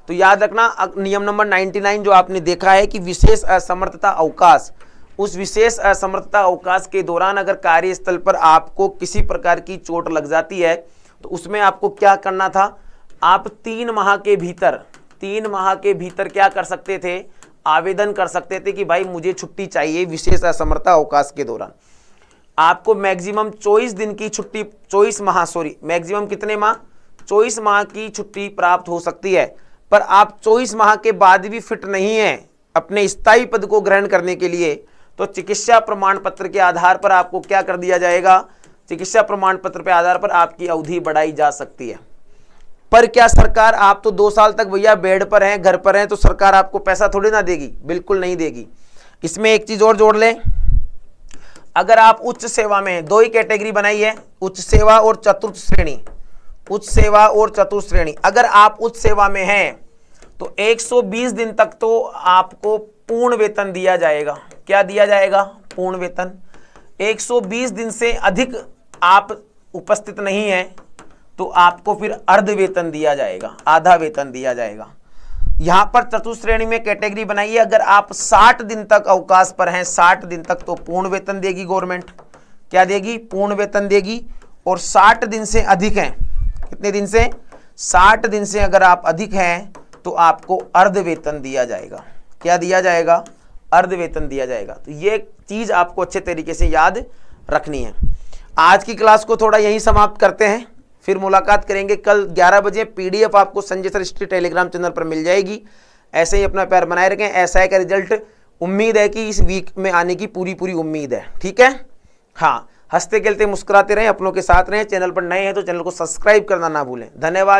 तो याद रखना नियम नंबर 99 जो आपने देखा है कि विशेष असमर्थता अवकाश, उस विशेष असमर्थता अवकाश के दौरान अगर कार्यस्थल पर आपको किसी प्रकार की चोट लग जाती है तो उसमें आपको क्या करना था, आप 3 माह के भीतर क्या कर सकते थे, आवेदन कर सकते थे कि भाई मुझे छुट्टी चाहिए विशेष असमर्थता अवकाश के दौरान। आपको मैक्सिमम 24 दिन की छुट्टी, मैक्सिमम कितने माह, 24 माह की छुट्टी प्राप्त हो सकती है। पर आप 24 माह के बाद भी फिट नहीं है अपने स्थायी पद को ग्रहण करने के लिए, तो चिकित्सा प्रमाण पत्र के आधार पर आपको क्या कर दिया जाएगा, चिकित्सा प्रमाण पत्र के आधार पर आपकी अवधि बढ़ाई जा सकती है। पर क्या सरकार, आप तो 2 साल तक भैया बेड पर हैं, घर पर हैं, तो सरकार आपको पैसा थोड़ी ना देगी, बिल्कुल नहीं देगी। इसमें एक चीज और जोड़ लें, अगर आप उच्च सेवा में, 2 ही कैटेगरी बनाई है, उच्च सेवा और चतुर्थ श्रेणी, उच्च सेवा और चतुर्थ श्रेणी। अगर आप उच्च सेवा में हैं तो 120 दिन तक तो आपको पूर्ण वेतन दिया जाएगा। क्या दिया जाएगा? पूर्ण वेतन। 120 दिन से अधिक आप उपस्थित नहीं हैं तो आपको फिर अर्ध वेतन दिया जाएगा, आधा वेतन दिया जाएगा। यहां पर चतुर्थ श्रेणी में कैटेगरी बनाई है, अगर आप 60 दिन तक अवकाश पर हैं, 60 दिन तक, तो पूर्ण वेतन देगी गवर्नमेंट। क्या देगी? पूर्ण वेतन देगी। और 60 दिन से अधिक हैं, कितने दिन से? 60 दिन से अगर आप अधिक हैं तो आपको अर्ध वेतन दिया जाएगा। क्या दिया जाएगा? अर्ध वेतन दिया जाएगा। तो ये चीज आपको अच्छे तरीके से याद रखनी है। आज की क्लास को थोड़ा यहीं समाप्त करते हैं, फिर मुलाकात करेंगे कल 11 बजे। पीडीएफ आपको Sanjay sir history Telegram channel पर मिल जाएगी। ऐसे ही अपना प्यार बनाए रखें। एसआई का रिजल्ट उम्मीद है कि इस वीक में आने की पूरी उम्मीद है, ठीक है। हाँ, हंसते खेलते मुस्कुराते रहें, अपनों के साथ रहें। चैनल पर नए हैं तो चैनल को सब्सक्राइब करना ना भूलें। धन्यवाद।